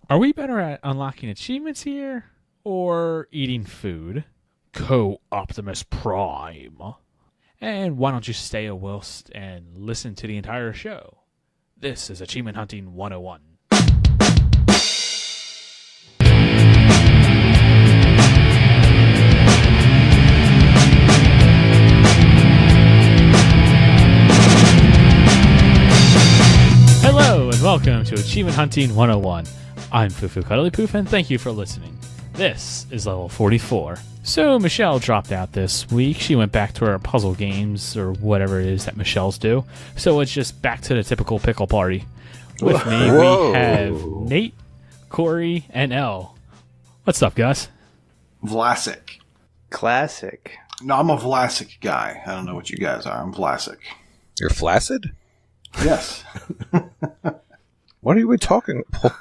Are we better at unlocking achievements here or eating food? Co-Optimus Prime. And why don't you stay a whilst and listen to the entire show? This is Achievement Hunting 101. Hello and welcome to Achievement Hunting 101. I'm Fufu Cuddly Poof and thank you for listening. This is level 44. So Michelle dropped out this week. She went back to her puzzle games or whatever it is that Michelle's do. So it's just back to the typical pickle party. With me we have Nate, Corey, and Elle. What's up, guys? Vlasic. Classic. No, I'm a Vlasic guy. I don't know what you guys are. I'm Vlasic. You're flaccid? Yes. What are you talking about?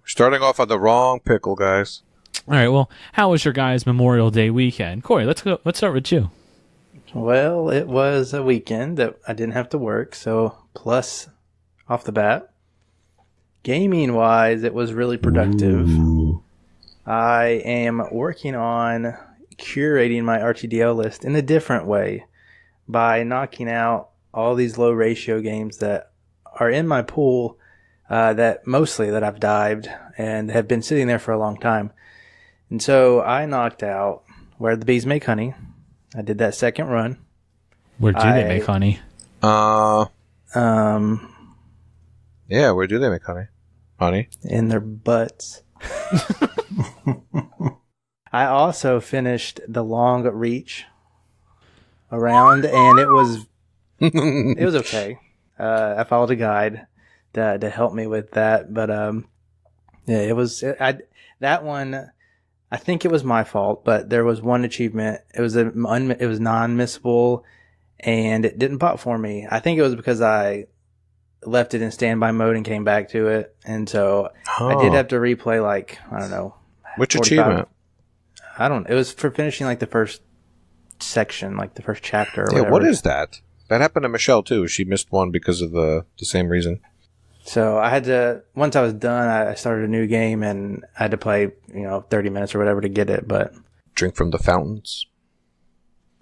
Starting off on the wrong pickle, guys. All right, well, how was your guys' Memorial Day weekend? Corey, let's start with you. Well, it was a weekend that I didn't have to work, so plus off the bat. Gaming-wise, it was really productive. Ooh. I am working on curating my RTDL list in a different way by knocking out all these low ratio games that are in my pool that I've dived and have been sitting there for a long time. And so I knocked out Where the Bees Make Honey. I did that second run. Where do they make honey? Yeah, where do they make honey? Honey? In their butts. I also finished The Long Reach around, and it was okay. I followed a guide to help me with that, but that one. I think it was my fault, but there was one achievement. It was non-missable, and it didn't pop for me. I think it was because I left it in standby mode and came back to it, and so I did have to replay, I don't know. Which achievement? I don't know. It was for finishing, the first section, the first chapter or whatever. Yeah, what is that? That happened to Michelle, too. She missed one because of the same reason. So I had to, once I was done, I started a new game and I had to play, 30 minutes or whatever to get it, but... Drink from the fountains?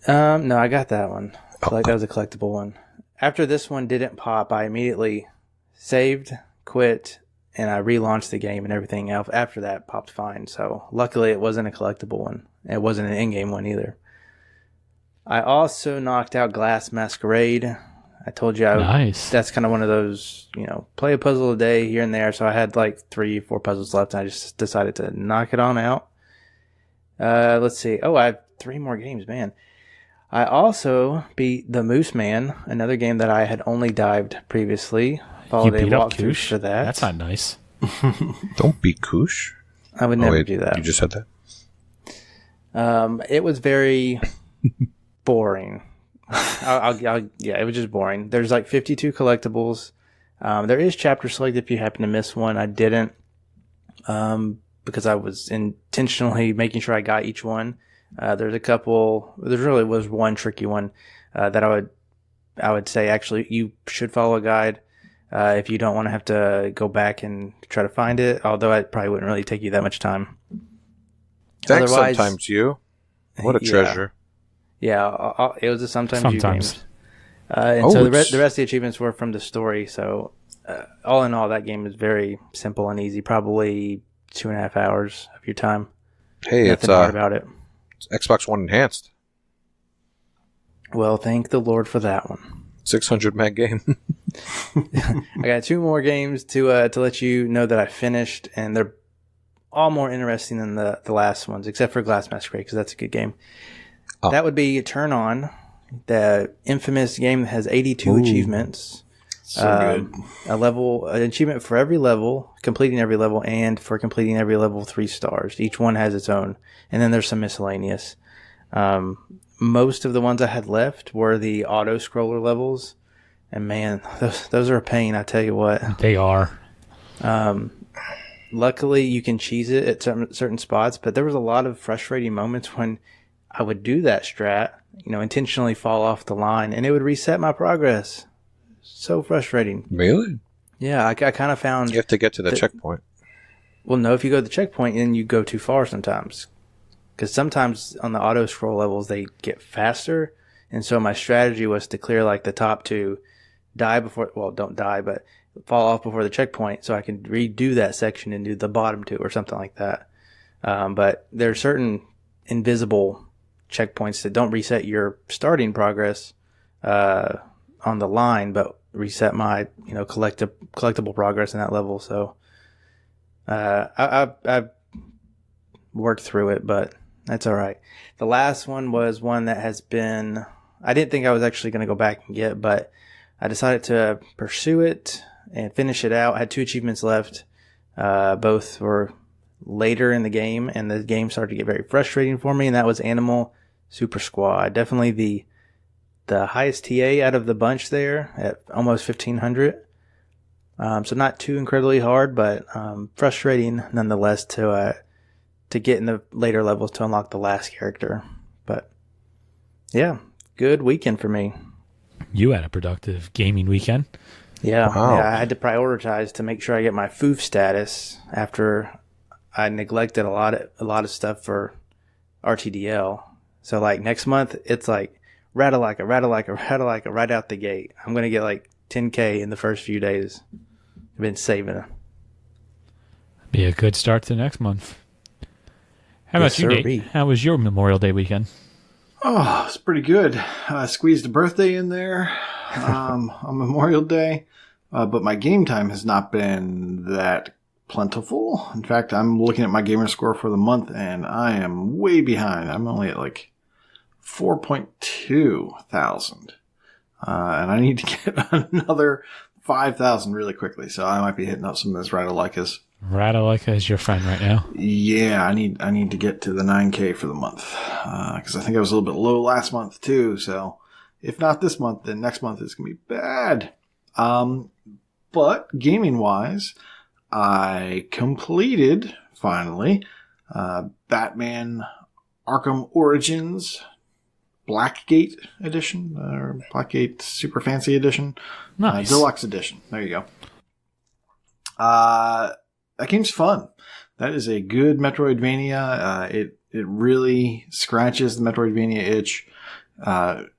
No, I got that one. That was a collectible one. After this one didn't pop, I immediately saved, quit, and I relaunched the game and everything else. After that, popped fine. So luckily it wasn't a collectible one. It wasn't an in-game one either. I also knocked out Glass Masquerade. I told you nice. That's kind of one of those, play a puzzle a day here and there. So I had 3-4 puzzles left and I just decided to knock it on out. Let's see. Oh, I have 3 more games, man. I also beat The Moose Man, another game that I had only dived previously. Followed a walkthrough for that. That's not nice. Don't beat Koosh. I would never do that. You just said that? It was very boring. It was just boring. There's 52 collectibles. There is chapter select if you happen to miss one. I didn't, because I was intentionally making sure I got each one. There really was one tricky one, that I would say actually you should follow a guide, if you don't want to have to go back and try to find it, although it probably wouldn't really take you that much time. Thanks sometimes you. What a treasure. Yeah, it was a sometimes you games. So the rest of the achievements were from the story. So all in all, that game is very simple and easy. Probably 2.5 hours of your time. Hey, Nothing hard about it. It's Xbox One enhanced. Well, thank the Lord for that one. 600 meg game. I got 2 more games to let you know that I finished, and they're all more interesting than the last ones, except for Glass Masquerade, because that's a good game. Oh. That would be Turn On, the infamous game that has 82 achievements. So good. An achievement for every level, completing every level, and for completing every level 3 stars. Each one has its own. And then there's some miscellaneous. Most of the ones I had left were the auto-scroller levels. And man, those are a pain, I tell you what. They are. Luckily, you can cheese it at certain spots, but there was a lot of frustrating moments when I would do that strat, intentionally fall off the line, and it would reset my progress. So frustrating. Really? Yeah, I kind of found... You have to get to the checkpoint. Well, no, if you go to the checkpoint, then you go too far sometimes. Because sometimes on the auto scroll levels, they get faster. And so my strategy was to clear like the top two, don't die, but fall off before the checkpoint so I can redo that section and do the bottom two or something like that. But there are certain invisible checkpoints that don't reset your starting progress on the line, but reset my collectible progress in that level. So I've worked through it, but that's all right. The last one was one that has been, I didn't think I was actually going to go back and get, but I decided to pursue it and finish it out. I had 2 achievements left. Both were later in the game, and the game started to get very frustrating for me, and that was Animal Super Squad. Definitely the highest TA out of the bunch there at almost 1,500. So not too incredibly hard, but frustrating nonetheless to get in the later levels to unlock the last character. But yeah, good weekend for me. You had a productive gaming weekend. Yeah, Wow. I had to prioritize to make sure I get my FOOF status after I neglected a lot of stuff for RTDL. So like next month, it's like Ratalika right out the gate. I'm going to get like 10K in the first few days. I've been saving it. Be a good start to next month. How about Yes, you, sir. Nate? How was your Memorial Day weekend? Oh, it's pretty good. I squeezed a birthday in there on Memorial Day, but my game time has not been that plentiful. In fact, I'm looking at my gamer score for the month, and I am way behind. I'm only at like 4.2 thousand, and I need to get another 5,000 really quickly. So I might be hitting up some of those Ratalikas. Ratalika is your friend right now. Yeah, I need to get to the 9K for the month because I think I was a little bit low last month too. So if not this month, then next month is gonna be bad. But gaming wise, I completed finally Batman Arkham Origins Blackgate Edition or Blackgate Super Fancy Edition, Nice. Deluxe Edition. There you go. That game's fun. That is a good Metroidvania. It really scratches the Metroidvania itch.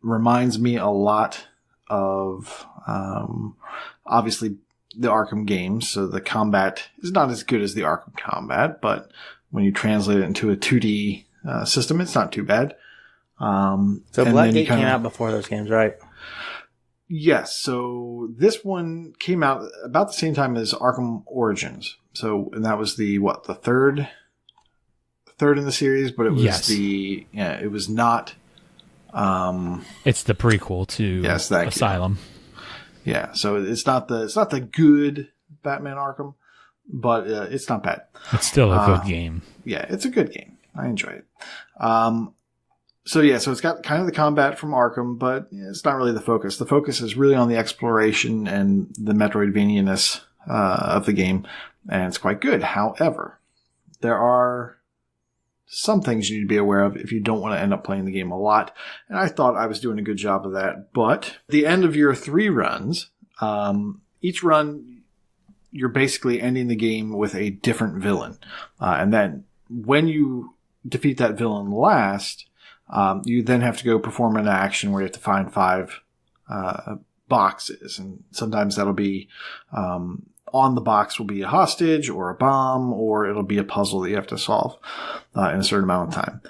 Reminds me a lot of obviously the Arkham games. So the combat is not as good as the Arkham combat, but when you translate it into a 2D system, it's not too bad. So Blackgate came out before those games, right? Yes. So this one came out about the same time as Arkham Origins. So, and that was the third in the series, but it was it was not. It's the prequel to Asylum. Yeah. So it's not the good Batman Arkham, but it's not bad. It's still a good game. Yeah, it's a good game. I enjoy it. So it's got kind of the combat from Arkham, but it's not really the focus. The focus is really on the exploration and the Metroidvania-ness of the game, and it's quite good. However, there are some things you need to be aware of if you don't want to end up playing the game a lot, and I thought I was doing a good job of that. But at the end of your 3 runs, each run, you're basically ending the game with a different villain. And then when you defeat that villain last, you then have to go perform an action where you have to find 5 boxes. And sometimes that'll be on the box will be a hostage or a bomb, or it'll be a puzzle that you have to solve in a certain amount of time.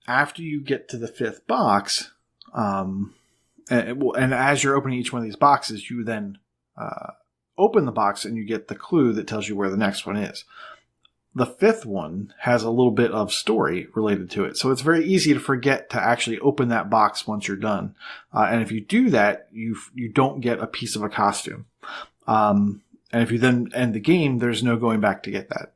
After you get to the 5th box, and as you're opening each one of these boxes, you then open the box and you get the clue that tells you where the next one is. The 5th one has a little bit of story related to it. So it's very easy to forget to actually open that box once you're done. And if you do that, you don't get a piece of a costume. And if you then end the game, there's no going back to get that.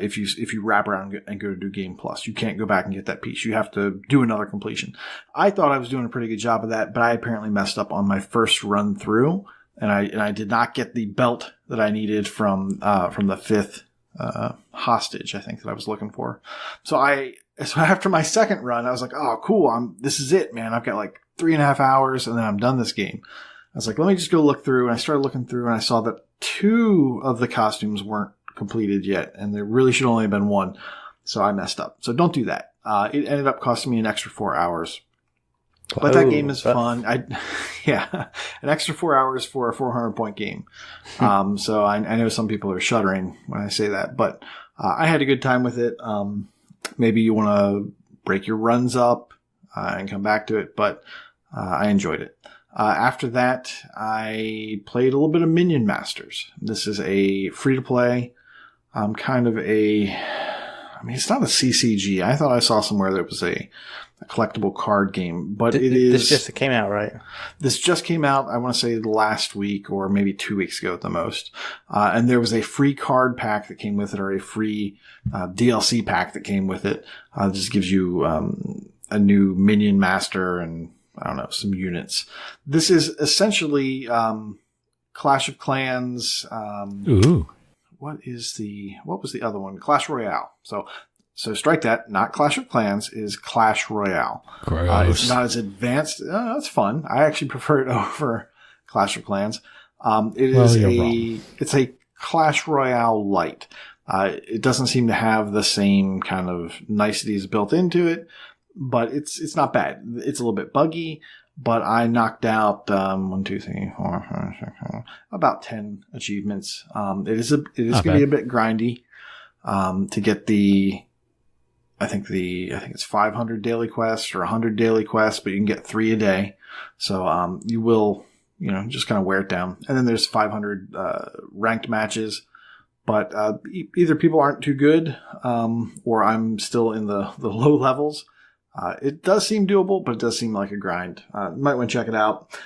If you wrap around and go to do Game Plus, you can't go back and get that piece. You have to do another completion. I thought I was doing a pretty good job of that, but I apparently messed up on my first run through, and I did not get the belt that I needed from the 5th hostage, I think, that I was looking for. So after my second run, I was like, oh, cool. This is it, man. I've got like 3.5 hours and then I'm done this game. I was like, let me just go look through. And I started looking through and I saw that 2 of the costumes weren't completed yet, and there really should only have been one. So I messed up. So don't do that. It ended up costing me an extra 4 hours. But that game is fun. An extra 4 hours for a 400-point game. So I know some people are shuddering when I say that, but I had a good time with it. Maybe you want to break your runs up and come back to it, but I enjoyed it. After that, I played a little bit of Minion Masters. This is a free-to-play, kind of it's not a CCG. I thought I saw somewhere that it was a collectible card game, but it is. This just came out, right? This just came out, I want to say last week or maybe 2 weeks ago at the most. And there was a free card pack that came with it, or a free DLC pack that came with it. It just gives you a new Minion Master and, I don't know, some units. This is essentially Clash of Clans. Ooh. What was the other one? Clash Royale. So strike that. Not Clash of Clans, is Clash Royale. It's not as advanced. It's fun. I actually prefer it over Clash of Clans. It's a Clash Royale light. It doesn't seem to have the same kind of niceties built into it, but it's not bad. It's a little bit buggy, but I knocked out 1, 2, 3, 4, 5, 6, 7, about 10 achievements. It is going to be a bit grindy to get I think it's 500 daily quests or 100 daily quests, but you can get 3 a day. So you will just kind of wear it down. And then there's 500 ranked matches. But either people aren't too good, or I'm still in the low levels. It does seem doable, but it does seem like a grind. You might want to check it out.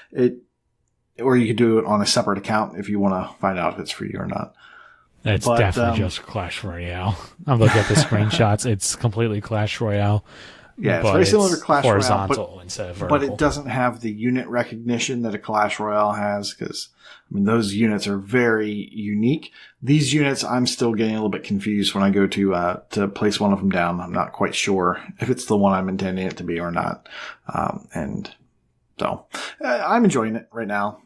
Or you could do it on a separate account if you want to find out if it's for you or not. It's definitely just Clash Royale. I'm looking at the screenshots. It's completely Clash Royale. Yeah, it's very similar to Clash horizontal Royale, instead of vertical. But it doesn't have the unit recognition that a Clash Royale has, because those units are very unique. These units, I'm still getting a little bit confused when I go to place one of them down. I'm not quite sure if it's the one I'm intending it to be or not. And so I'm enjoying it right now.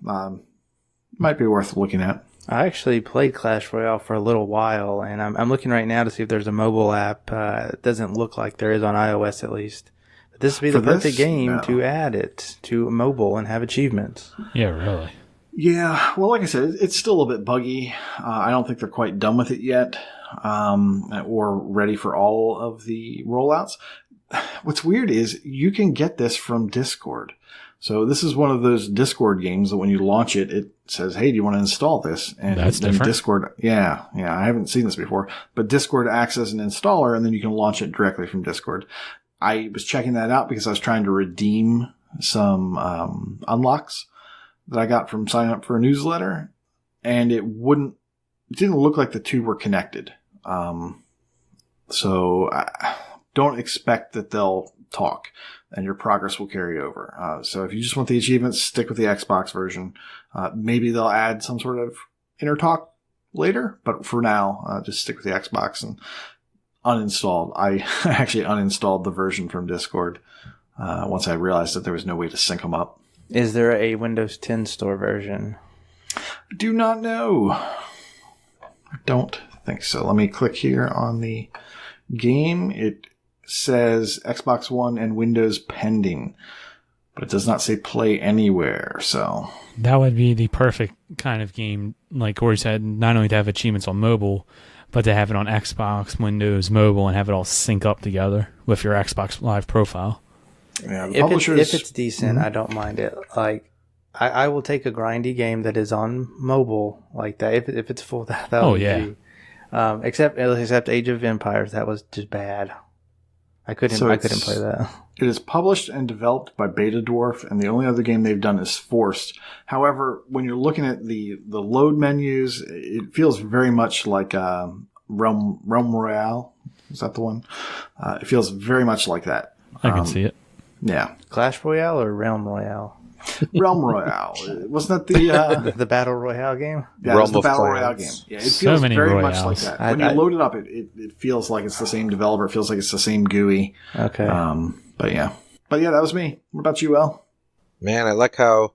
Might be worth looking at. I actually played Clash Royale for a little while, and I'm looking right now to see if there's a mobile app. It doesn't look like there is on iOS, at least. But this would be the perfect game to add it to mobile and have achievements. Yeah, really. Yeah, well, like I said, it's still a bit buggy. I don't think they're quite done with it yet, or ready for all of the rollouts. What's weird is you can get this from Discord. So this is one of those Discord games that when you launch it, it says, hey, do you want to install this? And that's then different. Discord, yeah, I haven't seen this before, but Discord acts as an installer, and then you can launch it directly from Discord. I was checking that out because I was trying to redeem some unlocks that I got from signing up for a newsletter, and it didn't look like the two were connected. So I don't expect that they'll talk and your progress will carry over. So if you just want the achievements, stick with the Xbox version. Maybe they'll add some sort of inner talk later, but for now, just stick with the Xbox and uninstalled. I actually uninstalled the version from Discord once I realized that there was no way to sync them up. Is there a Windows 10 store version? Do not know. I don't think so. Let me click here on the game. It says Xbox One and Windows pending, but it does not say play anywhere. So that would be the perfect kind of game, like Corey said, not only to have achievements on mobile, but to have it on Xbox, Windows, mobile, and have it all sync up together with your Xbox Live profile. Yeah, if it's decent, I don't mind it. Like, I will take a grindy game that is on mobile like that. If it's full, that would be. Except Age of Empires, that was just bad. I couldn't play that. It is published and developed by Beta Dwarf, and the only other game they've done is Forced. However, when you're looking at the load menus, it feels very much like Realm Royale. Is that the one? It feels very much like that. I can see it. Yeah. Clash Royale or Realm Royale? Realm Royale. Wasn't that the Battle Royale game? Yeah, it was the Battle Royale game. Yeah, it feels very much like that. When you load it up, it feels like it's the same developer. It feels like it's the same GUI. Okay. But yeah, that was me. What about you, El? Man, I like how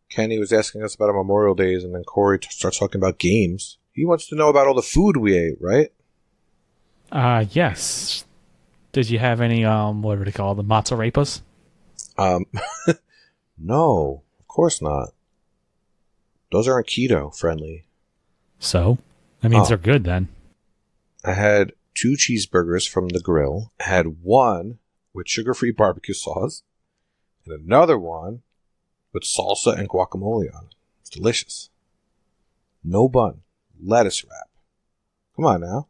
Kenny was asking us about our Memorial Days, and then Corey starts talking about games. He wants to know about all the food we ate, right? Yes. Did you have any, what do they call the mozzarellas? No, of course not. Those aren't keto friendly. So? That means they're good then. I had 2 cheeseburgers from the grill. I had one with sugar-free barbecue sauce. And another one with salsa and guacamole on it. It's delicious. No bun. Lettuce wrap. Come on now.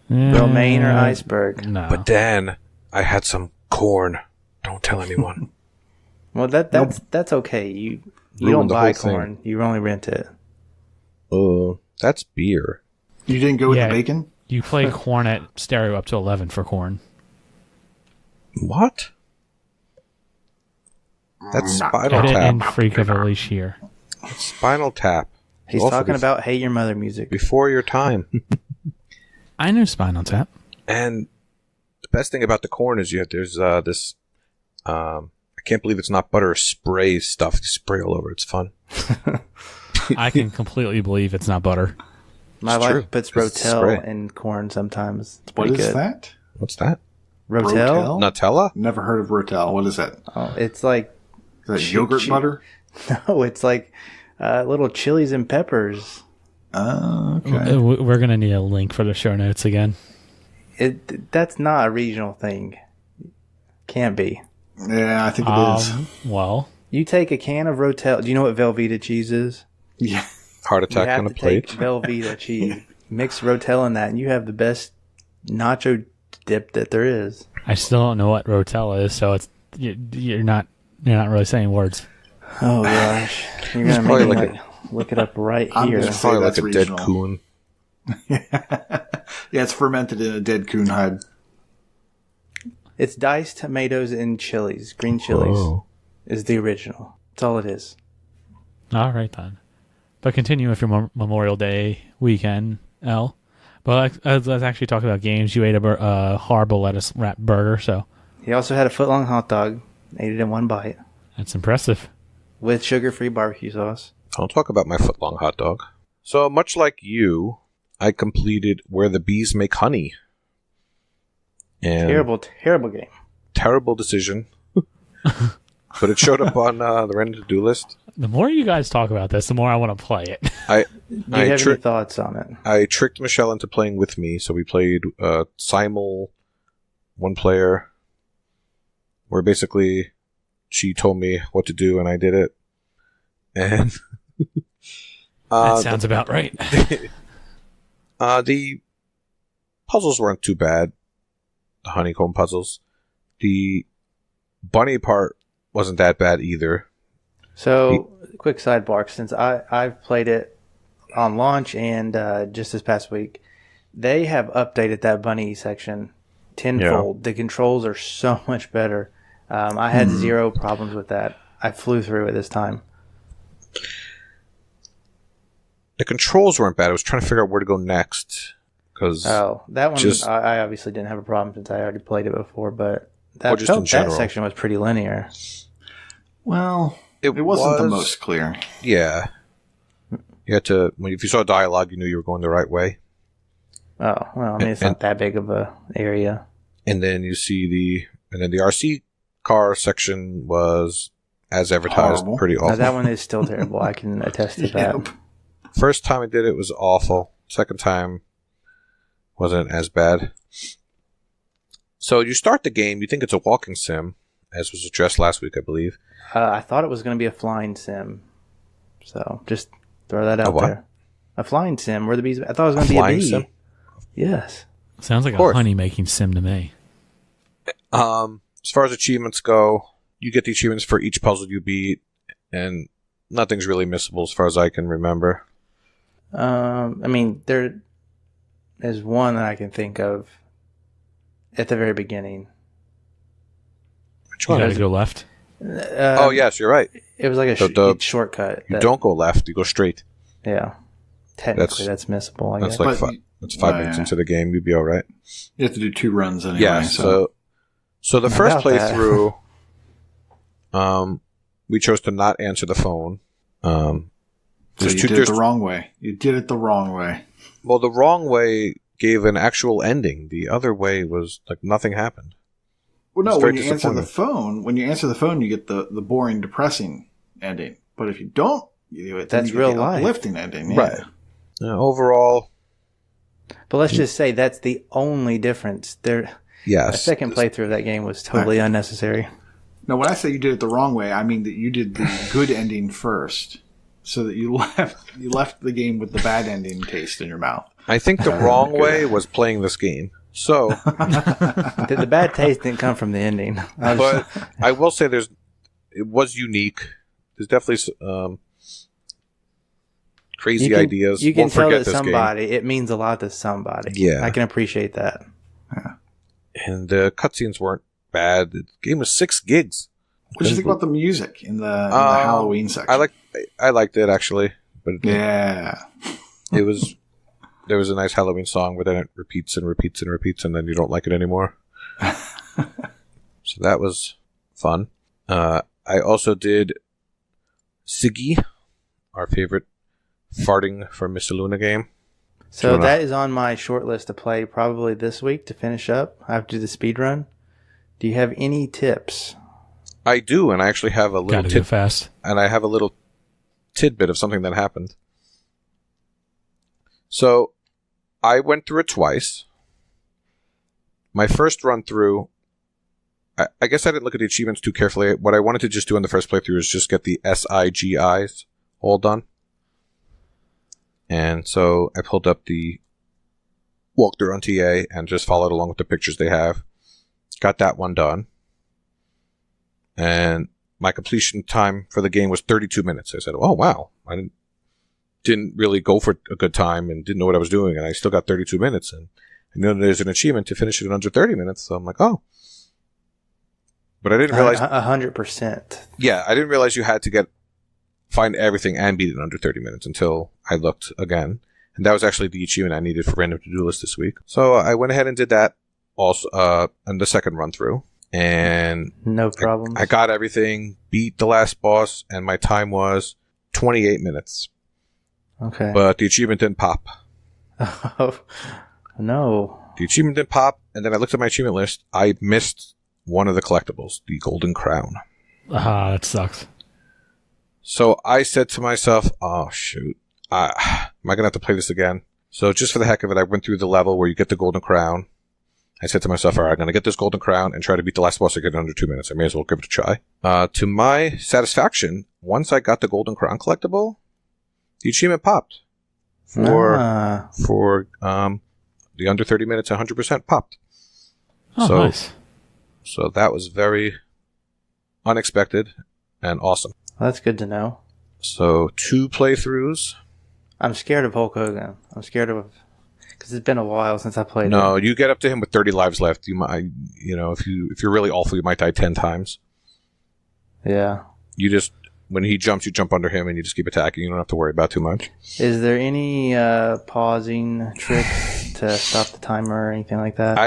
Romaine or iceberg? No. But then I had some corn. Don't tell anyone. Well, that's okay. You don't buy corn. You only rent it. That's beer. You didn't go with the bacon? You play corn at stereo up to 11 for corn. What? That's Spinal Edit Tap. and Freak of a Leash here. Spinal Tap. He's Also talking about Hate Your Mother music. Before your time. I know Spinal Tap. And the best thing about the corn is there's this, I can't believe it's not butter, spray stuff. You spray all over. It's fun. I can completely believe it's not butter. My It's true. wife puts It's Rotel spray. in corn sometimes. It's What pretty is good. that? What's that? Rotel? Nutella? Never heard of Rotel. What is that? Oh, it's like Is that yogurt butter? no, it's like little chilies and peppers. Okay. We're going to need a link for the show notes again. That's not a regional thing. Can't be. Yeah, I think it is. Well, You take a can of Rotel. Do you know what Velveeta cheese is? Yeah. Heart You attack have on a to plate. take Velveeta cheese, mix Rotel in that, and you have the best nacho dip that there is. I still don't know what Rotella is, so it's you're not really saying words. Oh gosh, you're gonna probably make me like look it up right I'm here. gonna It's probably like that's a dead regional. coon. Yeah, it's fermented in a dead coon hide. It's diced tomatoes and chilies. Green chilies Oh. is the original. That's all it is. All right then. But continue with your Memorial Day weekend, L. But let's actually talk about games. You ate a horrible lettuce wrap burger, so He also had a foot-long hot dog. Ate it in one bite that's impressive. with sugar-free barbecue sauce. I'll talk about my foot-long hot dog. So, much like you, I completed Where the Bees Make Honey. And Terrible game. terrible decision. But it showed up on the random to-do list. The more you guys talk about this, the more I want to play it. Do you have any thoughts on it? I tricked Michelle into playing with me, so we played simul one player, where basically she told me what to do and I did it. And That sounds about right. the puzzles weren't too bad. The honeycomb puzzles. The bunny part wasn't that bad either. So, quick sidebar, since I've played it on launch and just this past week, they have updated that bunny section tenfold. The controls are so much better. I had zero problems with that. I flew through it this time. The controls weren't bad. I was trying to figure out where to go next. Oh, that one, Just- I obviously didn't have a problem since I already played it before, but Or just in that general. section was pretty linear. Well, it wasn't the most clear. Yeah. You had to, if you saw dialogue, you knew you were going the right way. Oh, well, I mean, it's not that big of a area. And then you see the RC car section was, as advertised, Horrible. pretty Now, awful. that one is still terrible. I can attest to that. Yep. First time I did it was awful. Second time wasn't as bad. So you start the game, you think it's a walking sim, as was addressed last week, I believe. I thought it was going to be a flying sim. So, just throw that out what? there. A flying sim. Where the bees? I thought it was going to be a flying bee. sim? Sounds Yes. like a course. honey-making sim to me. As far as achievements go, you get the achievements for each puzzle you beat, and nothing's really missable as far as I can remember. I mean, there is one that I can think of at the very beginning. Which You one? gotta go left. Oh, yes, you're right. It was like a The- shortcut. You don't go left, you go straight. Yeah. Technically, that's missable, I That's guess. like But- that's 5 minutes yeah. into the game, you'd be all right. You have to do 2 runs anyway. Yeah, so the first About that. playthrough, we chose to not answer the phone. So you did it the wrong way. You did it the wrong way. Well, the wrong way gave an actual ending. The other way was like nothing happened. Well, no, when you answer the phone, you get the boring, depressing ending. But if you don't do it, that's then you real get the life. uplifting ending. Yeah. Right. Overall. But let's just say that's the only difference. Yes. A second playthrough of that game was totally unnecessary. No, when I say you did it the wrong way, I mean that you did the good ending first, so that you left the game with the bad ending taste in your mouth. I think the wrong way was playing this game. So the bad taste didn't come from the ending. But I will say it was unique. There's definitely crazy ideas. You can tell that somebody, it means a lot to somebody. Yeah. I can appreciate that. Yeah. And the cutscenes weren't bad. The game was 6 gigs. What did you think about the music in the Halloween section? I liked it actually, but yeah, there was a nice Halloween song, but then it repeats and repeats and repeats, and then you don't like it anymore. So that was fun. I also did Siggy, our favorite farting for Miss Luna game. So that is on my short list to play probably this week to finish up. I have to do the speed run. Do you have any tips? I do, and I actually have a little Gotta do it fast. And I have a little tidbit of something that happened. So I went through it twice. My first run through, I guess I didn't look at the achievements too carefully. What I wanted to just do in the first playthrough is just get the SIGIs all done. And so I pulled up the walkthrough on TA and just followed along with the pictures they have. Got that one done. And my completion time for the game was 32 minutes. I said, oh, wow. I didn't really go for a good time and didn't know what I was doing. And I still got 32 minutes. And I know there's an achievement to finish it in under 30 minutes. So I'm like, oh. But I didn't realize... 100%. Yeah, I didn't realize you had to find everything and beat it in under 30 minutes until I looked again. And that was actually the achievement I needed for Random To-Do List this week. So I went ahead and did that also on the second run through. And no problem. I got everything, beat the last boss, and my time was 28 minutes. Okay. But the achievement didn't pop. Oh, no. The achievement didn't pop, and then I looked at my achievement list. I missed one of the collectibles, the Golden Crown. That sucks. So I said to myself, oh, shoot. Am I going to have to play this again? So just for the heck of it, I went through the level where you get the Golden Crown. I said to myself, all right, I'm going to get this Golden Crown and try to beat the last boss again in under 2 minutes. I may as well give it a try. To my satisfaction, once I got the Golden Crown collectible, the achievement popped. For the under 30 minutes, 100% popped. Oh, so, nice. So that was very unexpected and awesome. Well, that's good to know. So 2 playthroughs. I'm scared of Hulk Hogan. I'm scared of... Because it's been a while since I played No, it. you get up to him with 30 lives left. You might, if you're really awful, you might die 10 times. Yeah. You just, when he jumps, you jump under him and you just keep attacking. You don't have to worry about too much. Is there any pausing tricks to stop the timer or anything like that?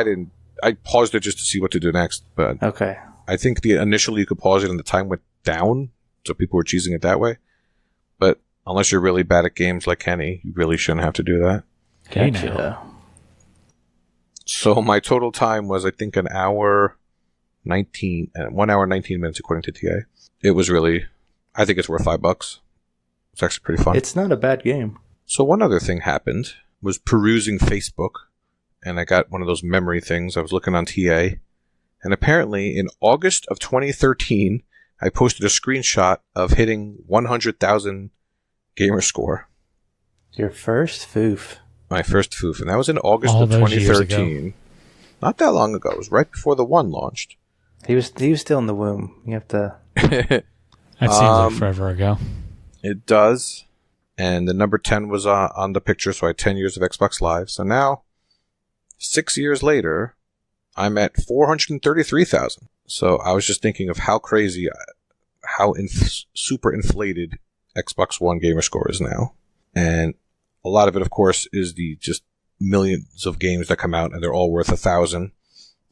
I paused it just to see what to do next, but okay. I think initially you could pause it and the time went down, so people were cheesing it that way. But unless you're really bad at games like Kenny, you really shouldn't have to do that. Okay, Gotcha. now. So my total time was, I think, 1 hour 19 minutes according to TA. It was really, I think it's worth $5. It's actually pretty fun. It's not a bad game. So one other thing happened was perusing Facebook, and I got one of those memory things. I was looking on TA, and apparently in August of 2013, I posted a screenshot of hitting 100,000 gamer score. Your first foof. My first foof, and that was in August All of those years 2013. Not that long ago. It was right before the 1 launched. He was still in the womb. You have to... That seems like forever ago. It does. And the number 10 was on the picture, so I had 10 years of Xbox Live. So now, 6 years later, I'm at 433,000. So I was just thinking of how crazy, super inflated Xbox One gamer score is now. And a lot of it, of course, is the just millions of games that come out, and they're all worth 1,000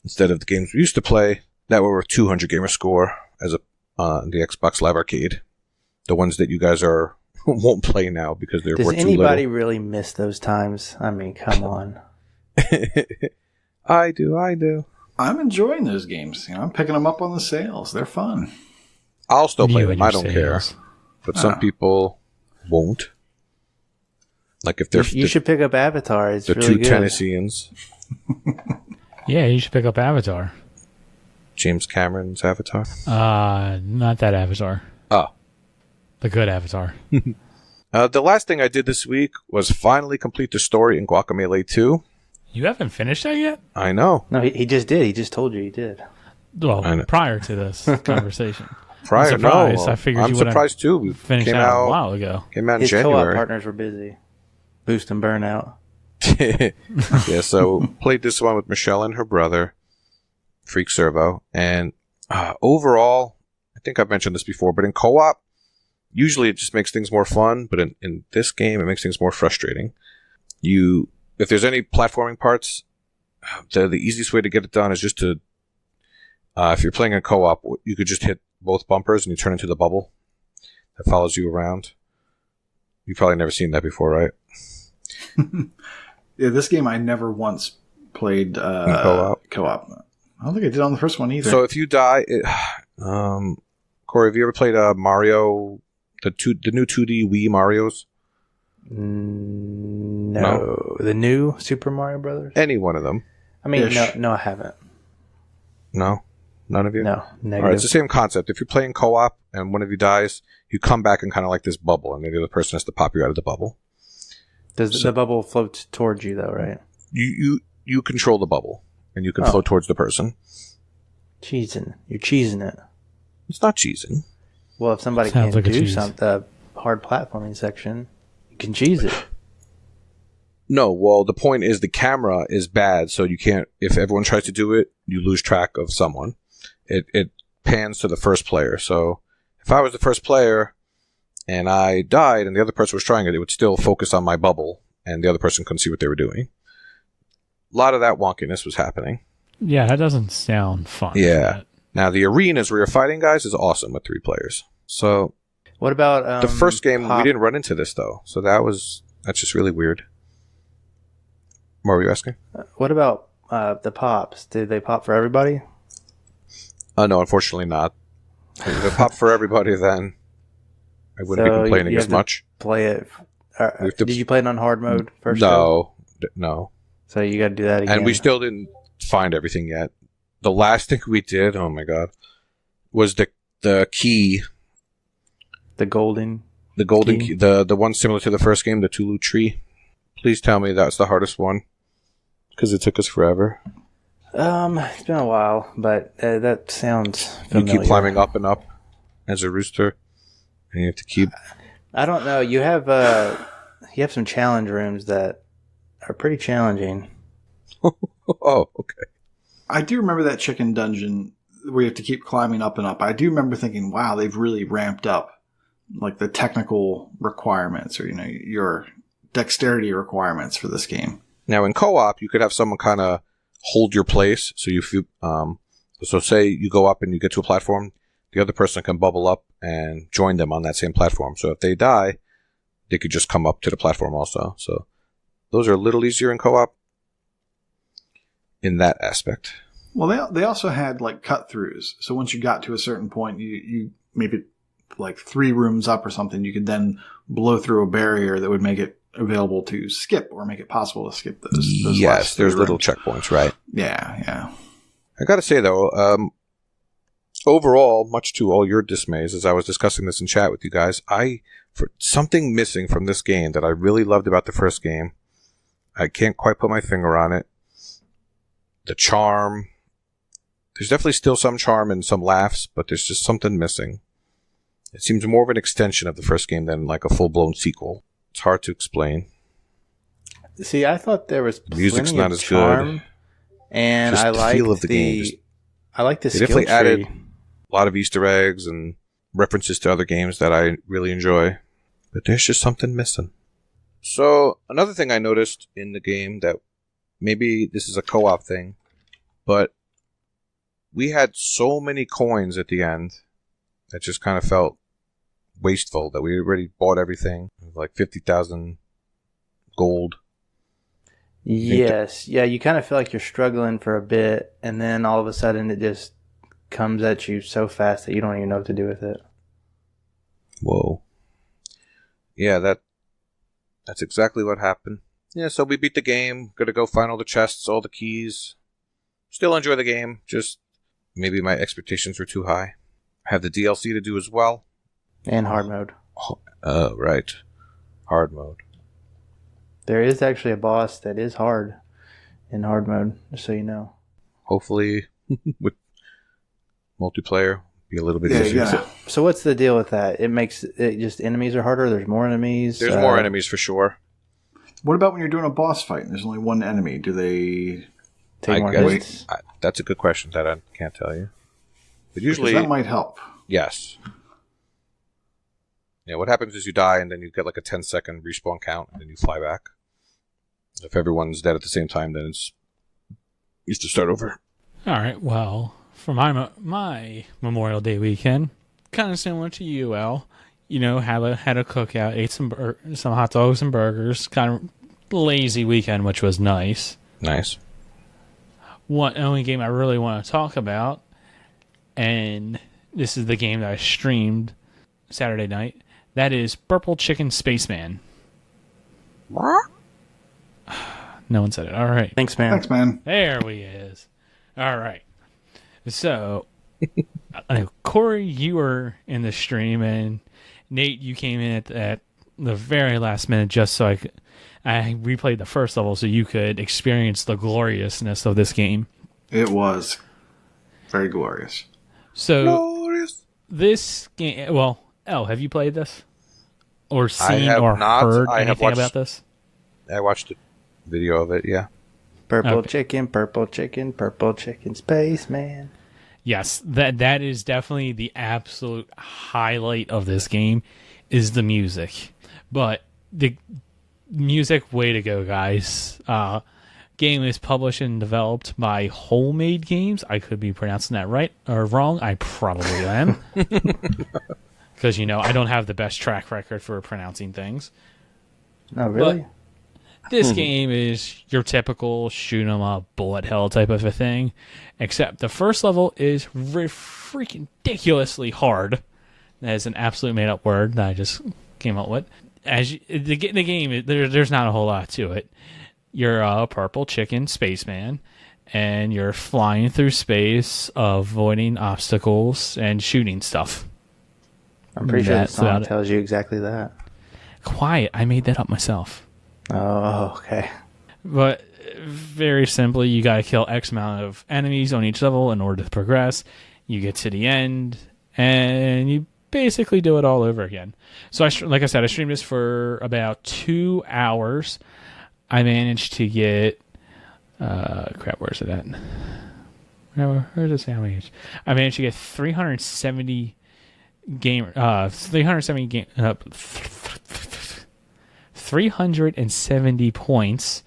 instead of the games we used to play that were worth 200 gamer score as the Xbox Live Arcade. The ones that you guys are won't play now because we're too little. Does anybody really miss those times? I mean, come on. I do. I'm enjoying those games. I'm picking them up on the sales. They're fun. I'll still play You them. and I your don't care. sales. But some people won't. Like if they're You should pick up Avatar. It's the really two good. Tennesseans, Yeah, you should pick up Avatar. James Cameron's Avatar. Not that Avatar. Oh. The good Avatar. The last thing I did this week was finally complete the story in Guacamelee 2. You haven't finished that yet? I know. No, he just did. He just told you he did. Well, I know. prior to this conversation. Prior, I'm surprised. no. I figured I'm you would've surprised too. We Finished came out a out while ago. in His co-op January. partners were busy. Boosting burnout. Yeah, so played this one with Michelle and her brother, Freak Servo, and overall, I think I've mentioned this before, but in co-op, usually it just makes things more fun, but in this game, it makes things more frustrating. If there's any platforming parts, the easiest way to get it done is just to, if you're playing in co-op, you could just hit both bumpers and you turn into the bubble that follows you around. You've probably never seen that before, right? Yeah, this game I never once played co-op. I don't think I did on the first one either. So if you die, Corey, have you ever played Mario, the new 2D Wii Marios? No. The new Super Mario Brothers? Any one of them? I mean, Ish. no, I haven't. No? None of you? No, All negative. right, it's the same concept. If you're playing co-op and one of you dies, you come back in kind of like this bubble, and the other person has to pop you out of the bubble. Does the bubble float towards you, though, right? You control the bubble, and you can float towards the person. Cheesing. You're cheesing it. It's not cheesing. Well, if somebody Sounds can't like a do cheese. something, hard platforming section, you can cheese it. No, well, the point is the camera is bad, so you can't. If everyone tries to do it, you lose track of someone. It pans to the first player. So if I was the first player and I died and the other person was trying it, it would still focus on my bubble and the other person couldn't see what they were doing. A lot of that wonkiness was happening. Yeah, that doesn't sound fun. Yeah. Now, the arenas where you're fighting guys is awesome with 3 players. So What about the first game, Pop? we didn't run into this, though. So that's just really weird. What were you asking? What about the pops? Did they pop for everybody? No, unfortunately not. If it popped for everybody, then I wouldn't be complaining you as have to much. Play it. We have to- Did you play it on hard mode first? go? No. So you got to do that again. And we still didn't find everything yet. The last thing we did, oh my god, was the key. The golden. The golden key. The one similar to the first game, the Tulu tree. Please tell me that's the hardest one. Because it took us forever. It's been a while, but that sounds familiar. You keep climbing up and up as a rooster. And you have to keep... I don't know. You have some challenge rooms that are pretty challenging. Oh, okay. I do remember that chicken dungeon where you have to keep climbing up and up. I do remember thinking, wow, they've really ramped up like the technical requirements or, your dexterity requirements for this game. Now, in co-op, you could have someone kind of hold your place. So so say you go up and you get to a platform, the other person can bubble up and join them on that same platform. So if they die, they could just come up to the platform also. So those are a little easier in co-op in that aspect. Well, they also had like cut-throughs. So once you got to a certain point, you maybe like 3 rooms up or something, you could then blow through a barrier that would make it available to skip or make it possible to skip those Yes, last there's 3 little rooms. checkpoints, right? Yeah. I got to say, though, overall, much to all your dismays, as I was discussing this in chat with you guys, for something missing from this game that I really loved about the first game. I can't quite put my finger on it. The charm. There's definitely still some charm and some laughs, but there's just something missing. It seems more of an extension of the first game than like a full-blown sequel. It's hard to explain. See, I thought there was The music's plenty not of as charm, good. and Just I the like feel of the game. I like the They skill definitely tree. added a lot of Easter eggs and references to other games that I really enjoy. But there's just something missing. So, another thing I noticed in the game that maybe this is a co-op thing, but we had so many coins at the end that just kind of felt wasteful that we already bought everything, like 50,000 gold. Yes. Yeah, you kind of feel like you're struggling for a bit, and then all of a sudden it just comes at you so fast that you don't even know what to do with it. Whoa. Yeah, that's exactly what happened. Yeah, so we beat the game. Gonna go find all the chests, all the keys. Still enjoy the game. Just maybe my expectations were too high. I have the DLC to do as well. And hard mode. Oh, right. Hard mode. There is actually a boss that is hard in hard mode, just so you know. Hopefully, with multiplayer, be a little bit Yeah, easier. yeah. So what's the deal with that? It makes it just enemies are harder? There's more enemies? There's more enemies for sure. What about when you're doing a boss fight and there's only one enemy? Do they... Take more guess- hits? That's a good question that I can't tell you. But Because usually, that might help. yes. Yeah, what happens is you die and then you get like a 10-second respawn count and then you fly back. If everyone's dead at the same time, then it's used to start over. All right. Well, for my Memorial Day weekend, kind of similar to you, Al. You know, had a cookout, ate some hot dogs and burgers. Kind of lazy weekend, which was nice. Nice. One only game I really want to talk about, and this is the game that I streamed Saturday night. That is Purple Chicken Spaceman. What? No one said it. All right. Thanks, man. Thanks, man. There we is. All right. So, I know, Corey, you were in the stream, and Nate, you came in at the very last minute just so I replayed the first level so you could experience the gloriousness of this game. It was very glorious. So, Glorious. this game, well, have you played this? Or I seen have or not. heard I have anything watched- about this? I watched a video of it, yeah. Purple Okay. chicken, purple chicken, spaceman. Yes, that is definitely the absolute highlight of this game is the music. But the music, way to go, guys. Game is published and developed by Homemade Games. I could be pronouncing that right or wrong. I probably am. Because, I don't have the best track record for pronouncing things. No, really? This game is your typical shoot 'em up, bullet hell type of a thing, except the first level is freaking ridiculously hard. That is an absolute made up word that I just came up with. The game, there's not a whole lot to it. You're a purple chicken spaceman, and you're flying through space, avoiding obstacles and shooting stuff. I'm pretty sure the That's song about it. tells you exactly that. Quiet, I made that up myself. Oh, okay. But very simply, you got to kill X amount of enemies on each level in order to progress. You get to the end, and you basically do it all over again. So, like I said, I streamed this for about 2 hours. I managed to get... where's it at? Where does it say how many? I managed to get 370 370 points,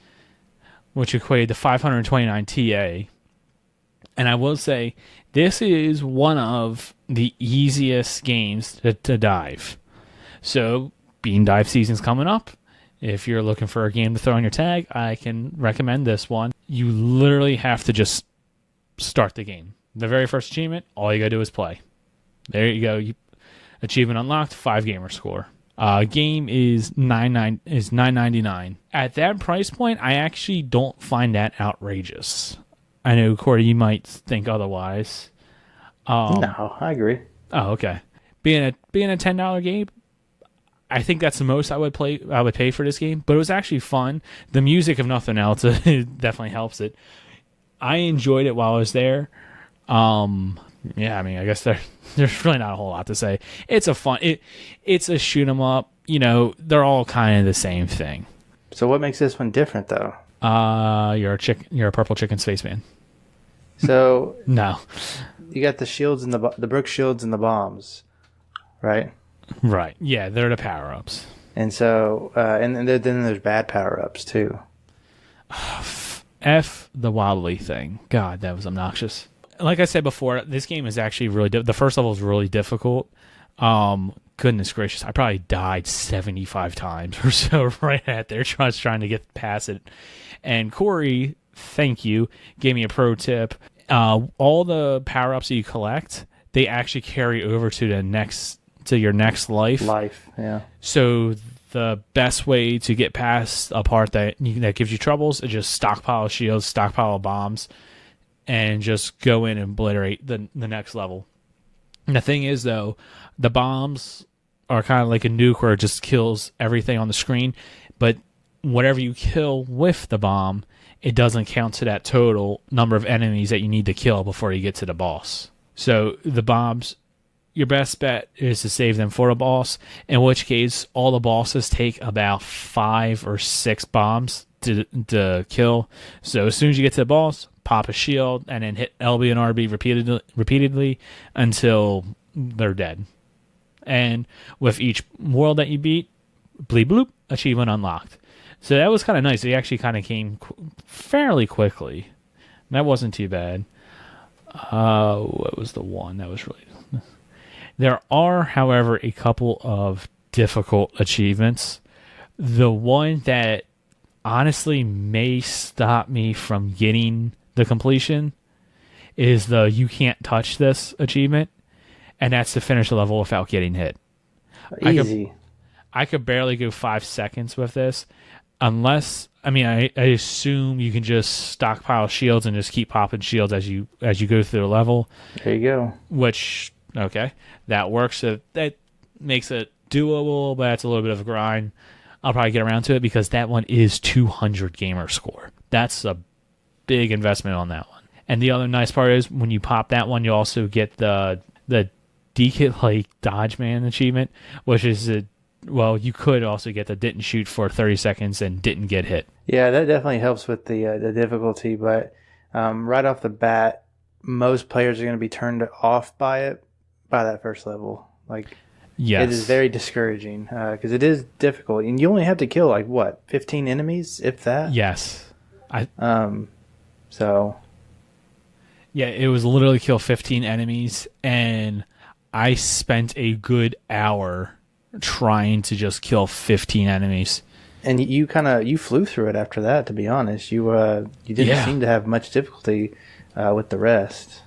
which equated to 529 TA. And I will say, this is one of the easiest games to dive. So, Bean Dive season's coming up. If you're looking for a game to throw on your tag, I can recommend this one. You literally have to just start the game. The very first achievement, all you gotta do is play. There you go. Achievement unlocked, 5 gamer score. Game is $9.99. At that price point, I actually don't find that outrageous. I know, Corey, you might think otherwise. No, I agree. Oh, okay. Being a $10 game, I think that's the most I would pay for this game. But it was actually fun. The music, if nothing else, it definitely helps it. I enjoyed it while I was there. Yeah, I mean, I guess there's really not a whole lot to say. It's a fun. It's a shoot 'em up. They're all kind of the same thing. So what makes this one different, though? You're a purple chicken spaceman. So No, you got the shields and the Brook shields and the bombs, right? right? Yeah, they're the power ups. And so, and then there's bad power ups too. F the wobbly thing. God, that was obnoxious. Like I said before, this game is actually really the first level is really difficult. goodness gracious, I probably died 75 times or so right at there trying to get past it. And Corey, thank you, gave me a pro tip. All the power-ups that you collect, they actually carry over to your next life. Yeah. So the best way to get past a part that gives you troubles is just stockpile shields, stockpile bombs, and just go in and obliterate the next level. And the thing is, though, the bombs are kind of like a nuke where it just kills everything on the screen, but whatever you kill with the bomb, it doesn't count to that total number of enemies that you need to kill before you get to the boss. So the bombs, your best bet is to save them for a boss, in which case all the bosses take about 5 or 6 bombs to kill. So as soon as you get to the boss, pop a shield and then hit LB and RB repeatedly until they're dead. And with each world that you beat, bleep bloop, achievement unlocked. So that was kind of nice. It actually kind of came fairly quickly. That wasn't too bad. What was the one that was really... There are, however, a couple of difficult achievements. The one that honestly may stop me from getting the completion is the "you can't touch this" achievement, and that's to finish the level without getting hit. Easy. I could barely go 5 seconds with this, unless I assume you can just stockpile shields and just keep popping shields as you go through the level. There you go. Which, okay, that works. So that makes it doable, but that's a little bit of a grind. I'll probably get around to it because that one is 200 gamer score. That's a big investment on that one. And the other nice part is when you pop that one, you also get the DK like Dodge Man achievement, which is you could also get the didn't shoot for 30 seconds and didn't get hit. Yeah, that definitely helps with the difficulty, but right off the bat, most players are going to be turned off by that first level. Like, yes. It is very discouraging because it is difficult, and you only have to kill 15 enemies, if that. Yes. So. Yeah, it was literally kill 15 enemies, and I spent a good hour trying to just kill 15 enemies. And you flew through it after that, to be honest. You didn't seem to have much difficulty with the rest.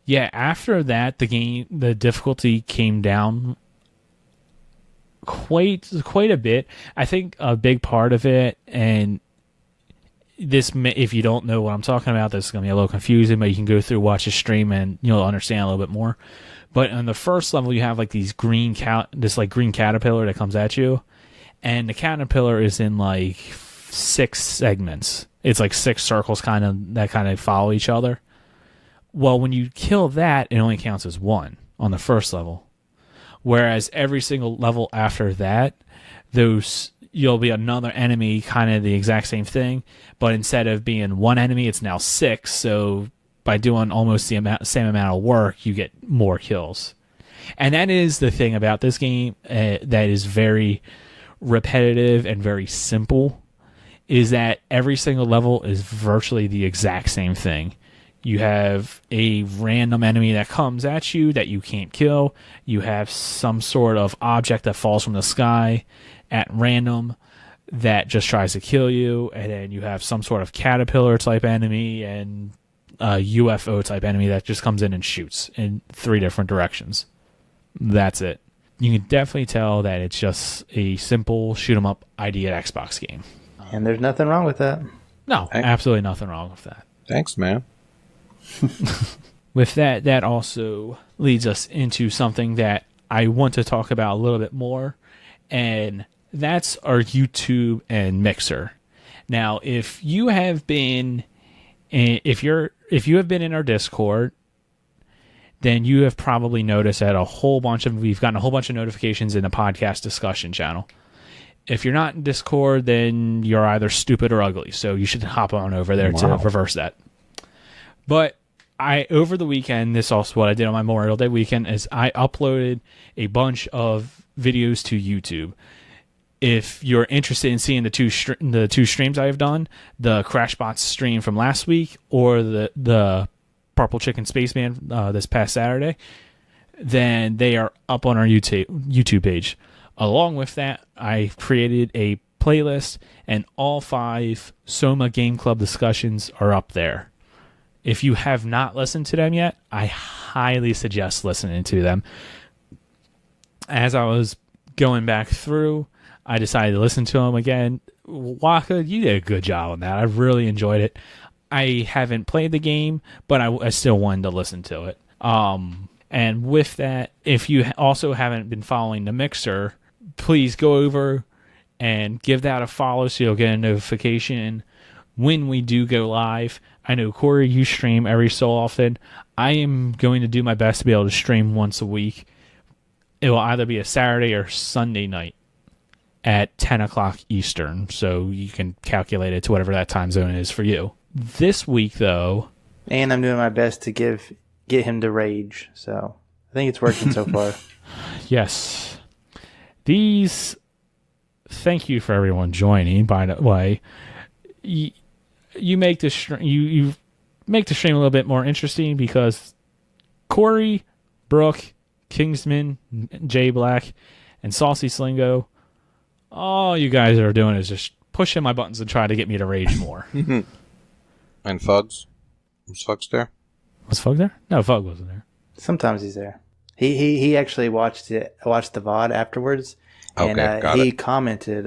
Yeah, after that, the difficulty came down quite a bit. I think a big part of it, and this, if you don't know what I'm talking about, this is going to be a little confusing, but you can go through, watch the stream, and you'll understand a little bit more. But on the first level, you have these green caterpillar that comes at you, and the caterpillar is in 6 segments. It's 6 circles that follow each other. Well, when you kill that, it only counts as 1 on the first level. Whereas every single level after that, you'll be another enemy, kind of the exact same thing, but instead of being 1 enemy, it's now 6. So by doing almost the same amount of work, you get more kills. And that is the thing about this game that is very repetitive and very simple, is that every single level is virtually the exact same thing. You have a random enemy that comes at you that you can't kill. You have some sort of object that falls from the sky at random that just tries to kill you. And then you have some sort of caterpillar type enemy and a UFO type enemy that just comes in and shoots in 3 different directions. That's it. You can definitely tell that it's just a simple shoot 'em up idea at Xbox game. And there's nothing wrong with that. No, absolutely nothing wrong with that. Thanks, man. With that also leads us into something that I want to talk about a little bit more, and that's our YouTube and Mixer. Now, if you have been in our Discord, then you have probably noticed that we've gotten a whole bunch of notifications in the podcast discussion channel. If you're not in Discord, then you're either stupid or ugly, so you should hop on over there to reverse that. But over the weekend, this is also what I did on my Memorial Day weekend, is I uploaded a bunch of videos to YouTube. If you're interested in seeing the two streams I have done, the Crashbots stream from last week or the Purple Chicken Spaceman this past Saturday, then they are up on our YouTube page. Along with that, I created a playlist, and all 5 Soma Game Club discussions are up there. If you have not listened to them yet, I highly suggest listening to them. As I was going back through, I decided to listen to them again. Waka, you did a good job on that. I really enjoyed it. I haven't played the game, but I still wanted to listen to it. And with that, if you also haven't been following the Mixer, please go over and give that a follow so you'll get a notification when we do go live. I know, Corey, you stream every so often. I am going to do my best to be able to stream once a week. It will either be a Saturday or Sunday night at 10 o'clock Eastern, so you can calculate it to whatever that time zone is for you. This week, though... And I'm doing my best to get him to rage, so I think it's working so far. Yes. Thank you for everyone joining, by the way. You make the you make the stream a little bit more interesting because Corey, Brooke, Kingsman, Jay Black, and Saucy Slingo, all you guys are doing is just pushing my buttons and trying to get me to rage more. And Fugs? Was Fugs there? Was Fug there? No, Fug wasn't there. Sometimes he's there. He actually watched the VOD afterwards, and he commented,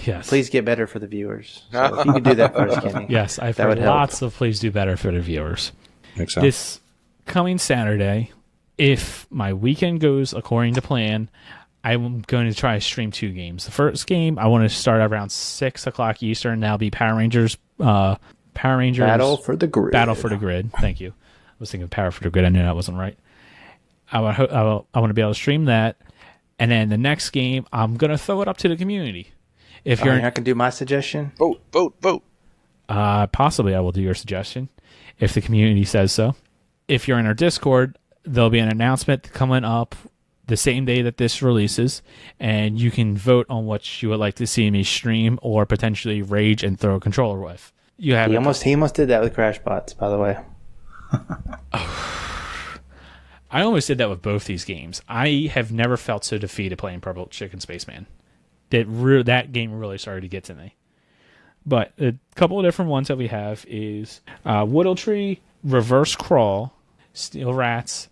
yes, please get better for the viewers. So if you could do that for us, Kenny. Yes, I've heard lots of please do better for the viewers. Makes sense. This coming Saturday, if my weekend goes according to plan, I'm going to try to stream 2 games. The first game, I want to start around 6 o'clock Eastern. That'll be Power Rangers Battle for the Grid. Thank you. I was thinking Power for the Grid. I knew that wasn't right. I want to be able to stream that. And then the next game, I'm going to throw it up to the community. If you're I can do my suggestion. Vote. Possibly I will do your suggestion if the community says so. If you're in our Discord, there'll be an announcement coming up the same day that this releases, and you can vote on what you would like to see me stream or potentially rage and throw a controller with. He almost did that with Crashbots, by the way. I almost did that with both these games. I have never felt so defeated playing Purple Chicken Spaceman. That game really started to get to me. But a couple of different ones that we have is Whittletree, Reverse Crawl, Steel Rats,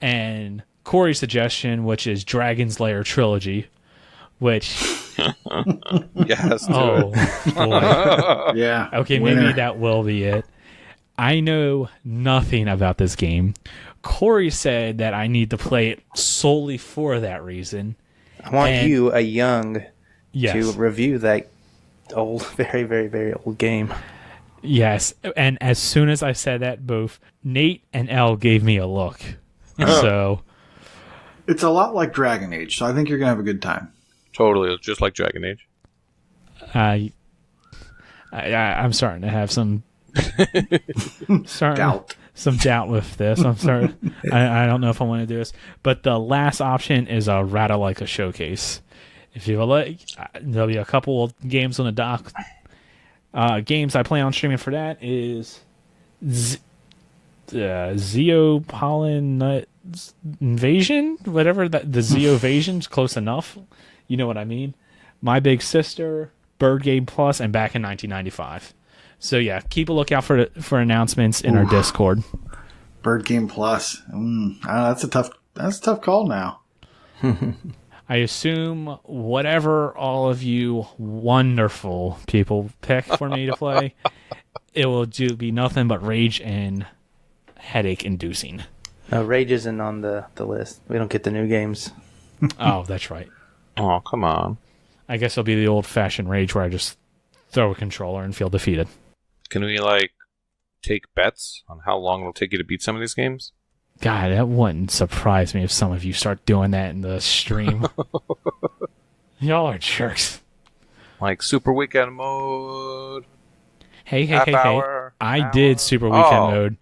and Corey's suggestion, which is Dragon's Lair Trilogy, which... Yes. Oh, boy. Yeah. Okay, winner. maybe that will be it. I know nothing about this game. Corey said that I need to play it solely for that reason. I want you, a young, yes, to review that old, very, very, very old game. Yes, and as soon as I said that, both Nate and Elle gave me a look. So it's a lot like Dragon Age, so I think you're going to have a good time. Totally, just like Dragon Age. I'm starting to have some doubt. Some doubt with this. I'm sorry. I don't know if I want to do this. But the last option is a Ratalaika showcase. If you like, there'll be a couple of games on the dock. Games I plan on streaming for that is Zeopollen Invasion? Whatever. The Zeovasion's close enough. You know what I mean? My Big Sister, Bird Game Plus, and back in 1995. So yeah, keep a lookout for announcements in our Discord. Bird Game Plus. That's a tough call now. I assume whatever all of you wonderful people pick for me to play, it will be nothing but rage and headache inducing. No, rage isn't on the list. We don't get the new games. Oh, that's right. Oh, come on. I guess it'll be the old-fashioned rage where I just throw a controller and feel defeated. Can we, take bets on how long it'll take you to beat some of these games? God, that wouldn't surprise me if some of you start doing that in the stream. Y'all are jerks. Like Super Weekend Mode. Hey. Hour. I did Super Weekend Mode.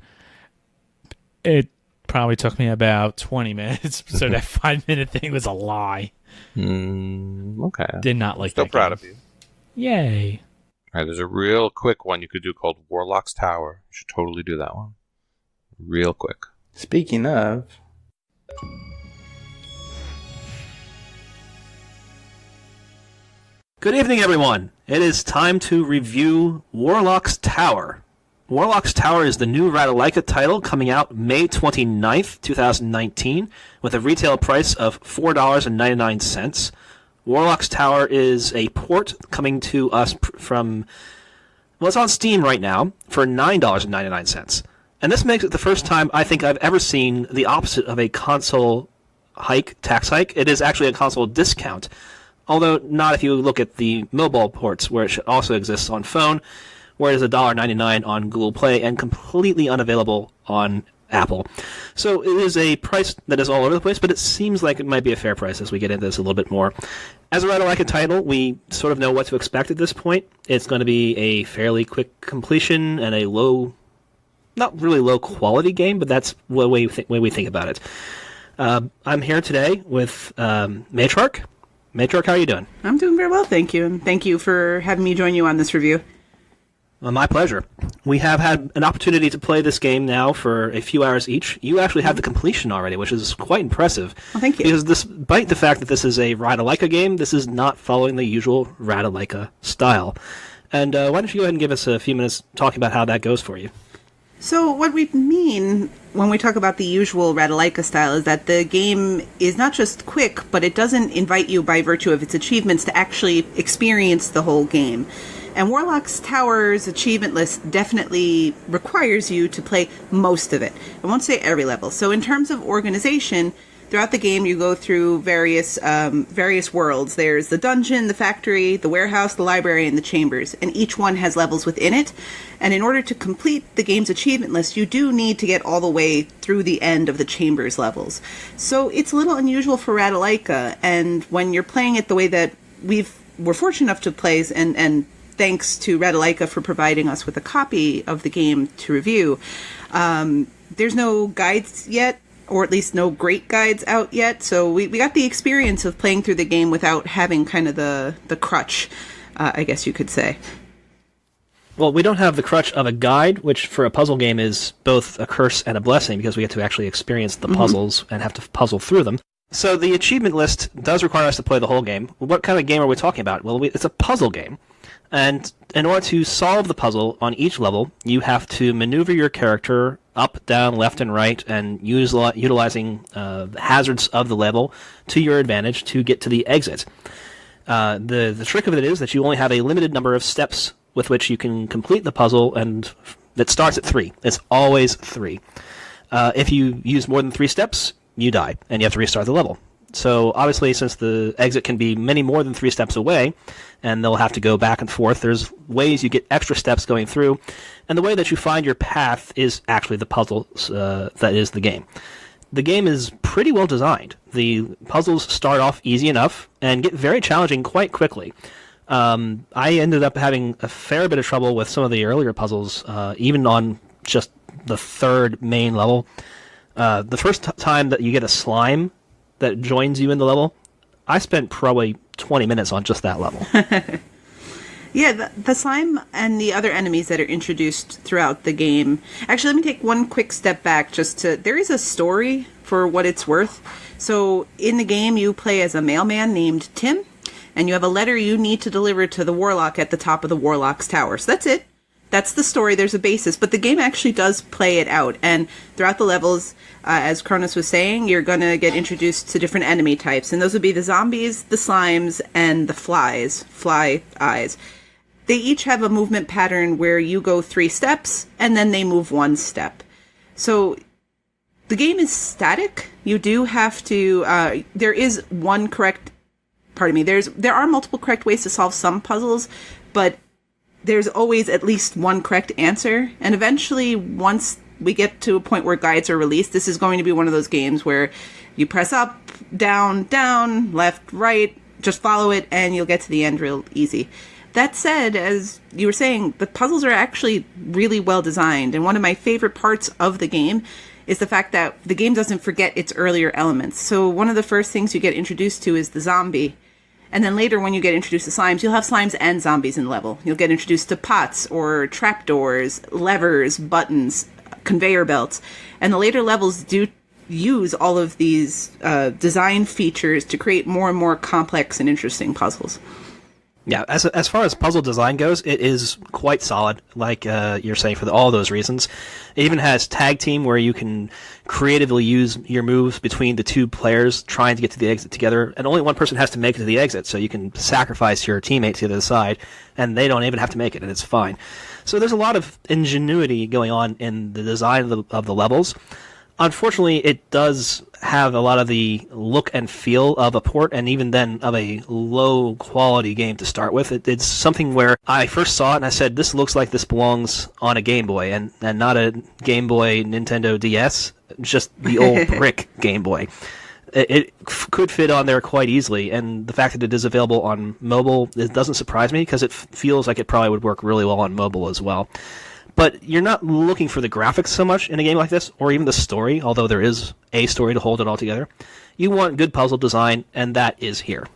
It probably took me about 20 minutes, so that 5-minute thing was a lie. Okay. Did not like Still that proud game. of you. Yay. All right, there's a real quick one you could do called Warlock's Tower. You should totally do that one. Real quick. Speaking of, Good evening, everyone. It is time to review Warlock's Tower. Warlock's Tower is the new Ratalaika title coming out May 29th, 2019, with a retail price of $4.99. Warlock's Tower is a port coming to us from, well, it's on Steam right now for $9.99. And this makes it the first time I think I've ever seen the opposite of a console tax hike. It is actually a console discount. Although not if you look at the mobile ports, where it also exists on phone, where it is $1.99 on Google Play and completely unavailable on Apple. So it is a price that is all over the place, but it seems like it might be a fair price as we get into this a little bit more. As a Ratalaika title, we sort of know what to expect at this point. It's going to be a fairly quick completion and a not really low quality game, but that's the way we think about it. I'm here today with Matrarch. Matrarch, how are you doing? I'm doing very well, thank you. And thank you for having me join you on this review. Well, my pleasure. We have had an opportunity to play this game now for a few hours each. You actually have the completion already, which is quite impressive. Well, thank you. Because despite the fact that this is a Ratalaika game, this is not following the usual Ratalaika style. And why don't you go ahead and give us a few minutes talking about how that goes for you? So what we mean when we talk about the usual Ratalaika style is that the game is not just quick, but it doesn't invite you by virtue of its achievements to actually experience the whole game. And Warlock's Tower's achievement list definitely requires you to play most of it. I won't say every level. So in terms of organization, throughout the game you go through various worlds. There's the dungeon, the factory, the warehouse, the library, and the chambers. And each one has levels within it. And in order to complete the game's achievement list, you do need to get all the way through the end of the chambers levels. So it's a little unusual for Ratalaika. And when you're playing it the way that we're fortunate enough to play, and thanks to Ratalaika for providing us with a copy of the game to review, there's no guides yet, or at least no great guides out yet. So we got the experience of playing through the game without having kind of the crutch, I guess you could say. Well, we don't have the crutch of a guide, which for a puzzle game is both a curse and a blessing, because we get to actually experience the puzzles and have to puzzle through them. So the achievement list does require us to play the whole game. What kind of game are we talking about? Well, it's a puzzle game. And in order to solve the puzzle on each level, you have to maneuver your character up, down, left, and right, and utilizing the hazards of the level to your advantage to get to the exit. The trick of it is that you only have a limited number of steps with which you can complete the puzzle, and that starts at 3. It's always 3. If you use more than 3 steps, you die, and you have to restart the level. So obviously, since the exit can be many more than 3 steps away, and they'll have to go back and forth, there's ways you get extra steps going through, and the way that you find your path is actually the puzzle that is the game. The game is pretty well designed. The puzzles start off easy enough and get very challenging quite quickly. I ended up having a fair bit of trouble with some of the earlier puzzles, even on just the 3rd main level. The first time that you get a slime that joins you in the level, I spent probably 20 minutes on just that level. Yeah, the slime and the other enemies that are introduced throughout the game. Actually, let me take one quick step back there is a story for what it's worth. So in the game, you play as a mailman named Tim, and you have a letter you need to deliver to the Warlock at the top of the Warlock's Tower. So that's it. That's the story. There's a basis, but the game actually does play it out. And throughout the levels, as Cronus was saying, you're going to get introduced to different enemy types. And those would be the zombies, the slimes, and the fly eyes. They each have a movement pattern where you go 3 steps, and then they move 1 step. So the game is static. You do have to, there is one correct, there are multiple correct ways to solve some puzzles, but there's always at least one correct answer. And eventually, once we get to a point where guides are released, this is going to be one of those games where you press up, down, left, right, just follow it, and you'll get to the end real easy. That said, as you were saying, the puzzles are actually really well designed. And one of my favorite parts of the game is the fact that the game doesn't forget its earlier elements. So one of the first things you get introduced to is the zombie. And then later, when you get introduced to slimes, you'll have slimes and zombies in the level. You'll get introduced to pots or trapdoors, levers, buttons, conveyor belts. And the later levels do use all of these design features to create more and more complex and interesting puzzles. Yeah, as far as puzzle design goes, it is quite solid, like you're saying, for all those reasons. It even has tag team, where you can creatively use your moves between the two players trying to get to the exit together, and only one person has to make it to the exit, so you can sacrifice your teammate to the side, and they don't even have to make it, and it's fine. So there's a lot of ingenuity going on in the design of the levels. Unfortunately, it does have a lot of the look and feel of a port, and even then of a low-quality game to start with. It's something where I first saw it and I said, this looks like this belongs on a Game Boy, and not a Game Boy Nintendo DS, just the old brick Game Boy. It could fit on there quite easily, and the fact that it is available on mobile, it doesn't surprise me, because it feels like it probably would work really well on mobile as well. But you're not looking for the graphics so much in a game like this, or even the story, although there is a story to hold it all together. You want good puzzle design, and that is here.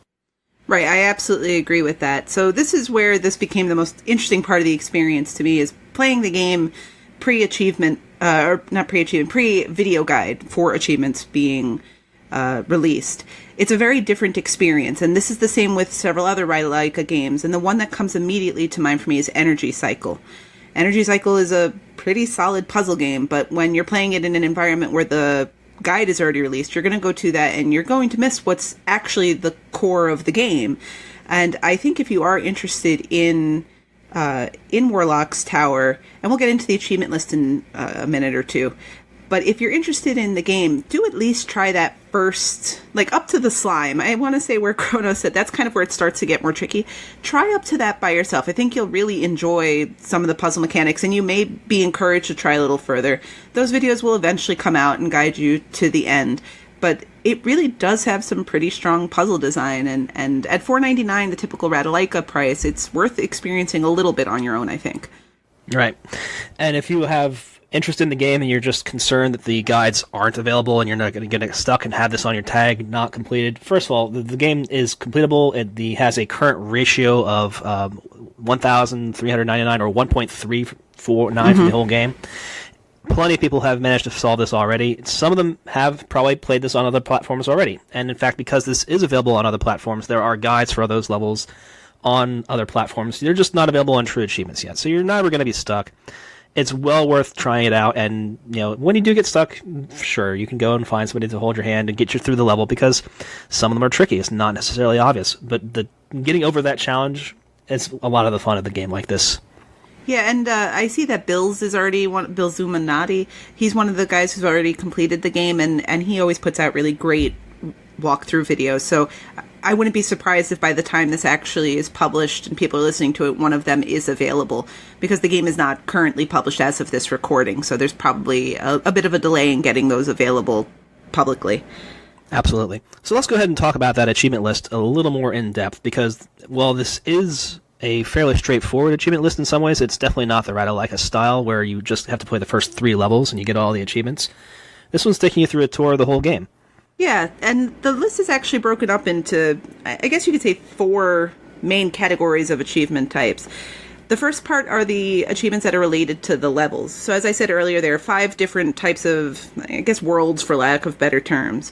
Right, I absolutely agree with that. So this is where this became the most interesting part of the experience to me, is playing the game pre-achievement, or not pre-achievement, pre-video guide for achievements being released. It's a very different experience, and this is the same with several other ReviewsKoosh games, and the one that comes immediately to mind for me is Energy Cycle. Energy Cycle is a pretty solid puzzle game, but when you're playing it in an environment where the guide is already released, you're going to go to that and you're going to miss what's actually the core of the game. And I think if you are interested in Warlock's Tower, and we'll get into the achievement list in a minute or two, but if you're interested in the game, do at least try that first, like up to the slime. I want to say where Chronos said that's kind of where it starts to get more tricky. Try up to that by yourself. I think you'll really enjoy some of the puzzle mechanics, and you may be encouraged to try a little further. Those videos will eventually come out and guide you to the end. But it really does have some pretty strong puzzle design, and at $4.99, the typical ReviewsKoosh price, it's worth experiencing a little bit on your own, I think. Right. And if you have interest in the game and you're just concerned that the guides aren't available and you're not going to get stuck and have this on your tag not completed, first of all, the game is completable. It has a current ratio of 1,399 or 1.349 for the whole game. Plenty of people have managed to solve this already. Some of them have probably played this on other platforms already. And in fact, because this is available on other platforms, there are guides for those levels on other platforms. They're just not available on True Achievements yet, so you're never going to be stuck. It's well worth trying it out, and when you do get stuck, sure, you can go and find somebody to hold your hand and get you through the level, because some of them are tricky. It's not necessarily obvious, but getting over that challenge is a lot of the fun of the game like this. Yeah, and I see that Bill's is already Bill Zumanati. He's one of the guys who's already completed the game, and he always puts out really great walkthrough videos. So I wouldn't be surprised if by the time this actually is published and people are listening to it, one of them is available, because the game is not currently published as of this recording. So there's probably a bit of a delay in getting those available publicly. Absolutely. So let's go ahead and talk about that achievement list a little more in depth, because while this is a fairly straightforward achievement list in some ways, it's definitely not the ReviewsKoosh style where you just have to play the first 3 levels and you get all the achievements. This one's taking you through a tour of the whole game. Yeah, and the list is actually broken up into, I guess you could say, 4 main categories of achievement types. The first part are the achievements that are related to the levels. So as I said earlier, there are 5 different types of, I guess, worlds, for lack of better terms.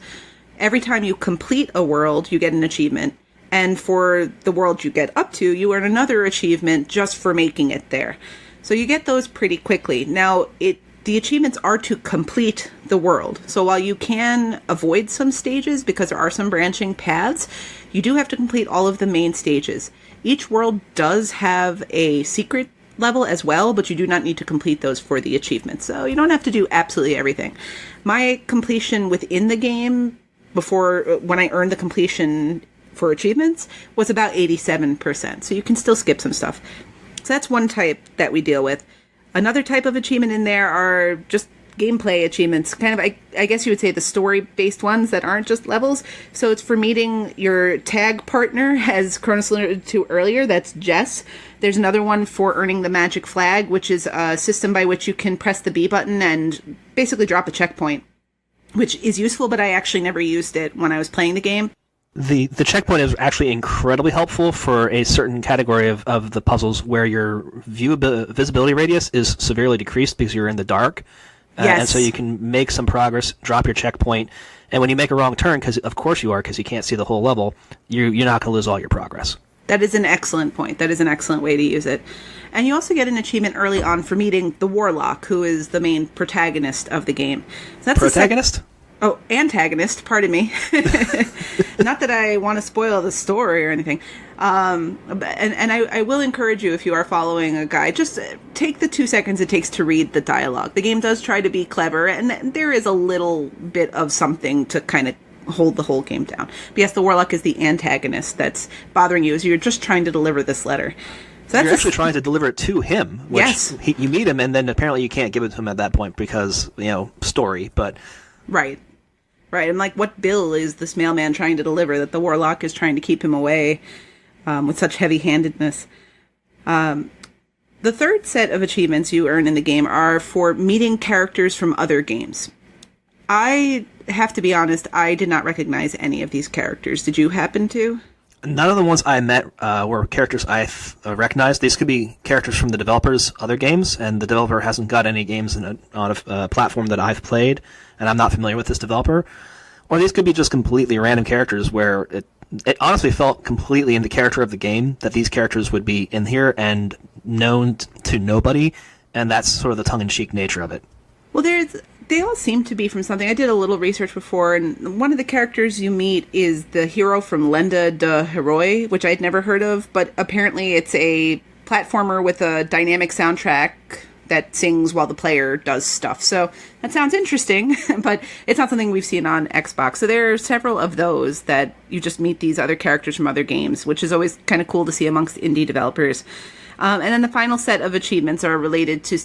Every time you complete a world, you get an achievement. And for the world you get up to, you earn another achievement just for making it there. So you get those pretty quickly. Now, the achievements are to complete the world. So while you can avoid some stages because there are some branching paths, you do have to complete all of the main stages. Each world does have a secret level as well, but you do not need to complete those for the achievements. So you don't have to do absolutely everything. My completion within the game, when I earned the completion for achievements, was about 87%. So you can still skip some stuff. So that's one type that we deal with. Another type of achievement in there are just gameplay achievements, kind of, I guess you would say, the story-based ones that aren't just levels. So it's for meeting your tag partner, as Cronus alluded to earlier, that's Jess. There's another one for earning the magic flag, which is a system by which you can press the B button and basically drop a checkpoint, which is useful, but I actually never used it when I was playing the game. The checkpoint is actually incredibly helpful for a certain category of the puzzles where your visibility radius is severely decreased because you're in the dark. Yes. And so you can make some progress, drop your checkpoint, and when you make a wrong turn, because of course you are, because you can't see the whole level, you're not going to lose all your progress. That is an excellent point. That is an excellent way to use it. And you also get an achievement early on for meeting the Warlock, who is the main protagonist of the game. So that's Protagonist? Antagonist, pardon me. Not that I want to spoil the story or anything. And I will encourage you, if you are following a guide, just take the 2 seconds it takes to read the dialogue. The game does try to be clever, and there is a little bit of something to kind of hold the whole game down. But yes, the Warlock is the antagonist that's bothering you as you're just trying to deliver this letter. So You're actually trying to deliver it to him. Which yes. You meet him, and then apparently you can't give it to him at that point because, story. But Right. And like, what bill is this mailman trying to deliver that the Warlock is trying to keep him away with such heavy-handedness? The third set of achievements you earn in the game are for meeting characters from other games. I have to be honest, I did not recognize any of these characters. Did you happen to? none of the ones I met were characters I recognized. These could be characters from the developer's other games, and the developer hasn't got any games on a platform that I've played, and I'm not familiar with this developer. Or these could be just completely random characters where it honestly felt completely in the character of the game that these characters would be in here and known to nobody, and that's sort of the tongue-in-cheek nature of it. Well, they all seem to be from something. I did a little research before, and one of the characters you meet is the hero from Lenda de Heroi, which I'd never heard of, but apparently it's a platformer with a dynamic soundtrack that sings while the player does stuff. So that sounds interesting, but it's not something we've seen on Xbox. So there are several of those that you just meet these other characters from other games, which is always kind of cool to see amongst indie developers. And then the final set of achievements are related to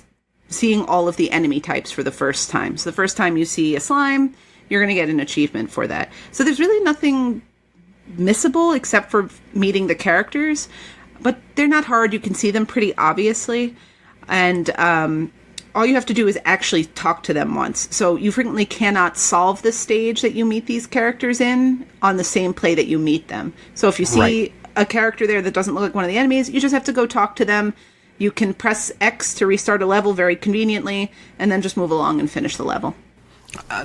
seeing all of the enemy types for the first time. So the first time you see a slime, you're going to get an achievement for that. So there's really nothing missable except for meeting the characters, but they're not hard. You can see them pretty obviously. And all you have to do is actually talk to them once. So you frequently cannot solve the stage that you meet these characters in on the same play that you meet them. So if you see a character there that doesn't look like one of the enemies, you just have to go talk to them. You can press X to restart a level very conveniently, and then just move along and finish the level.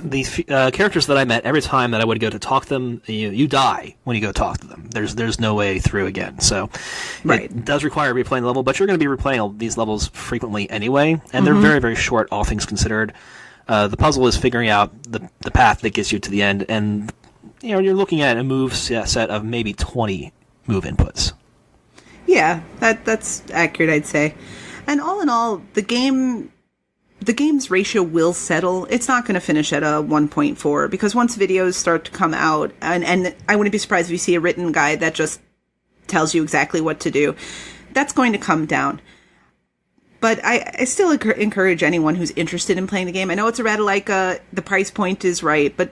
These characters that I met, every time that I would go to talk to them, you die when you go talk to them. There's no way through again. So it does require replaying the level, but you're going to be replaying these levels frequently anyway, and they're very, very short, all things considered. The puzzle is figuring out the path that gets you to the end, and you're looking at a move set of maybe 20 move inputs. Yeah, that's accurate, I'd say. And all in all, the game's ratio will settle. It's not going to finish at a 1.4 because once videos start to come out, and I wouldn't be surprised if you see a written guide that just tells you exactly what to do, that's going to come down. But I still encourage anyone who's interested in playing the game. I know it's a Ratalaika, the price point is right, but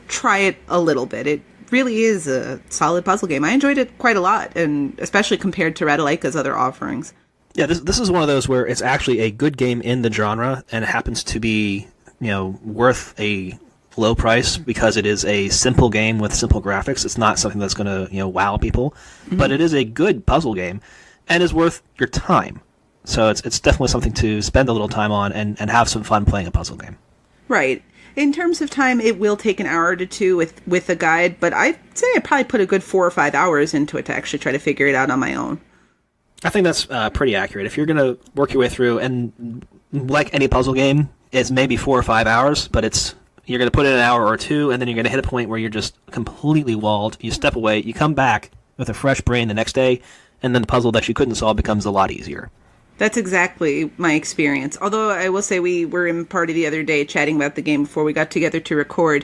try it a little bit. It really is a solid puzzle game. I enjoyed it quite a lot, and especially compared to Ratalaika's other offerings. Yeah, this is one of those where it's actually a good game in the genre, and it happens to be, worth a low price because it is a simple game with simple graphics. It's not something that's going to, wow people, but it is a good puzzle game and is worth your time. So it's definitely something to spend a little time on and have some fun playing a puzzle game. Right. In terms of time, it will take an hour to two with a guide, but I'd say I probably put a good 4 or 5 hours into it to actually try to figure it out on my own. I think that's pretty accurate. If you're going to work your way through, and like any puzzle game, it's maybe 4 or 5 hours, but you're going to put in an hour or two, and then you're going to hit a point where you're just completely walled. You step away, you come back with a fresh brain the next day, and then the puzzle that you couldn't solve becomes a lot easier. That's exactly my experience. Although I will say we were in party the other day chatting about the game before we got together to record.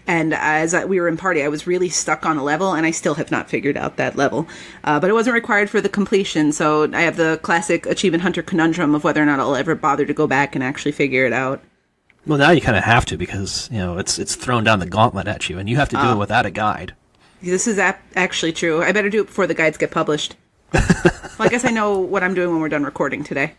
And as we were in party, I was really stuck on a level, and I still have not figured out that level. But it wasn't required for the completion, so I have the classic achievement hunter conundrum of whether or not I'll ever bother to go back and actually figure it out. Well, now you kind of have to because, it's thrown down the gauntlet at you, and you have to do it without a guide. This is actually true. I better do it before the guides get published. Well, I guess I know what I'm doing when we're done recording today.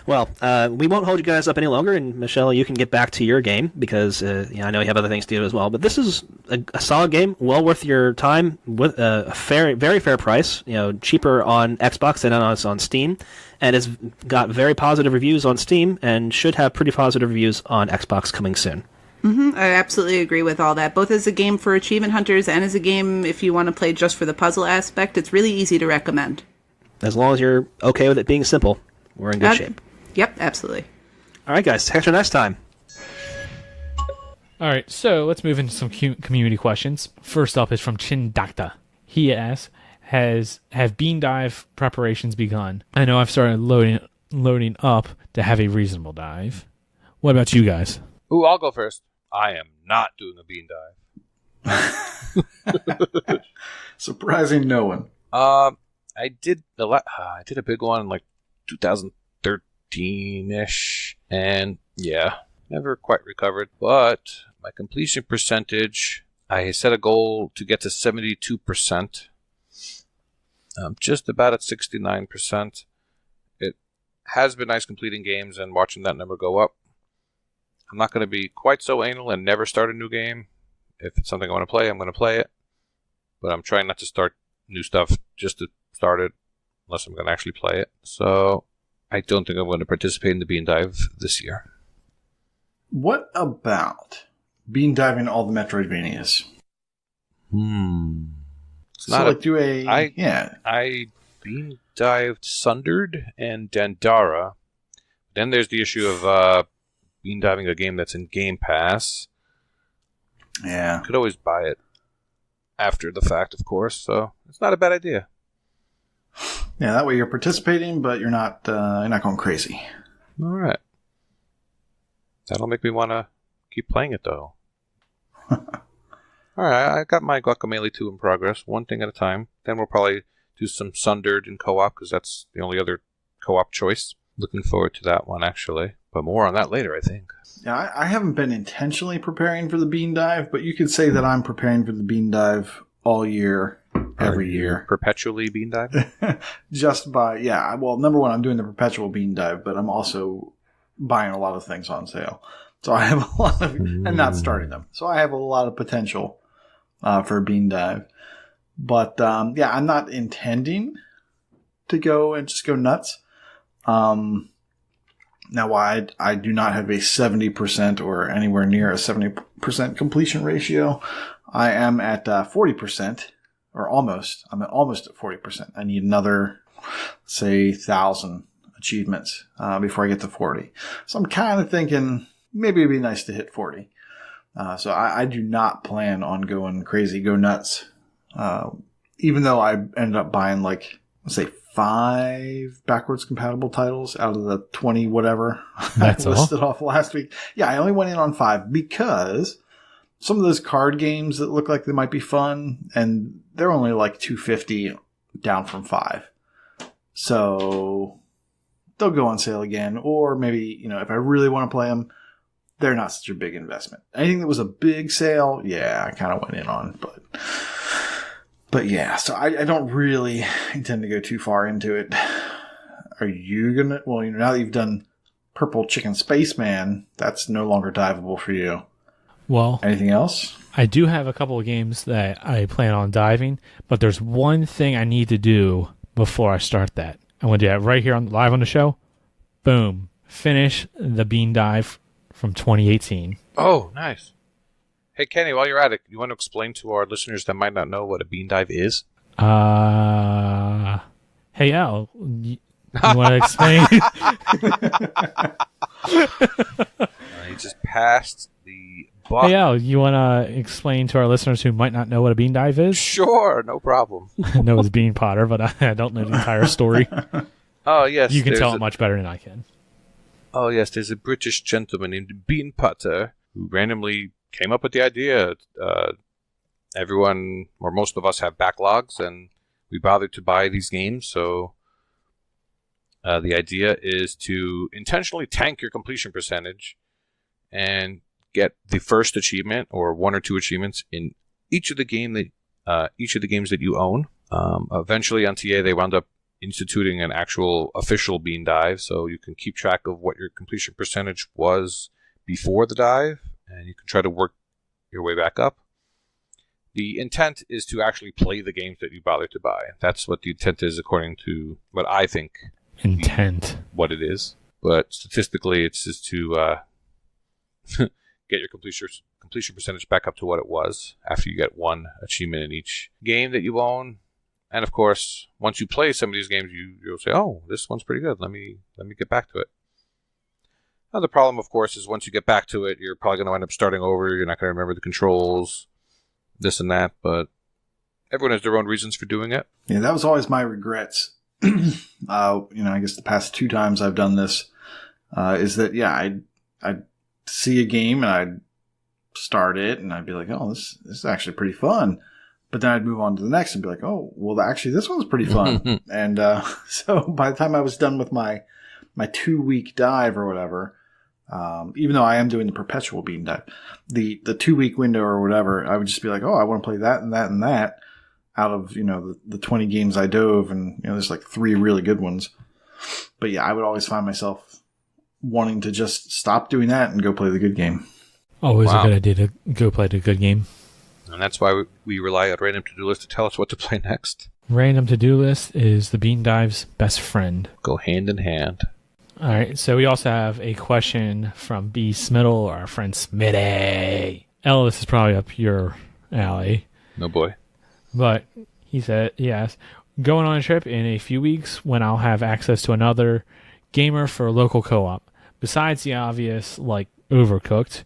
Well, we won't hold you guys up any longer, and Michelle, you can get back to your game because I know you have other things to do as well. But this is a solid game, well worth your time, with a very fair price. Cheaper on Xbox than on Steam, and it's got very positive reviews on Steam, and should have pretty positive reviews on Xbox coming soon. I absolutely agree with all that. Both as a game for achievement hunters and as a game if you want to play just for the puzzle aspect, it's really easy to recommend. As long as you're okay with it being simple, we're in good shape. Yep, absolutely. All right, guys. Catch you next time. All right, so let's move into some community questions. First up is from Chin Dakta. He asks, have bean dive preparations begun? I know I've started loading up to have a reasonable dive. What about you guys? Ooh, I'll go first. I am not doing a bean dive. Surprising no one. I did a big one in like 2013-ish, and yeah, never quite recovered. But my completion percentage, I set a goal to get to 72%. I'm just about at 69%. It has been nice completing games and watching that number go up. I'm not going to be quite so anal and never start a new game. If it's something I want to play, I'm going to play it. But I'm trying not to start new stuff just to start it, unless I'm going to actually play it. So I don't think I'm going to participate in the bean dive this year. What about bean diving all the Metroidvanias? I bean dived Sundered and Dandara. Then there's the issue of bean diving a game that's in Game Pass. Yeah. You could always buy it after the fact, of course, so it's not a bad idea. Yeah, that way you're participating, but you're not going crazy. All right. That'll make me want to keep playing it, though. All right, I got my Guacamelee 2 in progress, one thing at a time. Then we'll probably do some Sundered in co-op, because that's the only other co-op choice. Looking forward to that one, actually. But more on that later, I think. Yeah, I haven't been intentionally preparing for the bean dive, but you could say that I'm preparing for the bean dive all year, every year. Perpetually bean dive? Just by, well, number one, I'm doing the perpetual bean dive, but I'm also buying a lot of things on sale. So I have a lot of, and not starting them. So I have a lot of potential for a bean dive. But, I'm not intending to go and just go nuts. Now, while I do not have a 70% or anywhere near a 70% completion ratio, I am at 40%, or almost. I'm almost at 40%. I need another, say, 1,000 achievements before I get to 40. So I'm kind of thinking maybe it'd be nice to hit 40. So I do not plan on going crazy, go nuts. Even though I ended up buying, like, let's say, 5 backwards compatible titles out of the 20 whatever I listed off last week. Yeah, I only went in on 5 because some of those card games that look like they might be fun, and they're only like $250 down from 5. So they'll go on sale again, or maybe, if I really want to play them, they're not such a big investment. Anything that was a big sale, I kind of went in on, But yeah, so I don't really intend to go too far into it. Are you going to... Well, now that you've done Purple Chicken Spaceman, that's no longer diveable for you. Well... Anything else? I do have a couple of games that I plan on diving, but there's one thing I need to do before I start that. I'm going to do that right here live on the show. Boom. Finish the bean dive from 2018. Oh, nice. Hey, Kenny, while you're at it, you want to explain to our listeners that might not know what a bean dive is? Hey, Al, you want to explain? He just passed the buck. Hey, Al, you want to explain to our listeners who might not know what a bean dive is? Sure, no problem. I know it's Bean Potter, but I don't know the entire story. Oh, yes. You can tell it much better than I can. Oh, yes, there's a British gentleman named Bean Potter who randomly came up with the idea. Everyone, or most of us, have backlogs, and we bothered to buy these games. So the idea is to intentionally tank your completion percentage and get the first achievement or 1 or 2 achievements in each of the games that you own. Eventually, on TA, they wound up instituting an actual official bean dive, so you can keep track of what your completion percentage was before the dive, and you can try to work your way back up. The intent is to actually play the games that you bothered to buy. That's what the intent is, according to what I think. What it is. But statistically, it's just to get your completion percentage back up to what it was after you get one achievement in each game that you own. And of course, once you play some of these games, you'll say, "Oh, this one's pretty good. Let me get back to it." Now, the problem, of course, is once you get back to it, you're probably going to end up starting over. You're not going to remember the controls, this and that. But everyone has their own reasons for doing it. Yeah, that was always my regrets. I guess the past 2 times I've done this is that I'd see a game and I'd start it and I'd be like, "Oh, this is actually pretty fun." But then I'd move on to the next and be like, "Oh, well, actually, this one's pretty fun." And so by the time I was done with my 2-week dive or whatever, even though I am doing the perpetual bean dive, the 2-week window or whatever, I would just be like, "Oh, I want to play that and that and that." Out of, the 20 games I dove, and, there's like 3 really good ones. But yeah, I would always find myself wanting to just stop doing that and go play the good game. Always a good idea to go play the good game. And that's why we rely on Random To-Do List to tell us what to play next. Random To-Do List is the Bean Dive's best friend. Go hand in hand. All right, so we also have a question from B. Smiddle, our friend Smitty. Ella, this is probably up your alley. No boy. But he said, yes, going on a trip in a few weeks when I'll have access to another gamer for a local co-op. Besides the obvious, like Overcooked,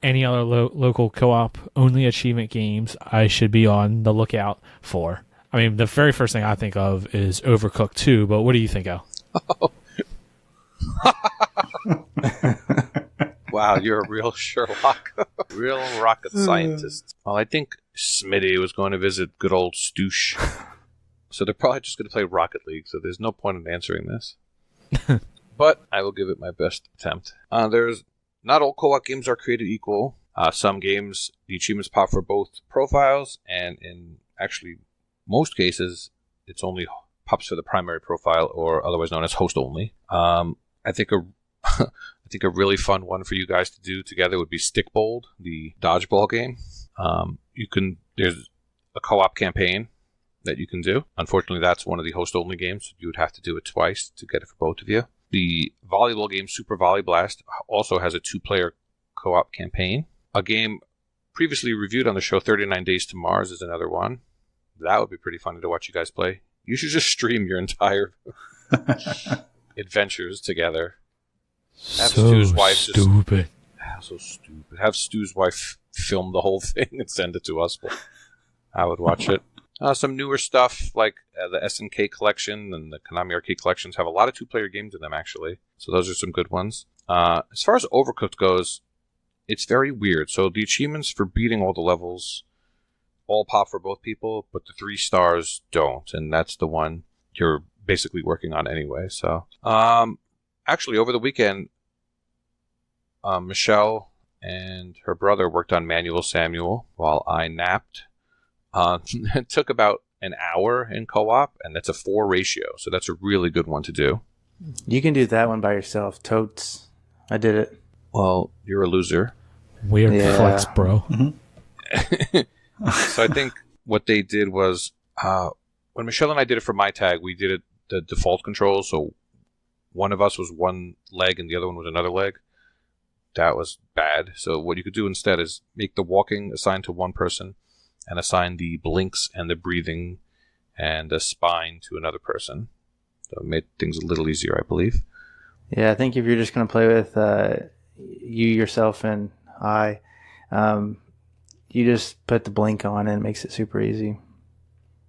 any other local co-op only achievement games I should be on the lookout for? I mean, the very first thing I think of is Overcooked 2, but what do you think, Al? Wow, you're a real Sherlock. Real rocket scientist. Well, I think Smitty was going to visit good old Stoosh. So they're probably just going to play Rocket League, so there's no point in answering this. But I will give it my best attempt. Not all co-op games are created equal. Some games, the achievements pop for both profiles, and in actually most cases, it's only pops for the primary profile, or otherwise known as host only. I think a really fun one for you guys to do together would be Stickbold, the dodgeball game. There's a co-op campaign that you can do. Unfortunately, that's one of the host-only games. You would have to do it twice to get it for both of you. The volleyball game Super Volley Blast also has a 2-player co-op campaign. A game previously reviewed on the show, 39 Days to Mars, is another one. That would be pretty funny to watch you guys play. You should just stream your entire adventures together. Have Stu's wife stupid. So stupid. Have Stu's wife film the whole thing and send it to us. I would watch it. Some newer stuff like the SNK collection and the Konami Arcade collections have a lot of 2-player games in them, actually. So those are some good ones. As far as Overcooked goes, it's very weird. So the achievements for beating all the levels all pop for both people, but the 3 stars don't. And that's the one you're basically working on anyway. So, actually, over the weekend, Michelle and her brother worked on Manual Samuel while I napped. It took about an hour in co-op, and that's a 4 ratio, so that's a really good one to do. You can do that one by yourself, totes. I did it. Well, you're a loser. Weird flex, bro. Mm-hmm. So I think what they did was, when Michelle and I did it for my tag, we did it the default controls, so one of us was one leg and the other one was another leg. That was bad. So what you could do instead is make the walking assigned to one person and assign the blinks and the breathing and the spine to another person. So it made things a little easier, I believe. Yeah, I think if you're just going to play with you, yourself, and I, you just put the blink on and it makes it super easy.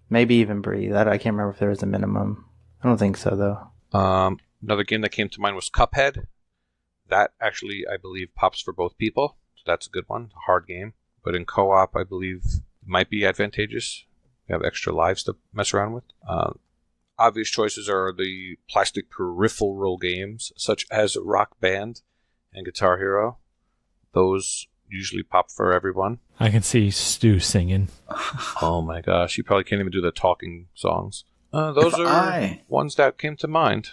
Maybe even breathe. I can't remember if there was a minimum. I don't think so, though. Another game that came to mind was Cuphead. That actually, I believe, pops for both people. So that's a good one. A hard game. But in co-op, I believe it might be advantageous. You have extra lives to mess around with. Obvious choices are the plastic peripheral games, such as Rock Band and Guitar Hero. Those usually pop for everyone. I can see Stu singing. Oh my gosh, you probably can't even do the talking songs. Those are ones that came to mind.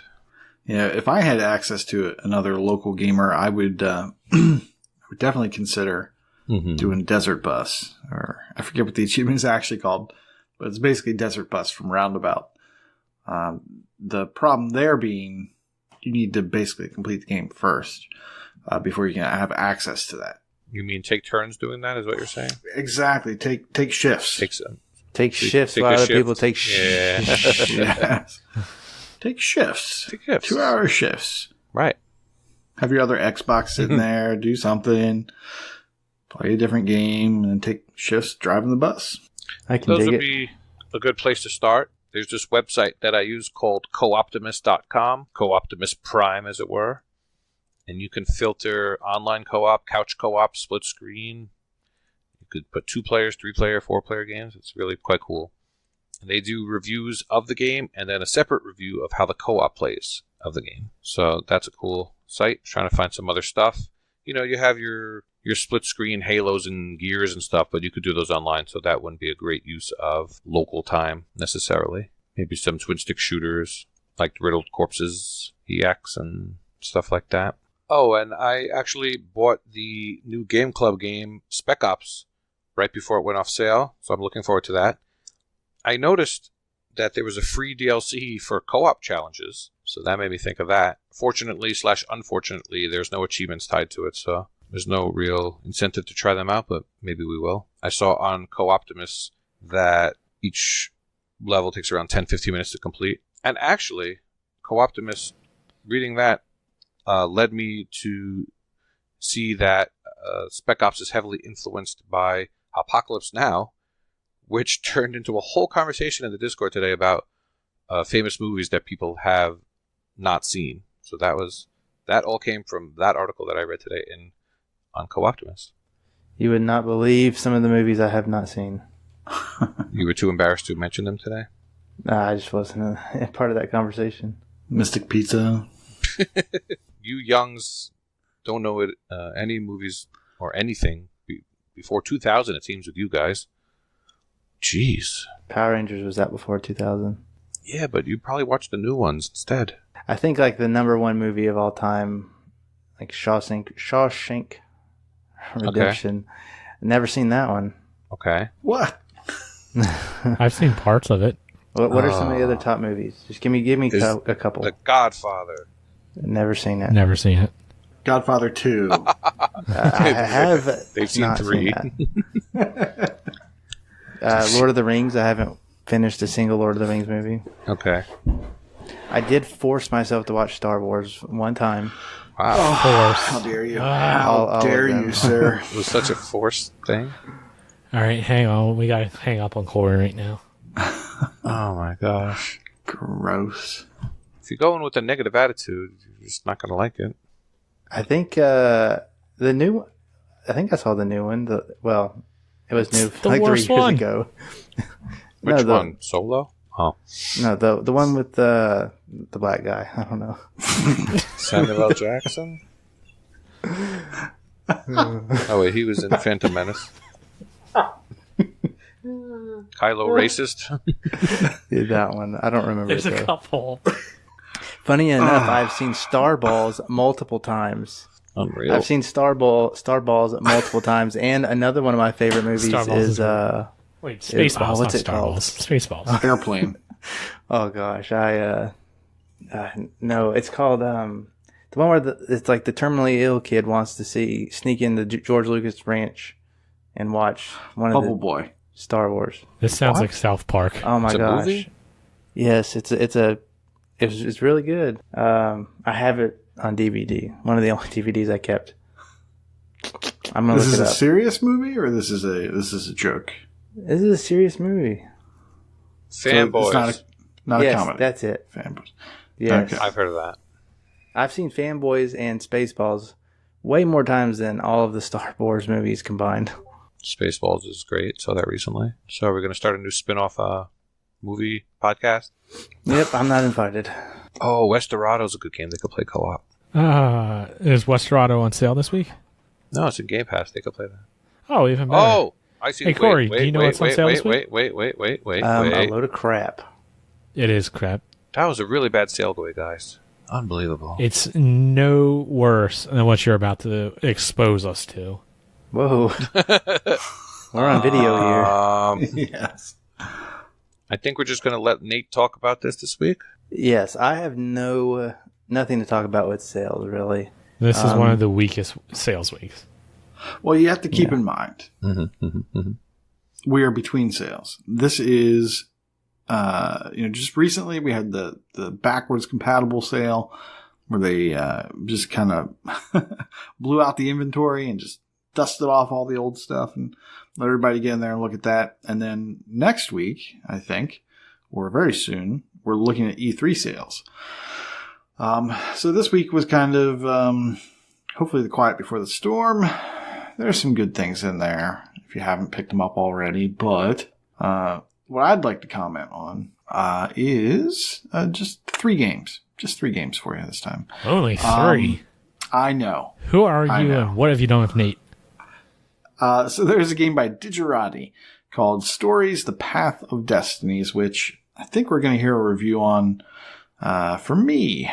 Yeah, if I had access to another local gamer, I would I would definitely consider doing Desert Bus, or I forget what the achievement is actually called, but it's basically Desert Bus from Roundabout. The problem there being you need to basically complete the game first before you can have access to that. You mean take turns doing that, is what you're saying? Exactly. Take shifts. Take shifts while other people take shifts. Yes. Take shifts. 2-hour shifts. Right. Have your other Xbox sitting there, do something, play a different game, and then take shifts driving the bus. Those would be a good place to start. There's this website that I use called cooptimist.com, Co-Optimus Prime, as it were. And you can filter online co-op, couch co-op, split screen. You could put 2-player, 3-player, 4-player games. It's really quite cool. And they do reviews of the game and then a separate review of how the co-op plays of the game. So that's a cool site. Trying to find some other stuff. You know, you have your split screen Halos and Gears and stuff, but you could do those online, so that wouldn't be a great use of local time necessarily. Maybe some twin stick shooters like Riddled Corpses, EX, and stuff like that. Oh, and I actually bought the new Game Club game, Spec Ops, right before it went off sale, so I'm looking forward to that. I noticed that there was a free DLC for co-op challenges, so that made me think of that. Fortunately/unfortunately, there's no achievements tied to it, so there's no real incentive to try them out, but maybe we will. I saw on Co-Optimus that each level takes around 10-15 minutes to complete. And actually, Co-Optimus, reading that, led me to see that Spec Ops is heavily influenced by Apocalypse Now, which turned into a whole conversation in the Discord today about famous movies that people have not seen. So that all came from that article that I read today on Co-Optimus. You would not believe some of the movies I have not seen. You were too embarrassed to mention them today? Nah, I just wasn't a part of that conversation. Mystic Pizza. You youngs don't know any movies or anything before 2000, it seems, with you guys. Jeez. Power Rangers was that before 2000. Yeah, but you probably watched the new ones instead. I think like the #1 movie of all time, like Shawshank Redemption. Okay. Never seen that one. Okay. What? I've seen parts of it. What are some of the other top movies? Just give me a couple. The Godfather. Never seen it. Never seen it. Godfather 2. I have. They've seen 3. Lord of the Rings. I haven't finished a single Lord of the Rings movie. Okay. I did force myself to watch Star Wars one time. Wow. Oh, how dare you? How dare you, sir? It was such a forced thing. All right, hang on. We got to hang up on Corey right now. Oh, my gosh. Gross. If you go in with a negative attitude, you're just not going to like it. I think I think I saw the new one. It was new the like 3 worst years one. ago. Which one? Solo? Oh. No, the one with the black guy. I don't know. Samuel L. Jackson? Oh, wait, he was in Phantom Menace. Kylo Racist? Yeah, that one. I don't remember. There's a couple. Funny enough, I've seen Star Balls multiple times. Unreal. I've seen Star Balls multiple times, and another one of my favorite movies is wait, Spaceballs. what's Not it Star called? Wars. Spaceballs. Airplane. Oh gosh, no, it's called the one where it's like the terminally ill kid wants to sneak into George Lucas Ranch and watch one of Bubble the Boy. Star Wars. This sounds like South Park. Oh my It's a gosh. movie? Yes, it's really good. I have it on DVD. One of the only DVDs I kept. I'm gonna This look is it a up. serious movie, or this is a joke? This is a serious movie. Fanboys. So it's not a Yes, comedy. that's it. Fanboys. Yes. Okay. I've heard of that. I've seen Fanboys and Spaceballs way more times than all of the Star Wars movies combined. Spaceballs is great. Saw that recently. So we're going to start a new spin-off movie podcast. Yep, I'm not invited. Oh, Westerado's a good game. They could play co-op. Is Westerado on sale this week? No, it's in Game Pass. They could play that. Oh, even better. Oh, I see. Hey, Corey, do you know what's on sale this week? Wait. A load of crap. It is crap. That was a really bad sale going, guys. Unbelievable. It's no worse than what you're about to expose us to. Whoa. We're on video here. Yes. I think we're just going to let Nate talk about this week. Yes, I have nothing to talk about with sales, really. This is one of the weakest sales weeks. Well, you have to keep in mind, we are between sales. This is, just recently we had the backwards compatible sale where they just kind of blew out the inventory and just dusted off all the old stuff and let everybody get in there and look at that. And then next week, I think, or very soon, we're looking at E3 sales. So this week was kind of hopefully the quiet before the storm. There's some good things in there if you haven't picked them up already. But what I'd like to comment on is just 3 games. Just 3 games for you this time. Only 3? I know. Who are you and what have you done with Nate? So there's a game by Digerati called Stories, The Path of Destinies, which I think we're going to hear a review on for me.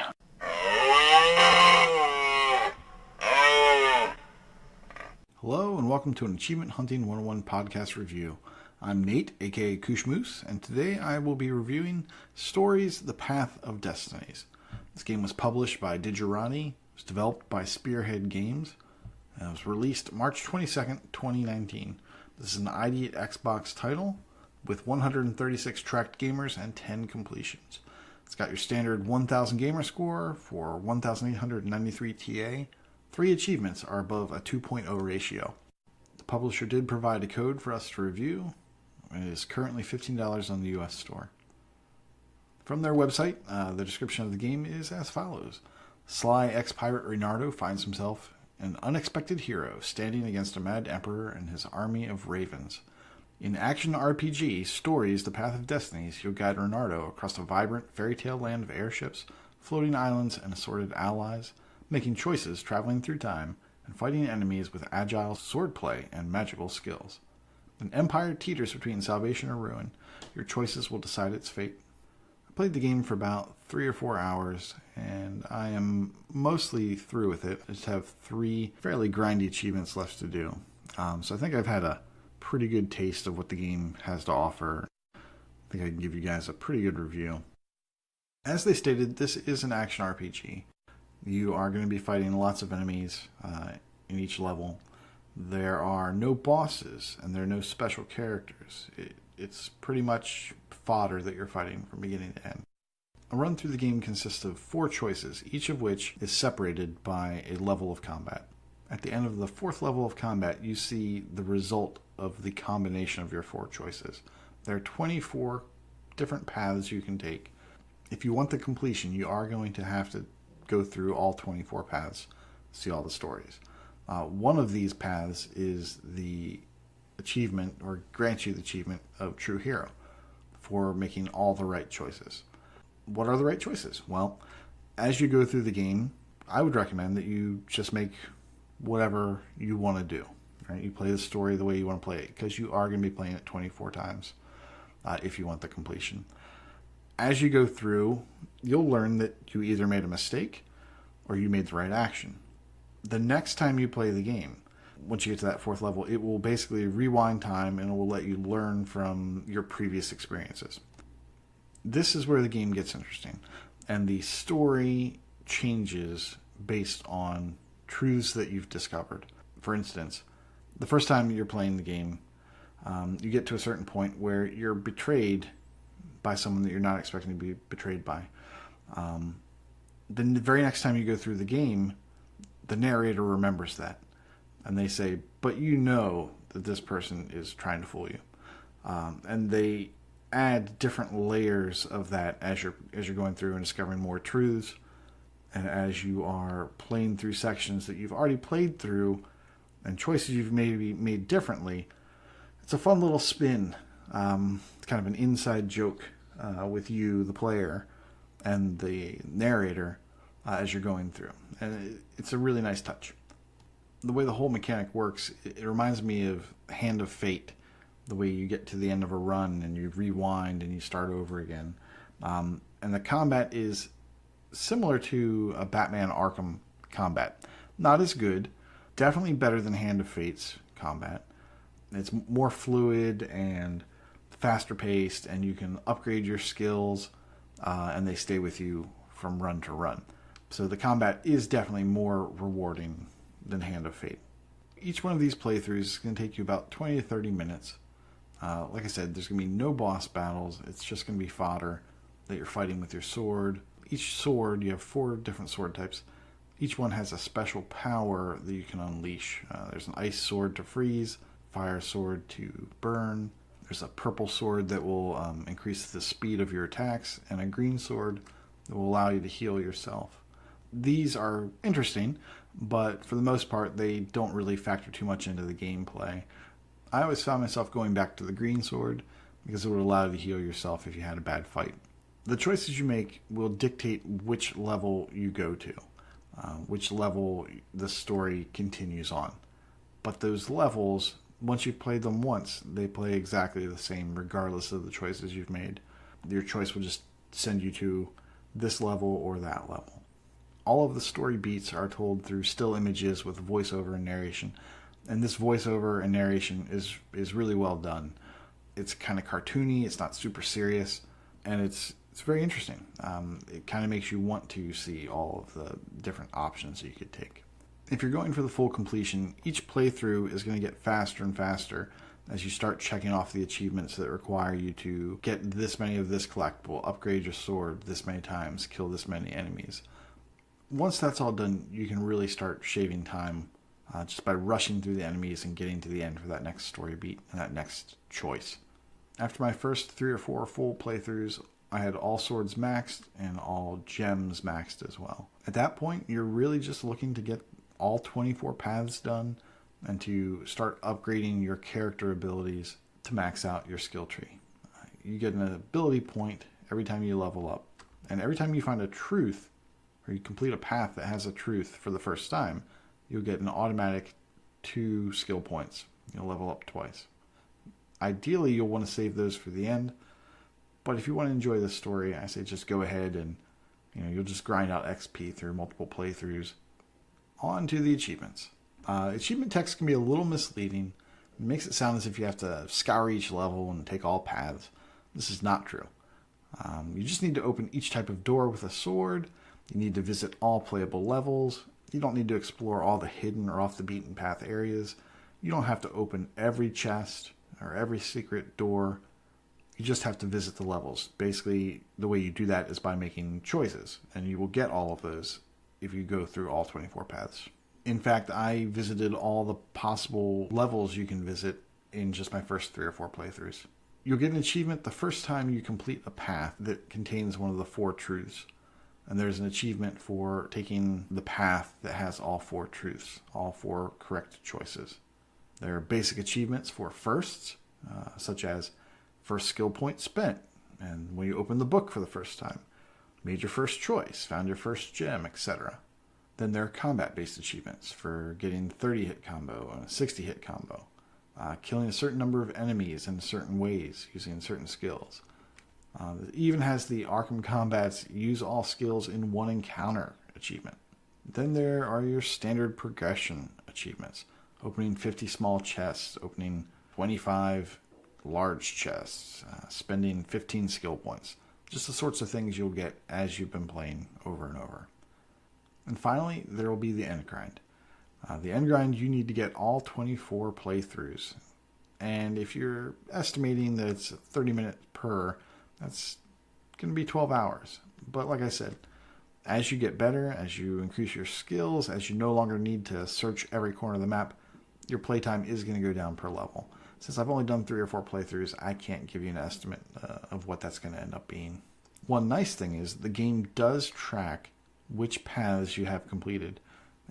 Hello and welcome to an Achievement Hunting 101 podcast review. I'm Nate, aka Koosh Moose, and today I will be reviewing Stories, The Path of Destinies. This game was published by Digerati, it was developed by Spearhead Games, and it was released March 22nd, 2019. This is an ID at Xbox title with 136 tracked gamers and 10 completions. It's got your standard 1000 gamer score for 1893 TA. 3 achievements are above a 2.0 ratio. The publisher did provide a code for us to review. It is currently $15 on the US store. From their website, the description of the game is as follows. Sly ex-pirate Reynardo finds himself an unexpected hero standing against a mad emperor and his army of ravens. In action RPG Stories, The Path of Destinies, you'll guide Reynardo across a vibrant fairy tale land of airships, floating islands, and assorted allies, making choices traveling through time, and fighting enemies with agile swordplay and magical skills. An empire teeters between salvation or ruin. Your choices will decide its fate. I played the game for about 3 or 4 hours, and I am mostly through with it. I just have 3 fairly grindy achievements left to do. So I think I've had a pretty good taste of what the game has to offer. I think I can give you guys a pretty good review. As they stated, this is an action RPG. You are going to be fighting lots of enemies in each level. There are no bosses, and there are no special characters. It's pretty much fodder that you're fighting from beginning to end. A run through the game consists of 4 choices, each of which is separated by a level of combat. At the end of the 4th level of combat, you see the result of the combination of your 4 choices. There are 24 different paths you can take. If you want the completion, you are going to have to go through all 24 paths to see all the stories. One of these paths is the achievement, or grants you the achievement of True Hero for making all the right choices. What are the right choices? Well, as you go through the game, I would recommend that you just make whatever you want to do. Right? You play the story the way you want to play it, because you are going to be playing it 24 times if you want the completion. As you go through, you'll learn that you either made a mistake or you made the right action. The next time you play the game, once you get to that 4th level, it will basically rewind time and it will let you learn from your previous experiences. This is where the game gets interesting, and the story changes based on truths that you've discovered. For instance, the first time you're playing the game, you get to a certain point where you're betrayed by someone that you're not expecting to be betrayed by. Then the very next time you go through the game, the narrator remembers that. And they say, but you know that this person is trying to fool you. And they add different layers of that as you're going through and discovering more truths. And as you are playing through sections that you've already played through and choices you've maybe made differently, it's a fun little spin. It's kind of an inside joke with you, the player, and the narrator as you're going through. And it's a really nice touch. The way the whole mechanic works, it reminds me of Hand of Fate, the way you get to the end of a run and you rewind and you start over again. And the combat is similar to a Batman Arkham combat. Not as good, definitely better than Hand of Fate's combat. It's more fluid and faster paced, and you can upgrade your skills, and they stay with you from run to run. So the combat is definitely more rewarding than Hand of Fate. Each one of these playthroughs is going to take you about 20 to 30 minutes. Like I said, there's going to be no boss battles. It's just going to be fodder that you're fighting with your sword. Each sword, you have 4 different sword types. Each one has a special power that you can unleash. There's an ice sword to freeze, fire sword to burn. There's a purple sword that will increase the speed of your attacks, and a green sword that will allow you to heal yourself. These are interesting, but for the most part, they don't really factor too much into the gameplay. I always found myself going back to the green sword because it would allow you to heal yourself if you had a bad fight. The choices you make will dictate which level you go to, which level the story continues on. But those levels, once you've played them once, they play exactly the same regardless of the choices you've made. Your choice will just send you to this level or that level. All of the story beats are told through still images with voiceover and narration. And this voiceover and narration is really well done. It's kind of cartoony, it's not super serious, and it's very interesting. It kind of makes you want to see all of the different options you could take. If you're going for the full completion, each playthrough is going to get faster and faster as you start checking off the achievements that require you to get this many of this collectible, upgrade your sword this many times, kill this many enemies. Once that's all done, you can really start shaving time just by rushing through the enemies and getting to the end for that next story beat and that next choice. After my first 3 or 4 full playthroughs, I had all swords maxed and all gems maxed as well. At that point, you're really just looking to get all 24 paths done and to start upgrading your character abilities to max out your skill tree. You get an ability point every time you level up. And every time you find a truth, or you complete a path that has a truth for the first time, you'll get an automatic 2 skill points. You'll level up twice. Ideally, you'll want to save those for the end, but if you want to enjoy this story, I say just go ahead and you'll just grind out XP through multiple playthroughs. On to the achievements. Achievement text can be a little misleading. It makes it sound as if you have to scour each level and take all paths. This is not true. You just need to open each type of door with a sword. You need to visit all playable levels. You don't need to explore all the hidden or off the beaten path areas. You don't have to open every chest or every secret door. You just have to visit the levels. Basically, the way you do that is by making choices, and you will get all of those if you go through all 24 paths. In fact, I visited all the possible levels you can visit in just my first 3 or 4 playthroughs. You'll get an achievement the first time you complete a path that contains one of the 4 truths. And there's an achievement for taking the path that has all 4 truths, all 4 correct choices. There are basic achievements for firsts, such as first skill point spent, and when you open the book for the first time, made your first choice, found your first gem, etc. Then there are combat-based achievements for getting 30-hit combo and a 60-hit combo, killing a certain number of enemies in certain ways using certain skills. It even has the Arkham Combat's Use All Skills in One Encounter achievement. Then there are your standard progression achievements, opening 50 small chests, opening 25 large chests, spending 15 skill points. Just the sorts of things you'll get as you've been playing over and over. And finally, there will be the end grind. The end grind, you need to get all 24 playthroughs. And if you're estimating that it's 30 minutes per, that's going to be 12 hours. But like I said, as you get better, as you increase your skills, as you no longer need to search every corner of the map, your playtime is going to go down per level. Since I've only done 3 or 4 playthroughs, I can't give you an estimate of what that's going to end up being. One nice thing is the game does track which paths you have completed.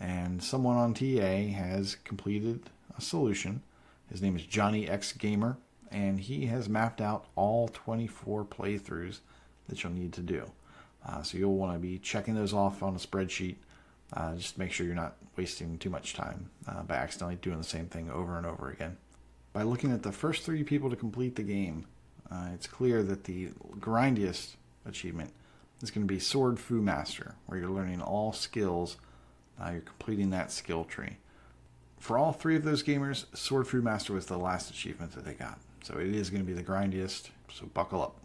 And someone on TA has completed a solution. His name is Johnny X Gamer, and he has mapped out all 24 playthroughs that you'll need to do. So you'll want to be checking those off on a spreadsheet. Just make sure you're not wasting too much time by accidentally doing the same thing over and over again. By looking at the first 3 people to complete the game, it's clear that the grindiest achievement is going to be Sword Fu Master, where you're learning all skills. You're completing that skill tree. For all 3 of those gamers, Sword Fu Master was the last achievement that they got. So it is going to be the grindiest, so buckle up.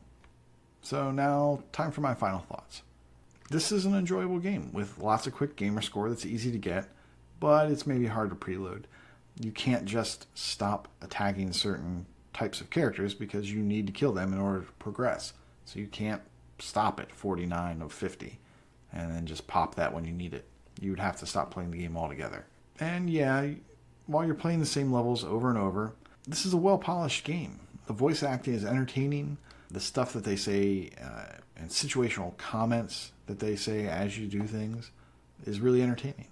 So now, time for my final thoughts. This is an enjoyable game with lots of quick gamer score that's easy to get, but it's maybe hard to preload. You can't just stop attacking certain types of characters because you need to kill them in order to progress. So you can't stop at 49 of 50 and then just pop that when you need it. You would have to stop playing the game altogether. And yeah, while you're playing the same levels over and over, this is a well-polished game. The voice acting is entertaining. The stuff that they say and situational comments that they say as you do things is really entertaining.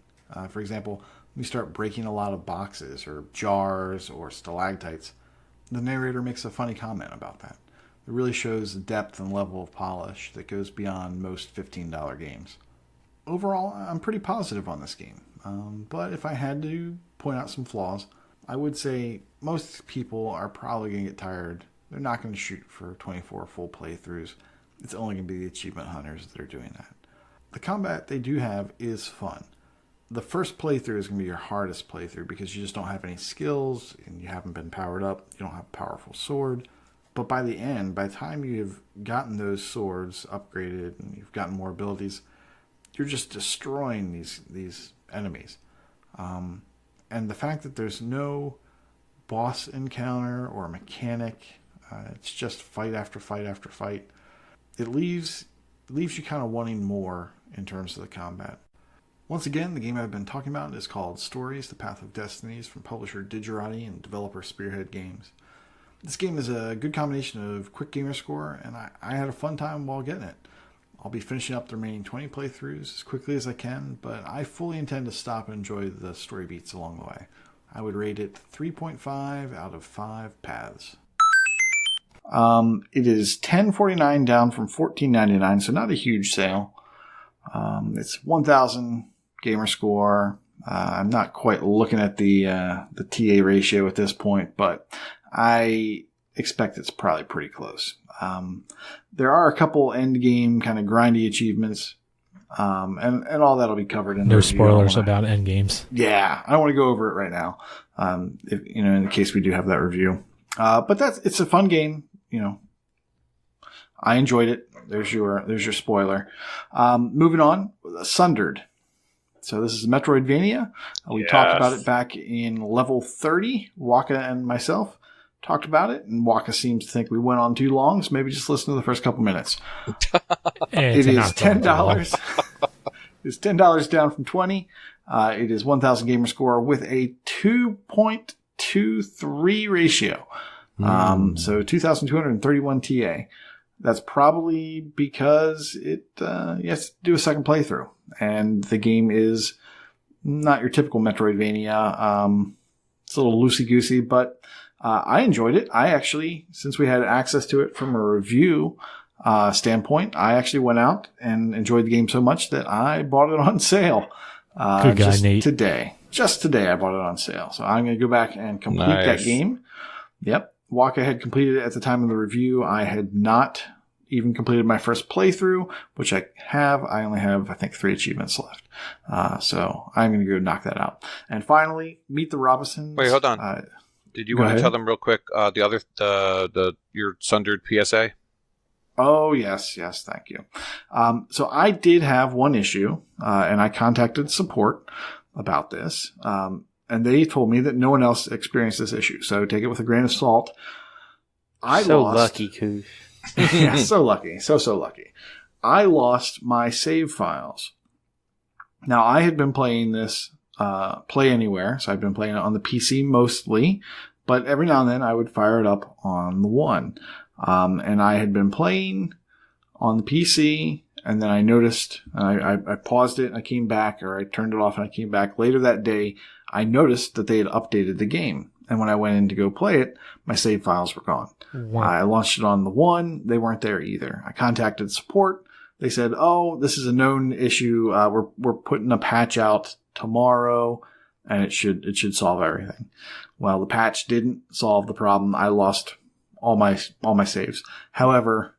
For example, when you start breaking a lot of boxes or jars or stalactites, the narrator makes a funny comment about that. It really shows the depth and level of polish that goes beyond most $15 games. Overall, I'm pretty positive on this game. But if I had to point out some flaws, I would say most people are probably going to get tired. They're not going to shoot for 24 full playthroughs. It's only going to be the achievement hunters that are doing that. The combat they do have is fun. The first playthrough is going to be your hardest playthrough because you just don't have any skills and you haven't been powered up. You don't have a powerful sword. But by the end, by the time you've gotten those swords upgraded and you've gotten more abilities, you're just destroying these enemies. And the fact that there's no boss encounter or mechanic, it's just fight after fight after fight, it leaves you kind of wanting more in terms of the combat. Once again, the game I've been talking about is called Stories, The Path of Destinies from publisher Digerati and developer Spearhead Games. This game is a good combination of quick gamer score, and I had a fun time while getting it. I'll be finishing up the remaining 20 playthroughs as quickly as I can, but I fully intend to stop and enjoy the story beats along the way. I would rate it 3.5 out of 5 paths. It is $10.49 down from $14.99, so not a huge sale. It's 1,000 gamer score. I'm not quite looking at the TA ratio at this point, but I expect it's probably pretty close. There are a couple end game kind of grindy achievements, and all that'll be covered in the review. Spoilers about end games. Yeah, I don't want to go over it right now. If, in the case we do have that review. But it's a fun game. I enjoyed it. There's your spoiler. Moving on, Sundered. So this is Metroidvania. We talked about it back in level 30. Waka and myself talked about it, and Waka seems to think we went on too long, so maybe just listen to the first couple minutes. It is $10. It's $10 down from 20. It is 1,000 gamer score with a 2.23 ratio. So 2,231 TA. That's probably because you have to do a second playthrough. And the game is not your typical Metroidvania. It's a little loosey-goosey, but I enjoyed it. I actually, since we had access to it from a review standpoint, I actually went out and enjoyed the game so much that I bought it on sale. Good guy, Nate. Just today I bought it on sale. So I'm going to go back and complete that game. Yep. Waka had completed it at the time of the review. I had not even completed my first playthrough, which I have. I only have, I think, 3 achievements left. So I'm going to go knock that out. And finally, Meet the Robinsons. Wait, hold on. Did you want to tell them real quick your Sundered PSA? Oh, yes, thank you. So I did have one issue, and I contacted support about this. And they told me that no one else experienced this issue. So take it with a grain of salt. Lucky, Koosh. Yeah, so lucky. So lucky. I lost my save files. Now, I had been playing this Play Anywhere. So I've been playing it on the PC mostly. But every now and then I would fire it up on the One. And I had been playing on the PC. And then I noticed, I paused it and I came back, or I turned it off and I came back. Later that day, I noticed that they had updated the game. And when I went in to go play it, my save files were gone. Wow. I launched it on the One. They weren't there either. I contacted support. They said, oh, this is a known issue. We're putting a patch out tomorrow and it should solve everything. Well, the patch didn't solve the problem. I lost all my saves. However,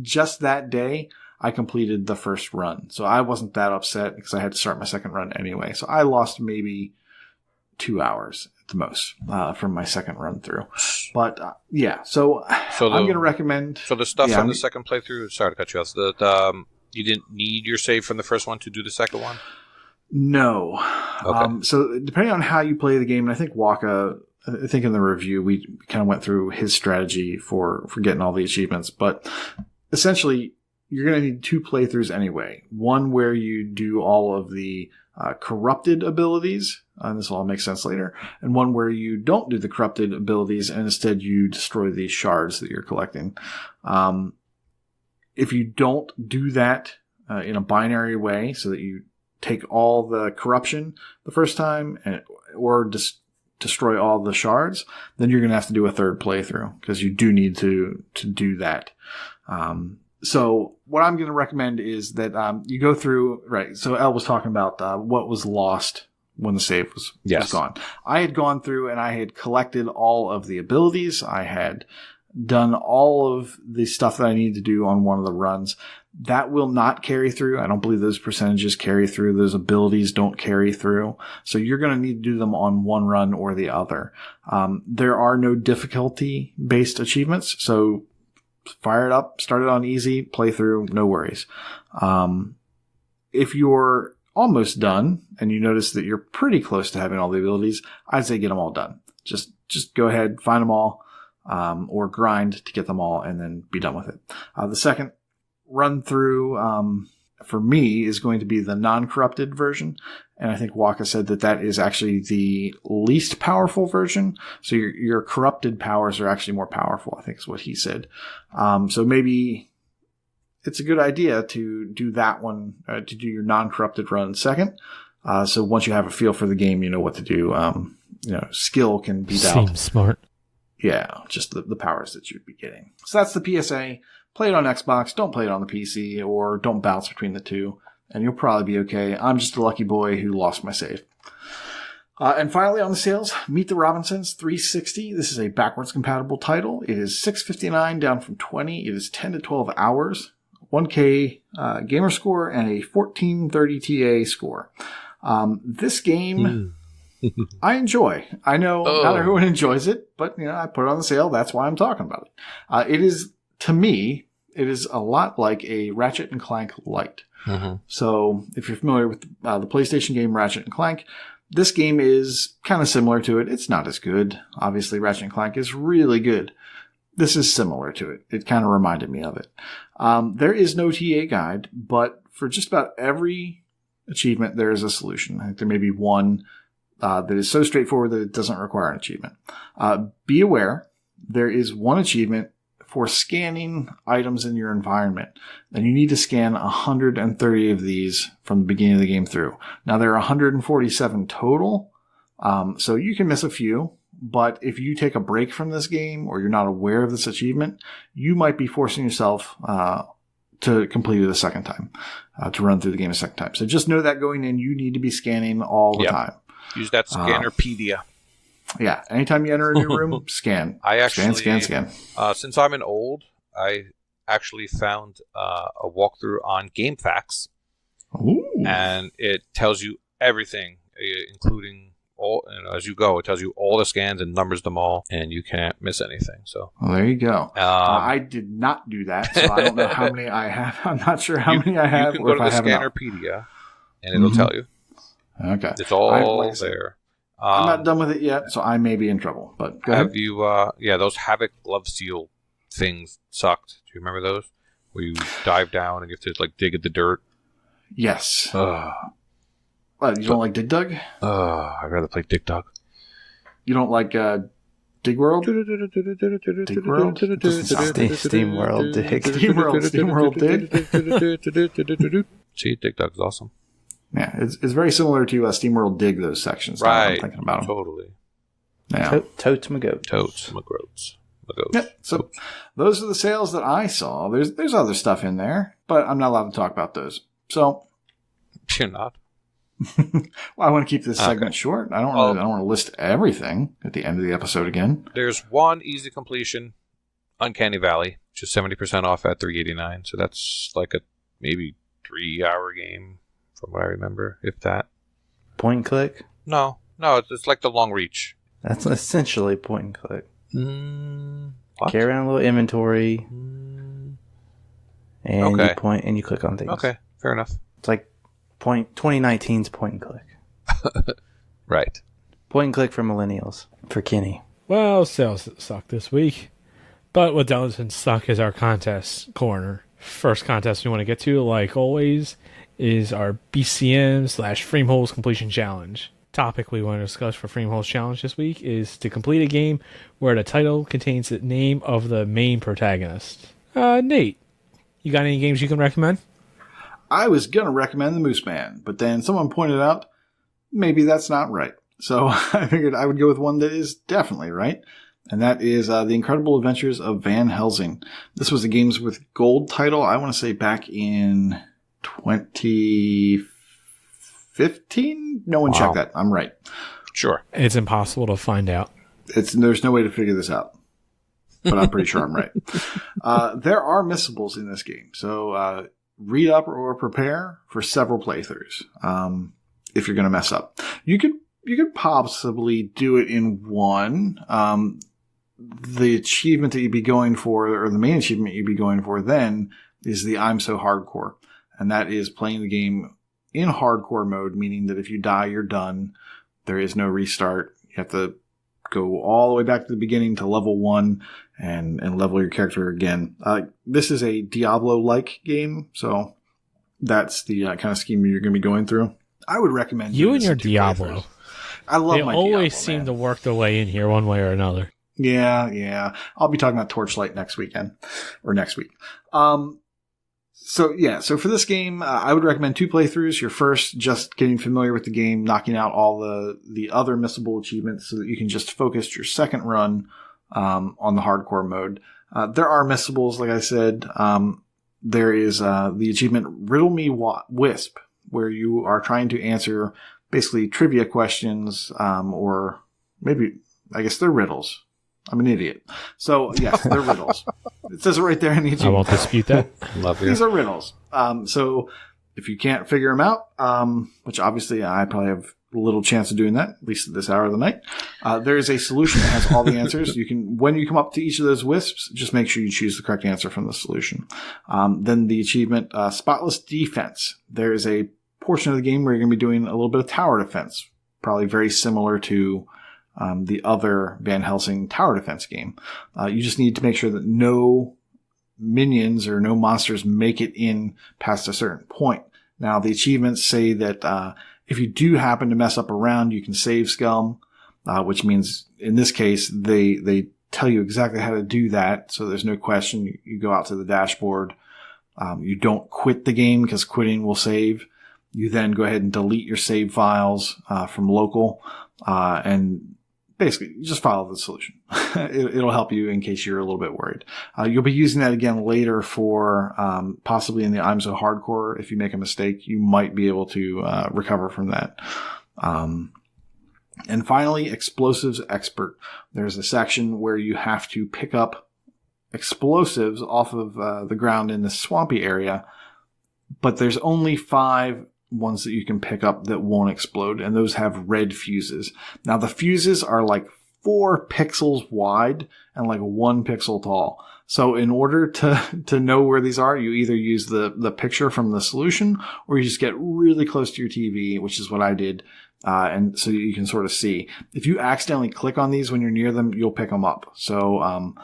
just that day, I completed the first run. So I wasn't that upset because I had to start my second run anyway. So I lost maybe 2 hours at the most from my second run through. But so I'm going to recommend. So the stuff from the second playthrough, sorry to cut you off, you didn't need your save from the first one to do the second one? No. Okay. So depending on how you play the game, and I think Waka, I think in the review, we kind of went through his strategy for getting all the achievements. But essentially, you're going to need 2 playthroughs anyway. One where you do all of the corrupted abilities, and this will all make sense later, and one where you don't do the corrupted abilities and instead you destroy the shards that you're collecting. If you don't do that in a binary way, so that you take all the corruption the first time or destroy all the shards, then you're going to have to do a third playthrough because you do need to do that. So what I'm going to recommend is that you go through, right, so Elle was talking about what was lost when the save was gone. I had gone through and I had collected all of the abilities. I had done all of the stuff that I needed to do on one of the runs. That will not carry through. I don't believe those percentages carry through. Those abilities don't carry through. So you're going to need to do them on one run or the other. There are no difficulty-based achievements, so fire it up, start it on easy, play through, no worries. If you're almost done and you notice that you're pretty close to having all the abilities, I'd say get them all done. Just go ahead, find them all, or grind to get them all and then be done with it. The second run through, for me, is going to be the non-corrupted version. And I think Waka said that is actually the least powerful version. So your corrupted powers are actually more powerful, I think is what he said. So maybe it's a good idea to do that one, to do your non-corrupted run second. So once you have a feel for the game, you know what to do. Skill can beat out. Seems smart. Yeah, just the powers that you'd be getting. So that's the PSA. Play it on Xbox. Don't play it on the PC, or don't bounce between the two, and you'll probably be okay. I'm just a lucky boy who lost my save. And finally on the sales, Meet the Robinsons 360. This is a backwards compatible title. It is $6.59 down from $20. It is 10 to 12 hours, 1K gamer score, and a 1430 TA score. This game I enjoy. I know not everyone enjoys it, but I put it on the sale. That's why I'm talking about it. It is, to me, it is a lot like a Ratchet and Clank Lite. Mm-hmm. So if you're familiar with the PlayStation game Ratchet and Clank, this game is kind of similar to it. It's not as good. Obviously, Ratchet and Clank is really good. This is similar to it. It kind of reminded me of it. There is no TA guide, but for just about every achievement, there is a solution. I think there may be one that is so straightforward that it doesn't require an achievement. Be aware, there is one achievement for scanning items in your environment. And you need to scan 130 of these from the beginning of the game through. Now, there are 147 total, so you can miss a few. But if you take a break from this game or you're not aware of this achievement, you might be forcing yourself to complete it a second time, to run through the game a second time. So just know that going in, you need to be scanning all the time. Use that Scannerpedia. Yeah, anytime you enter a new room, scan. Scan. Since I'm an old, I actually found a walkthrough on GameFAQs. Ooh. And it tells you everything, including all. As you go, it tells you all the scans and numbers them all, and you can't miss anything. So there you go. I did not do that, so I don't know how many I have. I'm not sure how many I have. You can go to the Scannerpedia, and it'll tell you. Okay, it's all there. I'm not done with it yet, so I may be in trouble. But go ahead. Have you? Those Havoc Glove Seal things sucked. Do you remember those? Where you dive down and you have to dig at the dirt. Yes. What, you don't like Dig Dug? I'd rather play Dig Dug. You don't like Dig World? Dig World? Steam World Dig. Steam World Dig. See, Dig Dug's awesome. Yeah, it's very similar to SteamWorld Dig, those sections. Right. I'm thinking about them. Totally. Yeah. Totes my goat. Totes my goats. Yep. So those are the sales that I saw. There's other stuff in there, but I'm not allowed to talk about those. So you're not? Well, I want to keep this segment short. I don't want to list everything at the end of the episode again. There's one easy completion, Uncanny Valley. Just 70% off at $3.89. So that's like a maybe 3-hour game from what I remember, if that. Point and click? No, it's like the long reach. That's essentially point and click. What? Carry around a little inventory, and you point and you click on things. Okay, fair enough. It's like 2019's point and click. Right. Point and click for millennials. For Kenny. Well, sales suck this week. But what doesn't suck is our contest corner. First contest we want to get to, like always, is our BCM/Freamwhole's completion challenge. Topic we want to discuss for Freamwhole's challenge this week is to complete a game where the title contains the name of the main protagonist. Nate, you got any games you can recommend? I was going to recommend The Moose Man, but then someone pointed out maybe that's not right. So I figured I would go with one that is definitely right, and that is The Incredible Adventures of Van Helsing. This was a Games with Gold title, I want to say back in 2015? No one checked that. I'm right. Sure. It's impossible to find out. There's no way to figure this out, but I'm pretty sure I'm right. There are missables in this game, so read up or prepare for several playthroughs if you're going to mess up. You could possibly do it in one. The achievement that you'd be going for, or the main achievement you'd be going for then, is the I'm So Hardcore. And that is playing the game in hardcore mode, meaning that if you die, you're done. There is no restart. You have to go all the way back to the beginning to level 1 and level your character again. This is a Diablo-like game, so that's the kind of scheme you're going to be going through. I would recommend you and your Diablo. I love my Diablo. They always seem to work their way in here one way or another. Yeah. I'll be talking about Torchlight next week. So for this game, I would recommend 2 playthroughs. Your first, just getting familiar with the game, knocking out all the other missable achievements so that you can just focus your second run on the hardcore mode. There are missables, like I said. There is the achievement Riddle Me Wisp, where you are trying to answer basically trivia questions, or maybe, I guess they're riddles. I'm an idiot. So, yes, they're riddles. It says it right there in the achievement. I won't dispute that. Love you. These are riddles. So, if you can't figure them out, which obviously I probably have little chance of doing that, at least at this hour of the night, there is a solution that has all the answers. When you come up to each of those wisps, just make sure you choose the correct answer from the solution. Then the achievement, Spotless Defense. There is a portion of the game where you're going to be doing a little bit of tower defense, probably very similar to the other Van Helsing tower defense game. You just need to make sure that no minions or no monsters make it in past a certain point. Now, the achievements say that if you do happen to mess up around, you can save scum, which means in this case, they tell you exactly how to do that. So there's no question. You go out to the dashboard. You don't quit the game because quitting will save. You then go ahead and delete your save files from local, and basically you just follow the solution. It'll help you in case you're a little bit worried. You'll be using that again later for possibly in the I'm So Hardcore. If you make a mistake, you might be able to recover from that. And finally, Explosives Expert. There's a section where you have to pick up explosives off of the ground in the swampy area, but there's only 5 ones that you can pick up that won't explode, and those have red fuses. Now, the fuses are like 4 pixels wide and like 1 pixel tall. So in order to know where these are, you either use the picture from the solution, or you just get really close to your TV, which is what I did. And so you can sort of see. If you accidentally click on these when you're near them, you'll pick them up. So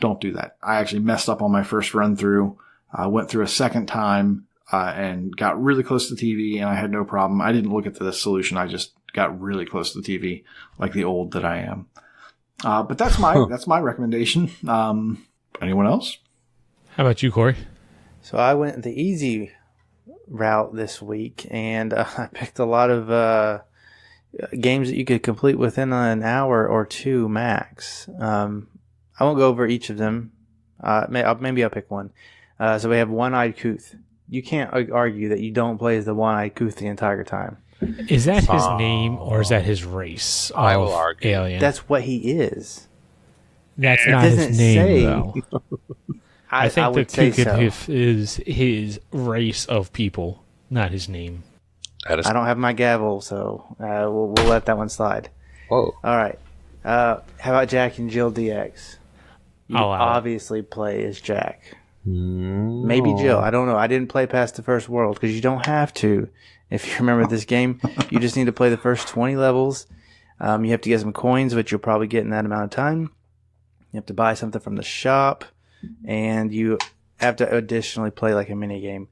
don't do that. I actually messed up on my first run through. I went through a second time and got really close to the TV, and I had no problem. I didn't look at the solution. I just got really close to the TV, like the old that I am. But that's my recommendation. Anyone else? How about you, Corey? So I went the easy route this week, and I picked a lot of games that you could complete within an hour or 2 max. I won't go over each of them. Maybe I'll pick one. So we have One-Eyed Kuth. You can't argue that you don't play as the One-Eyed Kuth the entire time. Is that his name, or is that his race? I will argue. Alien. That's what he is. That's not his name, though. I think would the say so. Kukupif is his race of people, not his name. I don't have my gavel, so we'll let that one slide. Oh. All right. How about Jack and Jill DX? You I'll allow it. obviously play as Jack. Maybe Jill. I don't know. I didn't play past the first world because you don't have to. If you remember this game, you just need to play the first 20 levels. You have to get some coins, which you'll probably get in that amount of time. You have to buy something from the shop, and you have to additionally play like a mini game.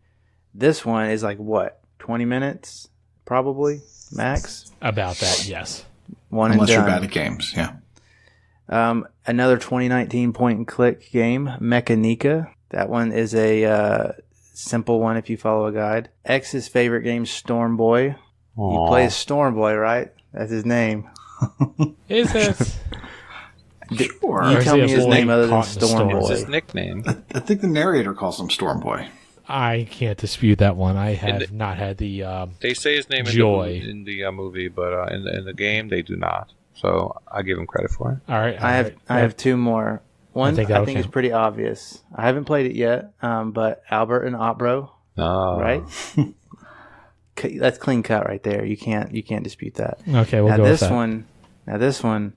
This one is like what, 20 minutes, probably max. About that, yes. One Unless and you're done. bad at games, yeah. Another 2019 point-and-click game, Mechanica. That one is a simple one if you follow a guide. X's favorite game, Storm Boy. You play as Storm Boy, right? That's his name. Is it? Sure. You Or is tell he me a his boy name other than caught in the Storm storm? Boy. It's his nickname. I think the narrator calls him Storm Boy. I can't dispute that one. I have not had the They say his name Joy. in the movie, but in the game they do not. So I give him credit for it. All right. I have two more. One I think think, that'll is count. pretty obvious. I haven't played it yet, but Albert and Opbro, Oh. right? That's clean cut right there. You can't dispute that. Okay, we'll Now go with this that. one,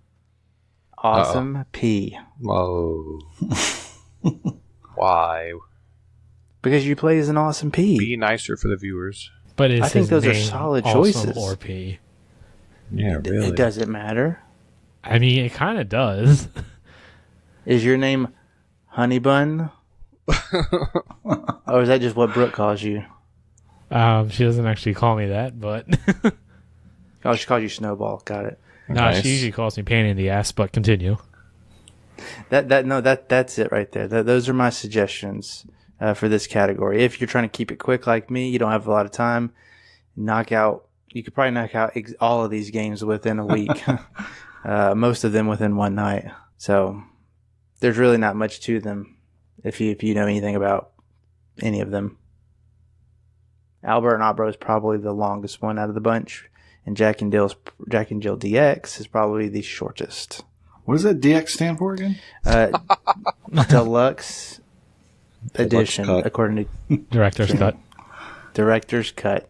Awesome P. Whoa. Why? Because you play as an Awesome P. Be nicer for the viewers. But is I think his those are name solid Awesome choices. Or P? Yeah, really. It doesn't matter. I mean, it kind of does. Is your name Honey Bun? Or is that just what Brooke calls you? She doesn't actually call me that, but Oh, she calls you Snowball. Got it. no, Nice. she usually calls me pain in the ass. But continue. That's it right there. Those are my suggestions for this category. If you're trying to keep it quick like me, you don't have a lot of time. You could probably knock out all of these games within a week. Most of them within one night. So there's really not much to them if you know anything about any of them. Albert and Opbro is probably the longest one out of the bunch, and Jack and Jill DX is probably the shortest. What does that DX stand for again? Deluxe edition, cut. according to Director's cut. Director's Cut.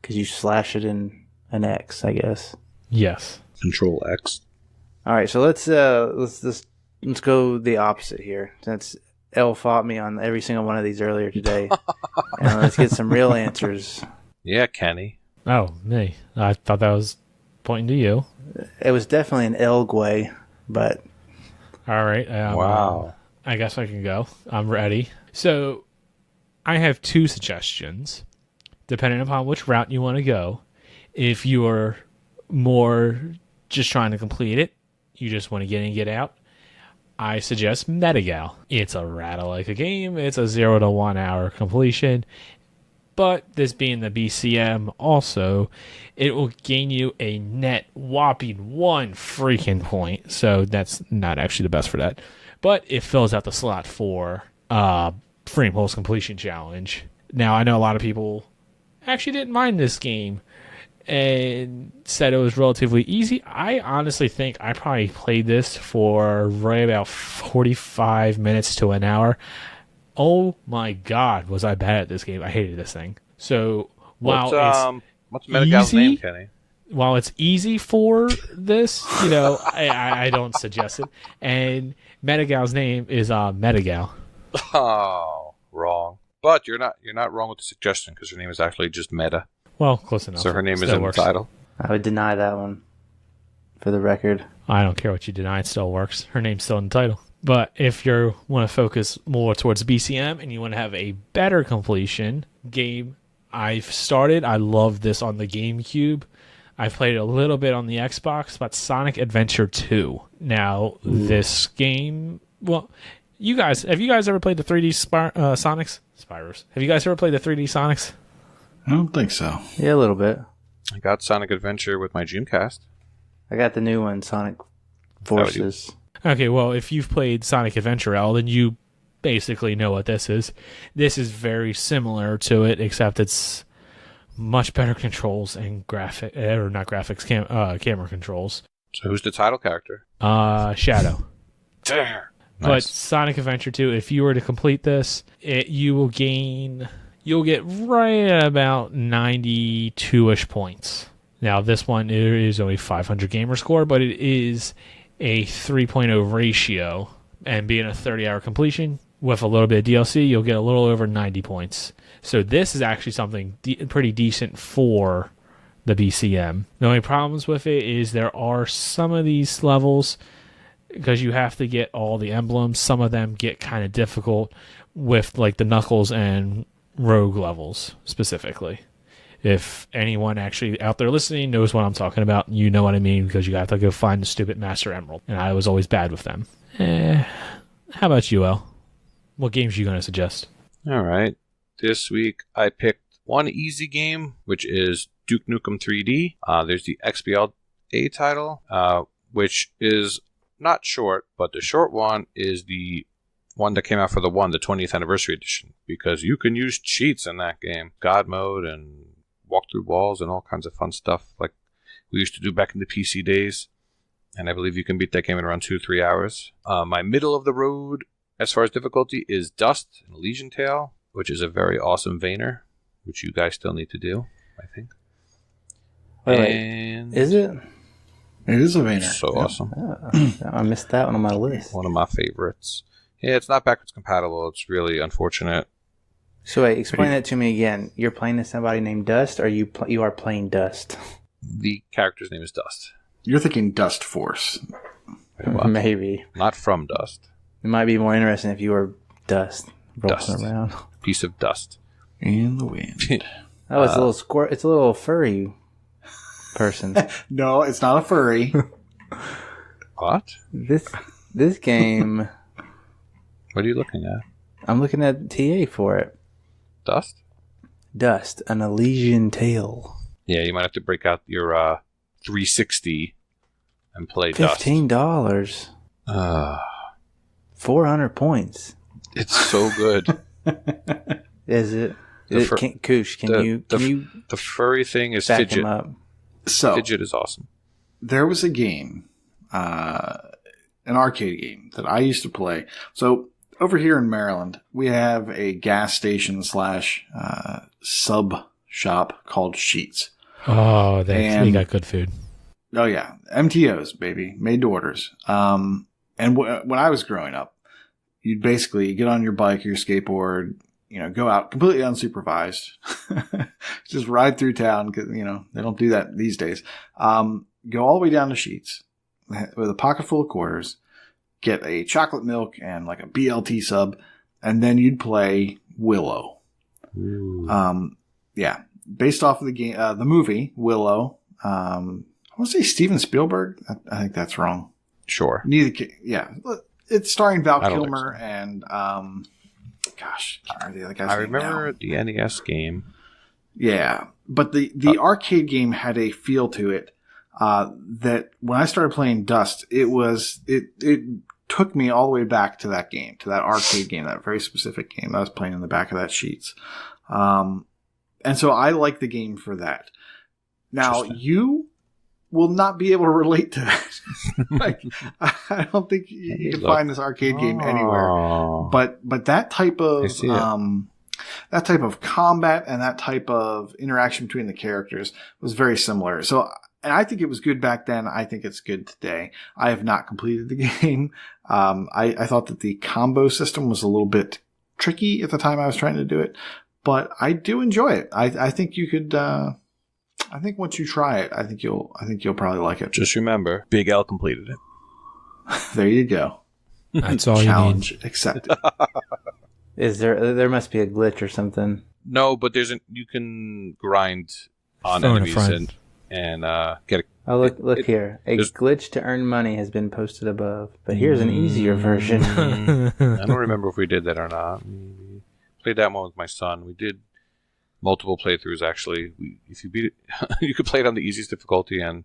Because you slash it in an X, I guess. Yes. Control X. All right, so let's go the opposite here. Since Elle fought me on every single one of these earlier today, and let's get some real answers. Yeah, Kenny. Oh, me. I thought that was pointing to you. It was definitely an Elgway, but All right. Wow. I guess I can go. I'm ready. So, I have two suggestions, depending upon which route you want to go. If you are more just trying to complete it, you just want to get in and get out, I suggest Metagal. It's a rattle-like game. It's a 0 to 1 hour completion. But this being the BCM also, it will gain you a net whopping 1 freaking point. So that's not actually the best for that. But it fills out the slot for Freamwhole's completion challenge. Now, I know a lot of people actually didn't mind this game and said it was relatively easy. I honestly think I probably played this for right about 45 minutes to an hour. Oh my god, was I bad at this game. I hated this thing. So while What's Metagal's easy? name, Kenny? while it's easy for this, I don't suggest it. And Metagal's name is Metagal. Oh, wrong. But you're not wrong with the suggestion because her name is actually just Meta. Well, close enough. So her name is Still in works. the title. I would deny that one, for the record. I don't care what you deny, it still works. Her name's still in the title. But if you want to focus more towards BCM and you want to have a better completion game, I've started. I love this on the GameCube. I've played it a little bit on the Xbox, but Sonic Adventure 2. Now, this game... Well, have you guys ever played the 3D Sonics? Spyros. Have you guys ever played the 3D Sonics? I don't think so. Yeah, a little bit. I got Sonic Adventure with my Dreamcast. I got the new one, Sonic Forces. Okay, well, if you've played Sonic Adventure L, then you basically know what this is. This is very similar to it, except it's much better controls and camera controls. So who's the title character? Shadow. There. But Sonic Adventure 2, if you were to complete this, you'll get right about 92-ish points. Now, this one is only 500 gamer score, but it is a 3.0 ratio. And being a 30-hour completion, with a little bit of DLC, you'll get a little over 90 points. So this is actually something pretty decent for the BCM. The only problems with it is there are some of these levels, because you have to get all the emblems, some of them get kind of difficult with like the Knuckles and Rogue levels specifically. If anyone actually out there listening knows what I'm talking about, you know what I mean, because you have to go find the stupid Master Emerald, and I was always bad with them. How about you, El? What games are you going to suggest? All right. This week I picked one easy game, which is Duke Nukem 3D. There's the XBLA title, which is not short, but the short one is the one that came out for the 20th anniversary edition, because you can use cheats in that game. God mode and walk through walls and all kinds of fun stuff like we used to do back in the PC days. And I believe you can beat that game in around 2-3 hours. My middle of the road as far as difficulty is Dust and Elysian Tale, which is a very awesome Vayner, which you guys still need to do, I think. Wait, is it? It is a Vayner. So awesome. I missed that one on my list. One of my favorites. Yeah, it's not backwards compatible. It's really unfortunate. So wait, explain that to me again. You're playing as somebody named Dust, or you are playing Dust? The character's name is Dust. You're thinking Dust Force. Well, maybe. Not from Dust. It might be more interesting if you were Dust rolling around. Piece of dust. In the wind. Oh, it's a little squirt. It's a little furry person. No, it's not a furry. What? This game. What are you looking at? I'm looking at TA for it. Dust, an Elysian Tale. Yeah, you might have to break out your 360 and play Dust. $15. 400 points. It's so good. Is it? Koosh, can you the furry thing is back Fidget. him up? So Fidget is awesome. there was a game, an arcade game that I used to play. So over here in Maryland, we have a gas station / sub shop called Sheets. Oh, they got good food. Oh yeah, MTOs, baby, made to orders. And when I was growing up, you'd basically get on your bike or your skateboard, go out completely unsupervised, just ride through town because they don't do that these days. Go all the way down to Sheets with a pocket full of quarters, get a chocolate milk and like a BLT sub, and then you'd play Willow. Ooh. Yeah, based off of the game, the movie Willow. I want to say Steven Spielberg. I think that's wrong. Sure. Yeah, it's starring Val I don't Kilmer think so. and gosh, I can't remember the other guy's I name remember now. the NES game. Yeah, but the arcade game had a feel to it that when I started playing Dust, it took me all the way back to that game, to that arcade game, that very specific game that I was playing in the back of that Sheets. And so I like the game for that. Now, you will not be able to relate to that. I don't think you can find this arcade game anywhere. But that type of combat and that type of interaction between the characters was very similar. So, and I think it was good back then. I think it's good today. I have not completed the game. I thought that the combo system was a little bit tricky at the time I was trying to do it, but I do enjoy it. I think you could. I think once you try it, I think you'll probably like it. Just remember, Big L completed it. There you go. That's all Challenge you need. accepted. Is there must be a glitch or something? No, but you can grind on Phone a enemies friend. and get a. Oh, look here. A there's- glitch to earn money has been posted above, but here's an easier version. I don't remember if we did that or not. We played that one with my son. We did multiple playthroughs, actually. If you beat it, you could play it on the easiest difficulty, and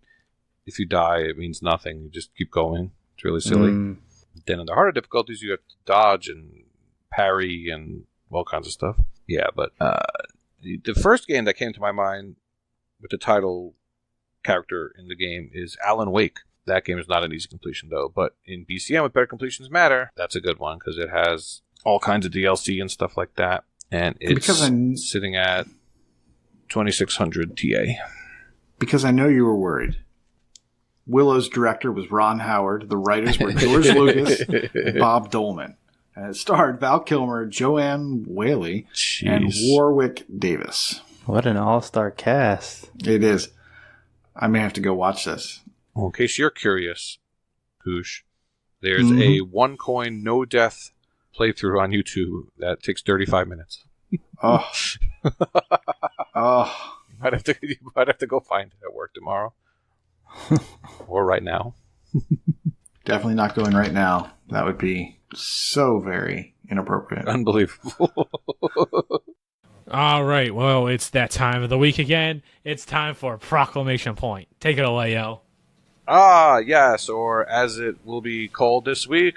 if you die, it means nothing. You just keep going. It's really silly. Then in the harder difficulties, you have to dodge and parry and all kinds of stuff. Yeah, but the first game that came to my mind with the title character in the game is Alan Wake. That game is not an easy completion, though. But in BCM with Better Completions Matter, that's a good one because it has all kinds of DLC and stuff like that. And it's sitting at 2600 TA. Because I know you were worried. Willow's director was Ron Howard. The writers were George Lucas and Bob Dolman. And it starred Val Kilmer, Joanne Whaley, and Warwick Davis. What an all-star cast. It is. I may have to go watch this. Well, in case you're curious, Koosh, there's a one-coin, no-death playthrough on YouTube that takes 35 minutes. Oh. You might have to go find it at work tomorrow. Or right now. Definitely not going right now. That would be so very inappropriate. Unbelievable. All right, well, it's that time of the week again. It's time for Proclamation Point. Take it away, yo. Ah, yes, or as it will be called this week,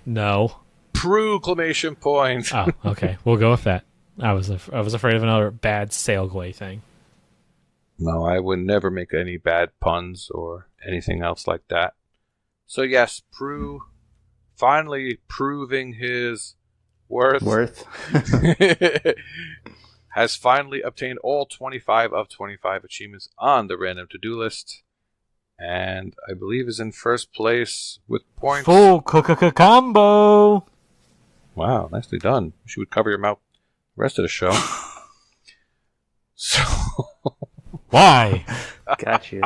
No. Proclamation Point. Oh, okay. We'll go with that. I was afraid of another bad Sailgway thing. No, I would never make any bad puns or anything else like that. So yes, Prue finally proving his worth. Has finally obtained all 25 of 25 achievements on the random to-do list. And I believe is in first place with points. Full combo! Wow, nicely done. She would cover your mouth the rest of the show. So... Why? Got you.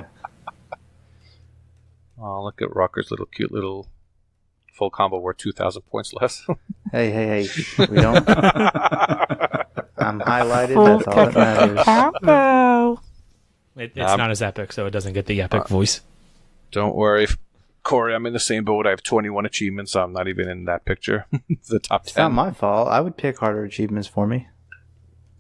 Oh, look at Rocker's cute little full combo worth 2,000 points less. Hey. We don't... I'm highlighted, that's all that matters. Combo! It's not as epic, so it doesn't get the epic voice. Don't worry, Corey, I'm in the same boat. I have 21 achievements, so I'm not even in that picture. The top 10. It's not my fault. I would pick harder achievements for me.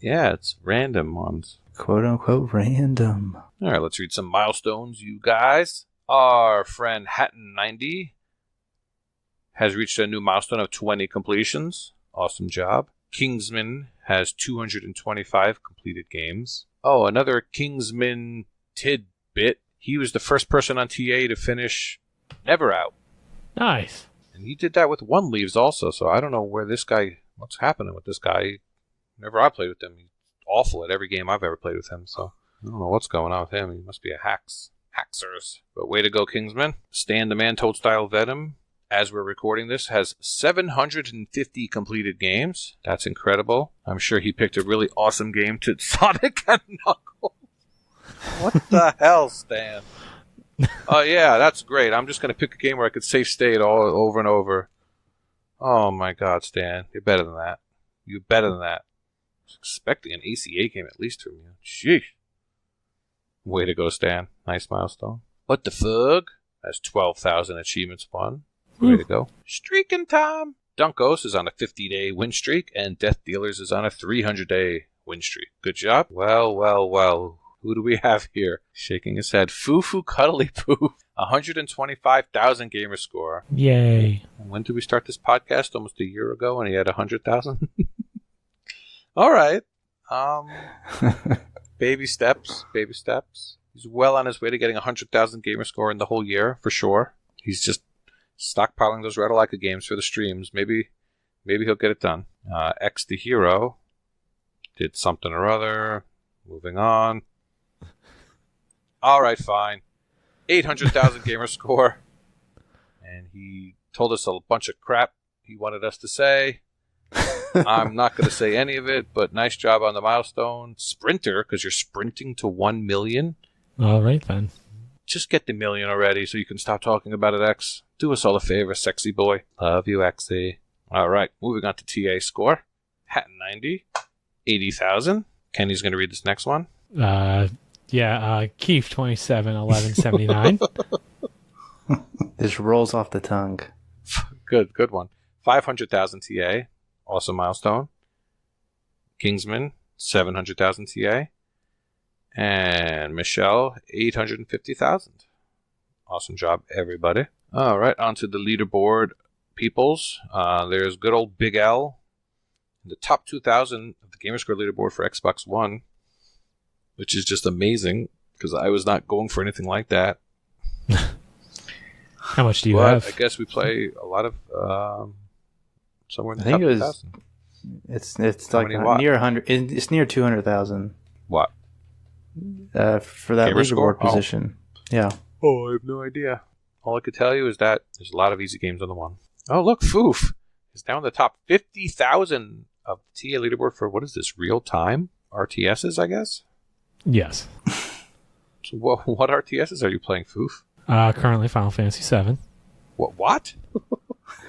Yeah, it's random ones. Quote-unquote random. All right, let's read some milestones, you guys. Our friend Hatton90 has reached a new milestone of 20 completions. Awesome job. Kingsman has 225 completed games. Oh, another Kingsman tidbit. He was the first person on TA to finish Never Out. Nice. And he did that with One Leaves also, so I don't know what's happening with this guy. Whenever I played with him, he's awful at every game I've ever played with him, so I don't know what's going on with him. He must be a haxers. But way to go, Kingsman. Stan the Man Toadstyle Venom, as we're recording this, has 750 completed games. That's incredible. I'm sure he picked a really awesome game to Sonic and Knuckles. What the hell, Stan? Oh, yeah, that's great. I'm just going to pick a game where I could save state all over and over. Oh, my God, Stan. You're better than that. You're better than that. I was expecting an ACA game at least from you. Sheesh. Way to go, Stan. Nice milestone. What the Fug has 12,000 achievements won. Way to go. Streaking Tom. Dunkos is on a 50-day win streak, and Death Dealers is on a 300-day win streak. Good job. Well. Who do we have here? Shaking his head. Foo Cuddly Poo. 125,000 gamer score. Yay. And when did we start this podcast? Almost a year ago, and he had 100,000? All right. Baby steps. He's well on his way to getting 100,000 gamer score in the whole year, for sure. He's just stockpiling those Ratalaika games for the streams. Maybe he'll get it done. X the Hero did something or other. Moving on. All right, fine. 800,000 gamer score. And he told us a bunch of crap he wanted us to say. I'm not going to say any of it, but nice job on the milestone. Sprinter, because you're sprinting to 1 million. All right, then. Just get the million already so you can stop talking about it, X. Do us all a favor, sexy boy. Love you, Xy. All right, moving on to TA score. Hatton90, 80,000. Kenny's going to read this next one. Keith 271179. This rolls off the tongue. Good one. 500,000 TA. Awesome milestone. Kingsman, 700,000 TA. And Michelle, 850,000. Awesome job, everybody. All right, on to the leaderboard, peoples. There's good old Big L in the top 2,000 of the Gamerscore leaderboard for Xbox One, which is just amazing because I was not going for anything like that. How much do you But have? I guess we play a lot of somewhere in the I think top it was 1,000. it's How like many what? near 100. It's near 200,000 What? for that Gamer score? leaderboard position. Yeah. Oh, I have no idea. All I could tell you is that there's a lot of easy games on the one. Oh, look, Foof is now in the top 50,000 of the TA leaderboard for, what is this, real-time RTSs, I guess? Yes. So what RTSs are you playing, Foof? Currently Final Fantasy VII. What?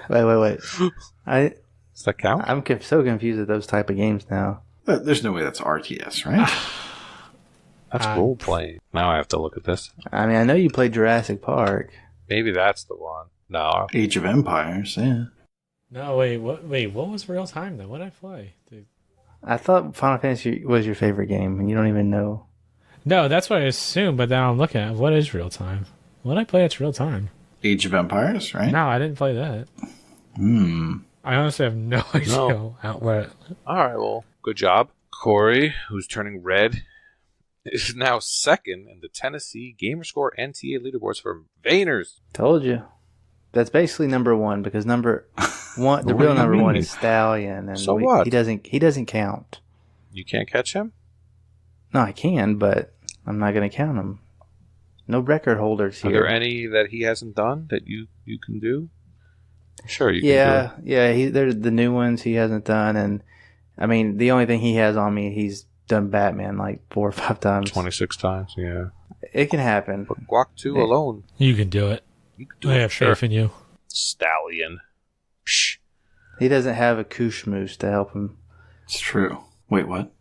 Wait. Does that count? I'm so confused with those type of games now. There's no way that's RTS, right? That's role-playing. Now I have to look at this. I mean, I know you played Jurassic Park. Maybe that's the one. No. Age of Empires, yeah. No, wait, what was real time then? What did I play? Dude. I thought Final Fantasy was your favorite game, and you don't even know. No, that's what I assumed, but now I'm looking at what is real time. What did I play that's real time? Age of Empires, right? No, I didn't play that. Hmm. I honestly have no idea what. All right, well, good job. Corey, who's turning red, is now second in the Tennessee Gamerscore and TA leaderboards for Vayners. Told you. That's basically number one because number one, the What real do you number one mean? is Stallion, and So what? he doesn't count. You can't catch him? No, I can, but I'm not going to count him. No record holders Are here. there any that he hasn't done that you can do? Sure, you can do it. Yeah. There's the new ones he hasn't done, and I mean the only thing he has on me, he's done Batman like 4 or 5 times. 26 times, yeah. It can happen. But Guac 2 Yeah. alone. You can do it. You can do I it, have sure. faith in you. Stallion. Psh. He doesn't have a Koosh Moose to help him. It's true. Wait, what?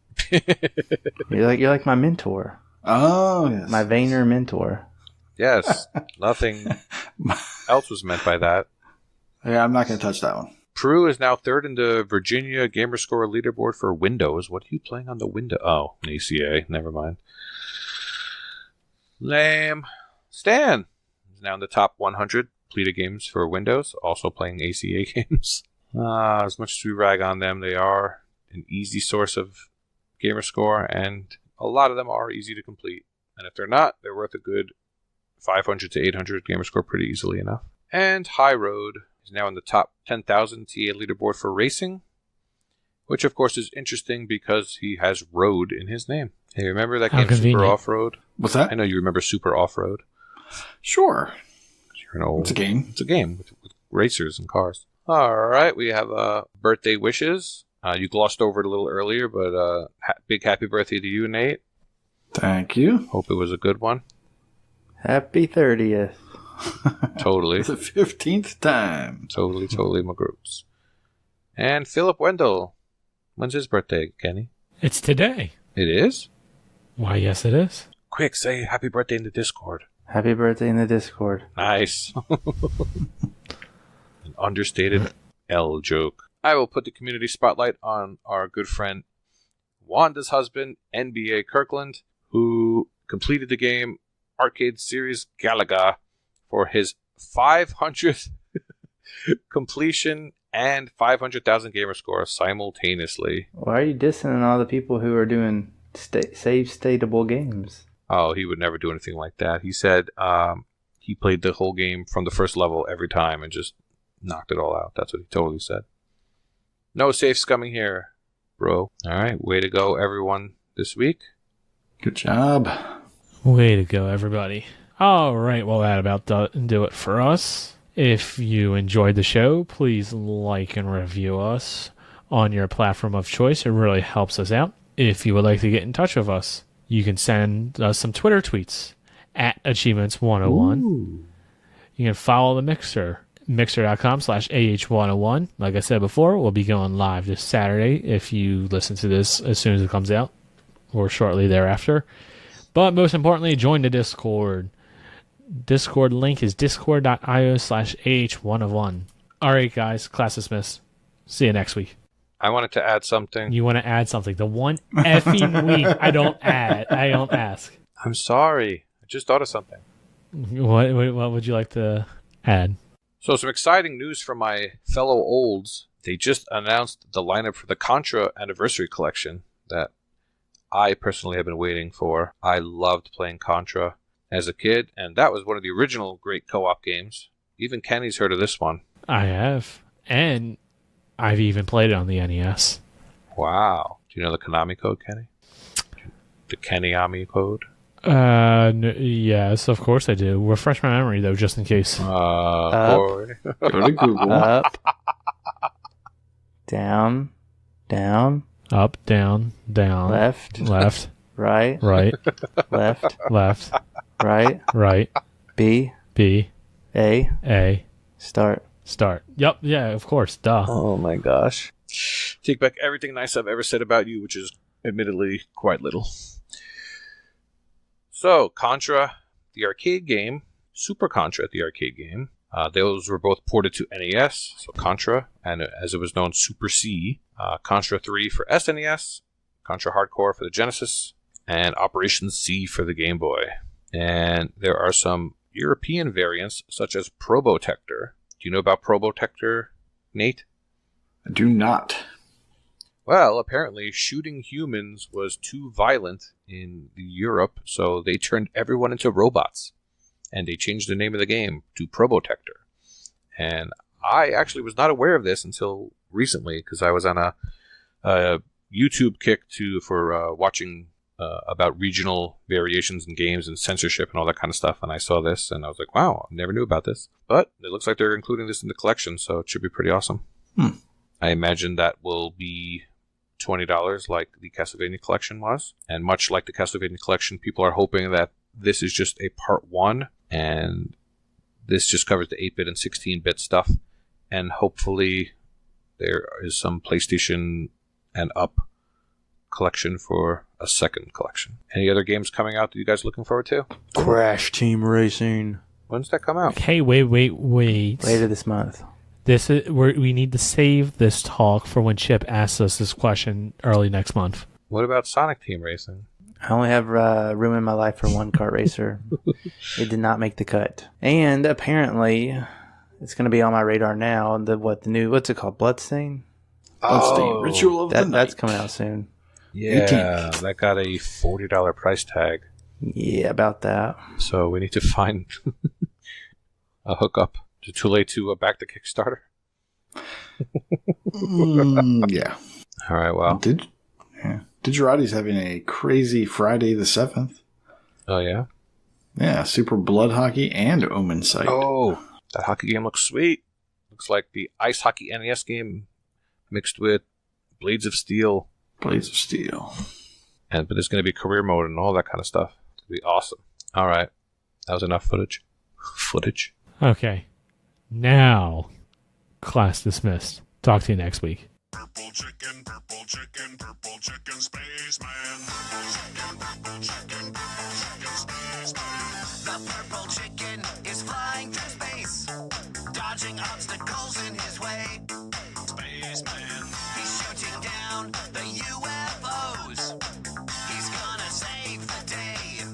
You're like my mentor, Oh, yes. my Vayner mentor. Yes, nothing else was meant by that. Yeah, I'm not going to touch that one. Prue is now third in the Virginia Gamerscore leaderboard for Windows. What are you playing on the window? Oh, an ACA. Never mind. Lame. Stan is now in the top 100 Plita games for Windows, also playing ACA games. As much as we rag on them, they are an easy source of Gamerscore, and a lot of them are easy to complete. And if they're not, they're worth a good 500 to 800 Gamerscore pretty easily enough. And High Road is now in the top 10,000 TA leaderboard for racing, which of course is interesting because he has road in his name. Hey, remember that How game convenient. Super Off-Road? What's that? I know you remember Super Off-Road. Sure. You're an old... It's a game. It's a game with racers and cars. All right, we have birthday wishes. You glossed over it a little earlier, but big happy birthday to you, Nate. Thank you. Hope it was a good one. Happy 30th. Totally. The 15th time. Totally, my groups. And Philip Wendell. When's his birthday, Kenny? It's today. It is? Why, yes, it is. Quick, say happy birthday in the Discord. Happy birthday in the Discord. Nice. An understated L joke. I will put the community spotlight on our good friend Wanda's husband, NBA Kirkland, who completed the game Arcade Series Galaga for his 500th completion and 500,000 gamer score simultaneously. Why are you dissing all the people who are doing save stateable games? Oh, he would never do anything like that. He said he played the whole game from the first level every time and just knocked it all out. That's what he totally said. No safe scumming here, bro. All right, way to go, everyone, this week. Good job. Way to go, everybody. All right, well, that about do it for us. If you enjoyed the show, please like and review us on your platform of choice. It really helps us out. If you would like to get in touch with us, you can send us some Twitter tweets at Achievements101. Ooh. You can follow the Mixer, mixer.com/AH101. Like I said before, we'll be going live this Saturday if you listen to this as soon as it comes out or shortly thereafter. But most importantly, join the Discord. Discord link is discord.io/AH101. All right, guys, class dismissed. See you next week. I wanted to add something. You want to add something? The one effing week I don't ask. I'm sorry. I just thought of something. What would you like to add? So some exciting news from my fellow olds. They just announced the lineup for the Contra Anniversary Collection that I personally have been waiting for. I loved playing Contra as a kid, and that was one of the original great co-op games Even Kenny's heard of this one. I have. And I've even played it on the NES. Wow. Do you know the Konami code, Kenny? The Kennyami code? Yes, of course I do. Refresh my memory, though, just in case. Go to Google. Up. Down. Down. Up, down, down. Left. Left. Right. Right. Left. Left. Right. Right. B. B. A. Start. Start. Yep, yeah, of course. Duh. Oh my gosh. Take back everything nice I've ever said about you, which is admittedly quite little. So, Contra, the arcade game, Super Contra, the arcade game, those were both ported to NES, so Contra, and as it was known, Super C, Contra 3 for SNES, Contra Hardcore for the Genesis, and Operation C for the Game Boy. And there are some European variants, such as Probotector. Do you know about Probotector, Nate? I do not. Well, apparently shooting humans was too violent in Europe, so they turned everyone into robots. And they changed the name of the game to Probotector. And I actually was not aware of this until recently, because I was on a YouTube kick for watching about regional variations in games and censorship and all that kind of stuff. And I saw this, and I was like, wow, I never knew about this. But it looks like they're including this in the collection, so it should be pretty awesome. I imagine that will be $20 like the Castlevania collection was. And much like the Castlevania collection, people are hoping that this is just a part 1, and this just covers the 8-bit and 16-bit stuff. And hopefully there is some PlayStation and up collection for a second collection. Any other games coming out that you guys are looking forward to? Crash Team Racing. When's that come out? Hey, wait. Later this month. This is we need to save this talk for when Chip asks us this question early next month. What about Sonic Team Racing? I only have room in my life for one kart racer. It did not make the cut. And apparently, it's going to be on my radar now. What's it called? Bloodstain? Bloodstain. Ritual of the Night. That's coming out soon. Yeah, 18th. that got a $40 price tag. Yeah, about that. So we need to find a hookup. Is it too late to back the Kickstarter? Yeah. All right, well. Digirati's having a crazy Friday the 7th. Oh, yeah? Yeah, Super Blood Hockey and Omen Sight. Oh, that hockey game looks sweet. Looks like the Ice Hockey NES game mixed with Blades of Steel. Blades of Steel. But there's going to be career mode and all that kind of stuff. It's going to be awesome. All right. That was enough footage. Okay. Now, class dismissed. Talk to you next week. Purple chicken, spaceman. Purple chicken, spaceman. The purple chicken is flying through space, dodging obstacles in his way. Spaceman. He's shooting down the UFOs. He's gonna save the day.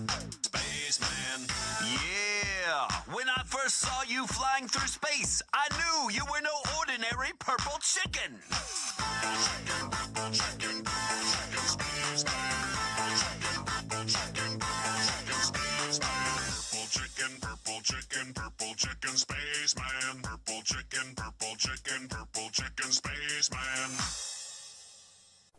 Spaceman. Yeah. When I first saw you flying through space, I knew you were no ordinary purple chicken. Purple chicken, spaceman. Purple chicken, spaceman.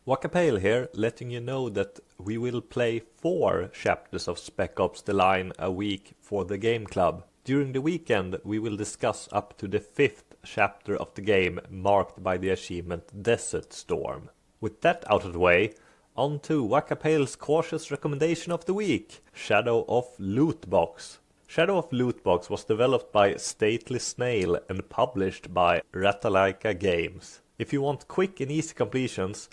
Wakapale here, letting you know that we will play 4 chapters of Spec Ops The Line a week for the Game Club. During the weekend, we will discuss up to the 5th chapter of the game, marked by the achievement Desert Storm. With that out of the way, on to Wakapale's cautious recommendation of the week, Shadow of Lootbox. Shadow of Lootbox was developed by Stately Snail and published by Ratalaika Games. If you want quick and easy completions,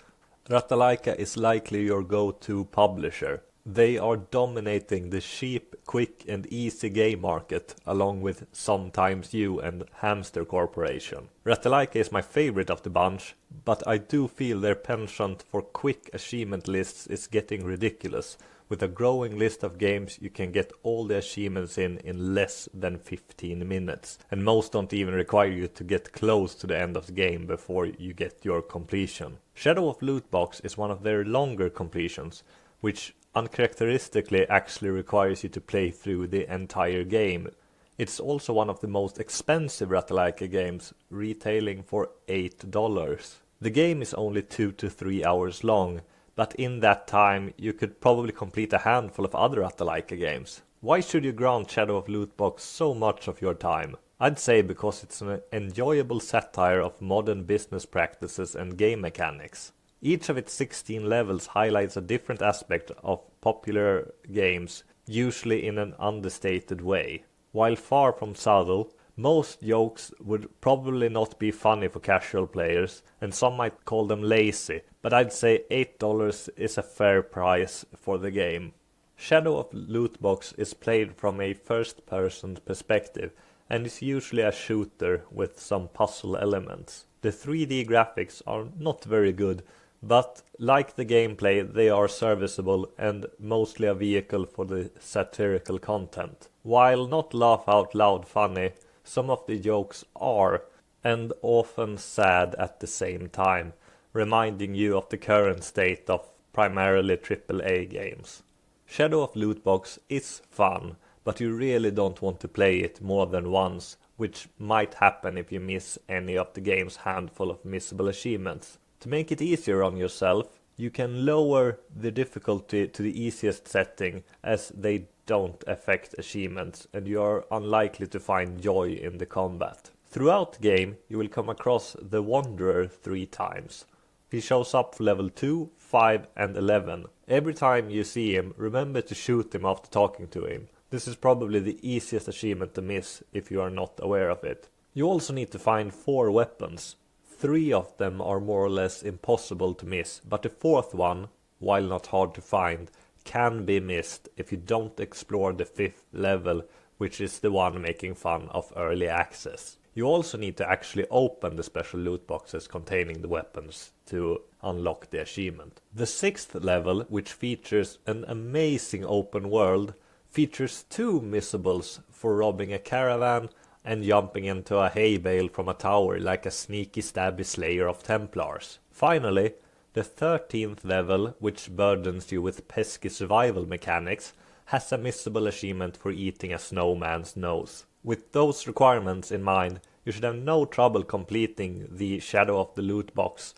Ratalaika is likely your go-to publisher. They are dominating the cheap, quick and easy game market, along with Sometimes You and Hamster Corporation. Ratalaika is my favorite of the bunch, but I do feel their penchant for quick achievement lists is getting ridiculous. With a growing list of games, you can get all the achievements in less than 15 minutes. And most don't even require you to get close to the end of the game before you get your completion. Shadow of Lootbox is one of their longer completions, which uncharacteristically actually requires you to play through the entire game. It's also one of the most expensive Ratalaika games, retailing for $8. The game is only 2 to 3 hours long, but in that time you could probably complete a handful of other Ratalaika games. Why should you grant Shadow of Lootbox so much of your time? I'd say because it's an enjoyable satire of modern business practices and game mechanics. Each of its 16 levels highlights a different aspect of popular games, usually in an understated way. While far from subtle, most jokes would probably not be funny for casual players, and some might call them lazy, but I'd say $8 is a fair price for the game. Shadow of Lootbox is played from a first-person perspective, and is usually a shooter with some puzzle elements. The 3D graphics are not very good, but like the gameplay, they are serviceable and mostly a vehicle for the satirical content. While not laugh out loud funny, some of the jokes are, and often sad at the same time, reminding you of the current state of primarily AAA games. Shadow of Lootbox is fun, but you really don't want to play it more than once, which might happen if you miss any of the game's handful of missable achievements. To make it easier on yourself, you can lower the difficulty to the easiest setting, as they don't affect achievements and you are unlikely to find joy in the combat. Throughout the game, you will come across the Wanderer 3 times. He shows up for level 2, 5 and 11. Every time you see him, remember to shoot him after talking to him. This is probably the easiest achievement to miss if you are not aware of it. You also need to find 4 weapons. 3 of them are more or less impossible to miss, but the 4th one, while not hard to find, can be missed if you don't explore the 5th level, which is the one making fun of early access. You also need to actually open the special loot boxes containing the weapons to unlock the achievement. The 6th level, which features an amazing open world, features 2 missables for robbing a caravan and jumping into a hay bale from a tower like a sneaky stabby slayer of Templars. Finally, the 13th level, which burdens you with pesky survival mechanics, has a missable achievement for eating a snowman's nose. With those requirements in mind, you should have no trouble completing the Shadow of the Lootbox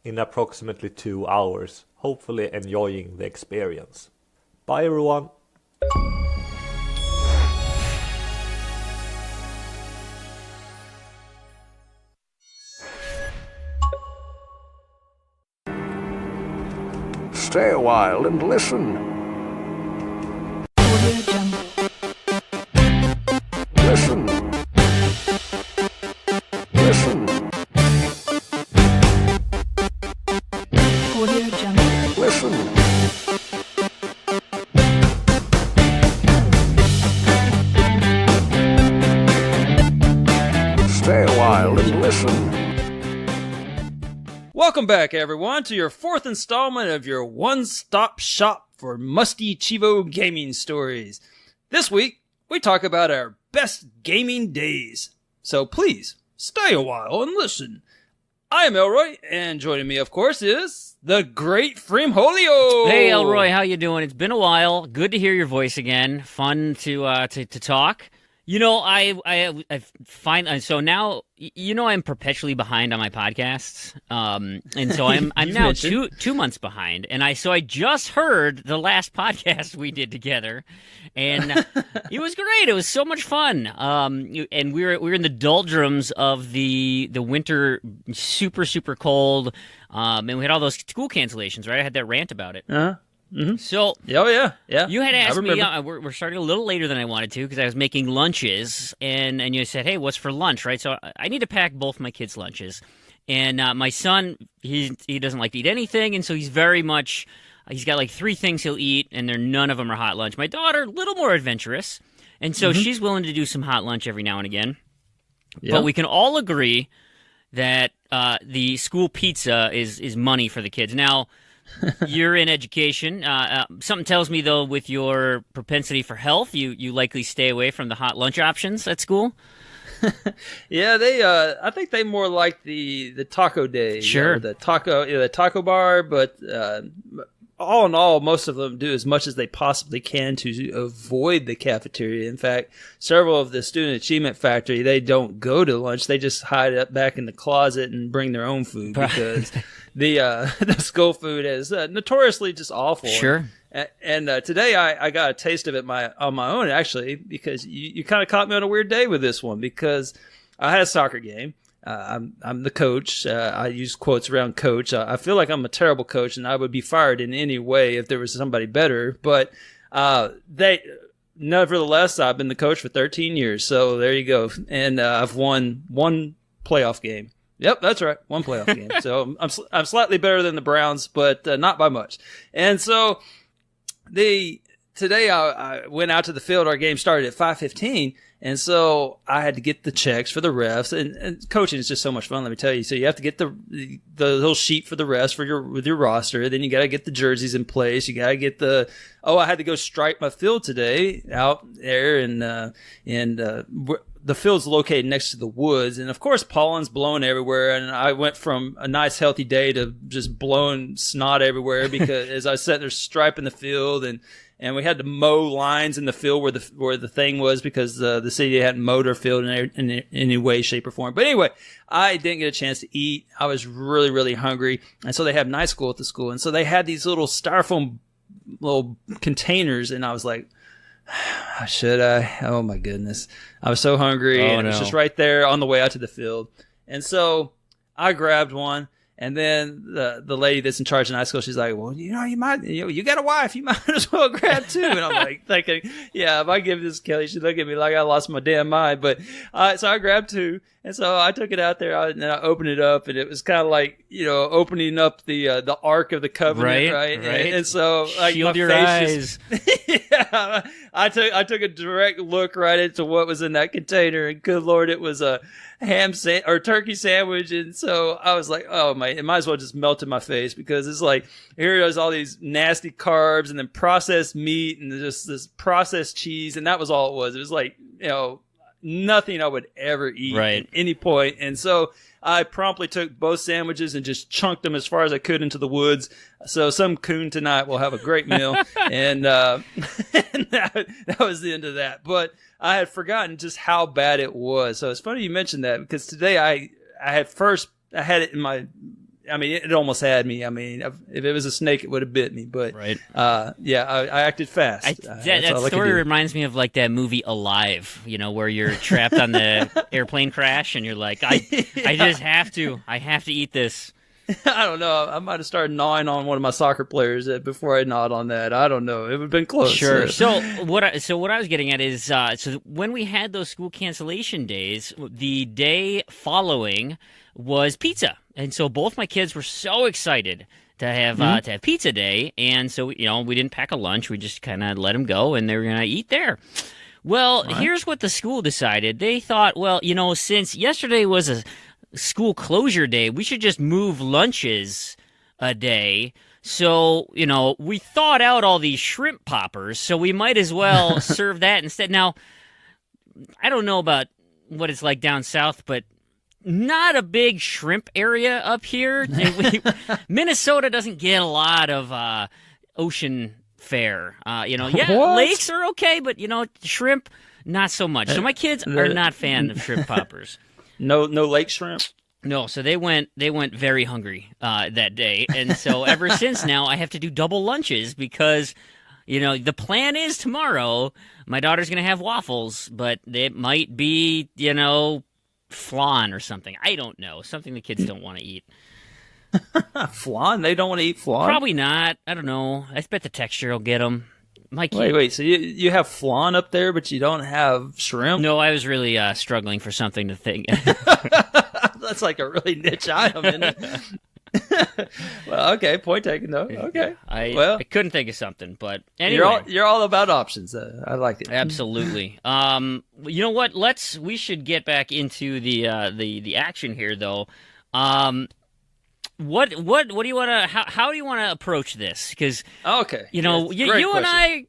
in approximately 2 hours, hopefully enjoying the experience. Bye everyone! Stay a while and listen. Listen. Listen. Listen. Stay a while and listen. Welcome back, everyone, to your 4th installment of your one-stop shop for musty Chivo gaming stories. This week, we talk about our best gaming days. So please, stay a while and listen. I am Elroy, and joining me, of course, is the great Freamwhole. Hey, Elroy, how you doing? It's been a while. Good to hear your voice again. Fun to talk. You know, I find so now. You know, I'm perpetually behind on my podcasts, and so I'm now two months behind. And I just heard the last podcast we did together, and it was great. It was so much fun. And we were in the doldrums of the winter, super cold, and we had all those school cancellations. Right, I had that rant about it. Mm-hmm. So, yeah. You had asked me. We're starting a little later than I wanted to because I was making lunches, and you said, "Hey, what's for lunch?" Right? So I need to pack both my kids' lunches, and my son he doesn't like to eat anything, and so he's very much he's got like 3 things he'll eat, and none of them are hot lunch. My daughter, a little more adventurous, and so she's willing to do some hot lunch every now and again. Yep. But we can all agree that the school pizza is money for the kids now. You're in education. Something tells me, though, with your propensity for health, you likely stay away from the hot lunch options at school. Yeah, they. I think they more like the taco day. Sure. The taco bar, but all in all, most of them do as much as they possibly can to avoid the cafeteria. In fact, several of the Student Achievement Factory, they don't go to lunch. They just hide up back in the closet and bring their own food because the school food is notoriously just awful. Sure. And today I got a taste of it on my own, actually, because you kind of caught me on a weird day with this one, because I had a soccer game. I'm the coach. I use quotes around coach. I feel like I'm a terrible coach, and I would be fired in any way if there was somebody better. But nevertheless, I've been the coach for 13 years. So there you go. And I've won one playoff game. Yep, that's right. One playoff game. So I'm slightly better than the Browns, but not by much. And so today I went out to the field. Our game started at 5:15. And so I had to get the checks for the refs, and coaching is just so much fun. Let me tell you. So you have to get the little sheet for the refs with your roster. Then you got to get the jerseys in place. You got to get I had to go stripe my field today out there, and the field's located next to the woods. And of course, pollen's blowing everywhere. And I went from a nice healthy day to just blowing snot everywhere because as I sat there striping the field, and we had to mow lines in the field where the thing was, because the city hadn't mowed our field in any way, shape, or form. But anyway, I didn't get a chance to eat. I was really, really hungry. And so they have night school at the school. And so they had these little styrofoam little containers. And I was like, should I? Oh, my goodness. I was so hungry. And it was just right there on the way out to the field. And so I grabbed one. And then the lady that's in charge of night school, she's like, well, you got a wife, you might as well grab two. And I'm like thinking, yeah, if I give this to Kelly, she'd look at me like I lost my damn mind. But so I grabbed two. And so I took it out there and I opened it up, and it was kind of like, opening up the Ark of the Covenant, right? And so like, shield your eyes. Yeah, I took a direct look right into what was in that container, and good Lord, it was a turkey sandwich. And so I was like, oh my, it might as well just melt in my face, because it's like, here there's all these nasty carbs and then processed meat and just this processed cheese, and that was all it was. It was like, nothing I would ever eat at any point. And so I promptly took both sandwiches and just chunked them as far as I could into the woods. So some coon tonight will have a great meal. and that was the end of that. But I had forgotten just how bad it was. So it's funny you mentioned that, because today I had it in my, it almost had me. If it was a snake, it would have bit me. But I acted fast. That story reminds me of like that movie Alive, where you're trapped on the airplane crash, and you're like, I just have to eat this. I don't know. I might have started gnawing on one of my soccer players before I gnawed on that. I don't know. It would have been close. Sure. So what I was getting at is, so when we had those school cancellation days, the day following was pizza. And so both my kids were so excited to have pizza day, and so we didn't pack a lunch. We just kind of let them go, and they were going to eat there. Well, here's what the school decided. They thought, well, since yesterday was a school closure day, we should just move lunches a day. So, we thawed out all these shrimp poppers, so we might as well serve that instead. Now, I don't know about what it's like down south, but not a big shrimp area up here. Minnesota doesn't get a lot of ocean fare. Lakes are okay, but shrimp, not so much. So my kids are not fan of shrimp poppers. No lake shrimp. No, so they went very hungry that day, and so ever since now I have to do double lunches, because the plan is tomorrow my daughter's gonna have waffles, but it might be flan or something. I don't know. Something the kids don't want to eat. Flan? They don't want to eat flan? Probably not. I don't know. I bet the texture will get them. Wait. So you have flan up there, but you don't have shrimp? No, I was really struggling for something to think. That's like a really niche item, isn't it? Well, okay. Point taken, though. Okay. I couldn't think of something, but anyway. You're all about options. I like it. Absolutely. You know what? We should get back into the action here, though. What do you want to? How do you want to approach this? Because okay, you and I,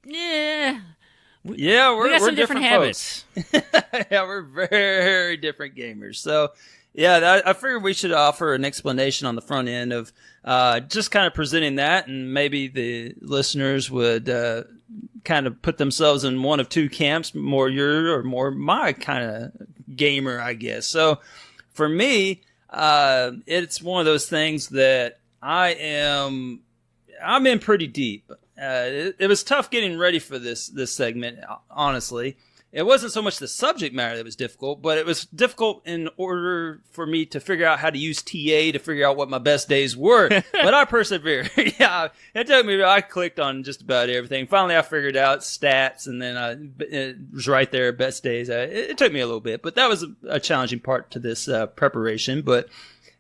Yeah, we got some different folks. habits. Yeah, we're very different gamers. So, yeah, I figured we should offer an explanation on the front end of just kind of presenting that, and maybe the listeners would kind of put themselves in one of two camps, more your or more my kind of gamer, I guess. So, for me, it's one of those things that I'm in pretty deep. It was tough getting ready for this segment, honestly. It wasn't so much the subject matter that was difficult, but it was difficult in order for me to figure out how to use TA to figure out what my best days were. But I persevered. Yeah, it took me, I clicked on just about everything. Finally, I figured out stats, and then it was right there, best days. It took me a little bit, but that was a challenging part to this preparation. But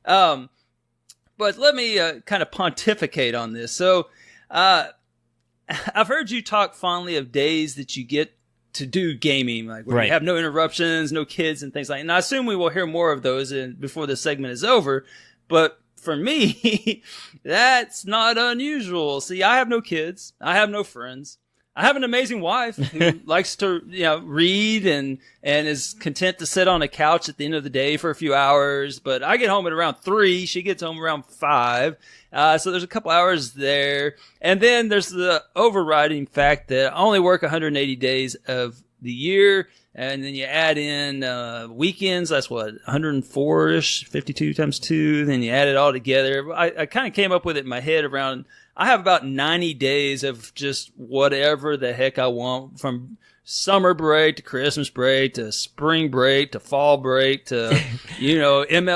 let me kind of pontificate on this. So I've heard you talk fondly of days that you get to do gaming, like where you have no interruptions, no kids and things like that. And I assume we will hear more of those before the segment is over. But for me, that's not unusual. See, I have no kids. I have no friends. I have an amazing wife who likes to, read and is content to sit on a couch at the end of the day for a few hours. But I get home at around 3. She gets home around 5. So there's a couple hours there. And then there's the overriding fact that I only work 180 days of the year. And then you add in weekends. That's what, 104-ish, 52 times 2. Then you add it all together. I kind of came up with it in my head around, I have about 90 days of just whatever the heck I want, from summer break to Christmas break to spring break to fall break to,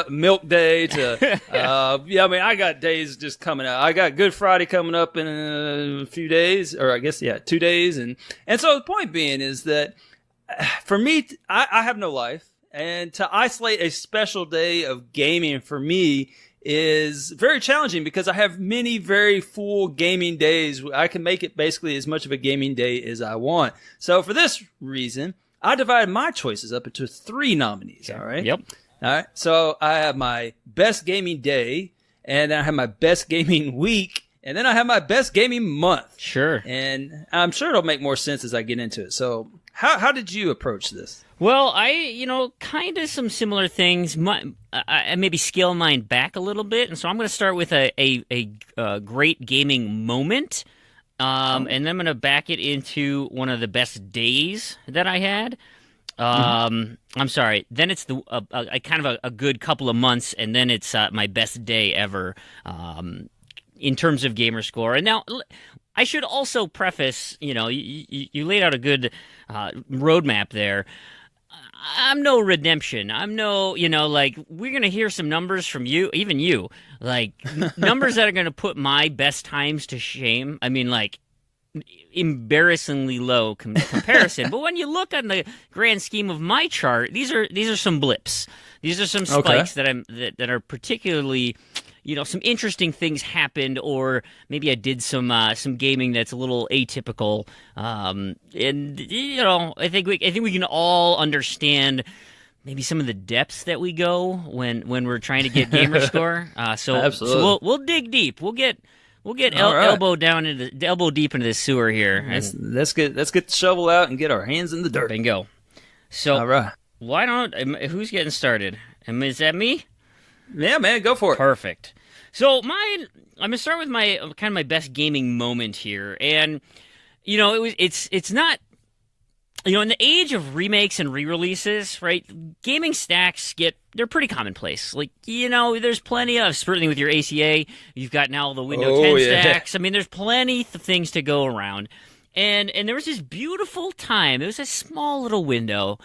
milk day to, I got days just coming out. I got Good Friday coming up in a few days, or I guess, 2 days. And so the point being is that for me, I have no life, and to isolate a special day of gaming for me is very challenging because I have many very full gaming days. I can make it basically as much of a gaming day as I want. So for this reason, I divided my choices up into 3 nominees. All right. Yep. All right. So I have my best gaming day, and then I have my best gaming week, and then I have my best gaming month. Sure. And I'm sure it'll make more sense as I get into it. So how did you approach this? Well, kind of some similar things. I maybe scale mine back a little bit, and so I'm going to start with a great gaming moment, and then I'm going to back it into one of the best days that I had. I'm sorry. Then it's a good couple of months, and then it's my best day ever in terms of gamer score. And now, I should also preface, you laid out a good roadmap there. I'm no redemption. I'm no, we're going to hear some numbers from you, even you, numbers that are going to put my best times to shame. I mean, embarrassingly low comparison. But when you look on the grand scheme of my chart, these are some blips. These are some spikes that are particularly, some interesting things happened, or maybe I did some gaming that's a little atypical. And I think we can all understand maybe some of the depths that we go when we're trying to get gamer score. So we'll dig deep. We'll get elbow deep into the sewer here. Let's get the shovel out and get our hands in the dirt. Bingo. So all right. Who's getting started? Is that me? Yeah, man, go for it. Perfect. So I'm gonna start with my best gaming moment here, and it's not, in the age of remakes and re-releases, right? Gaming stacks they're pretty commonplace. There's plenty of, certainly with your ACA, you've got now the Windows 10 stacks. I mean, there's plenty of things to go around, and there was this beautiful time. It was a small little window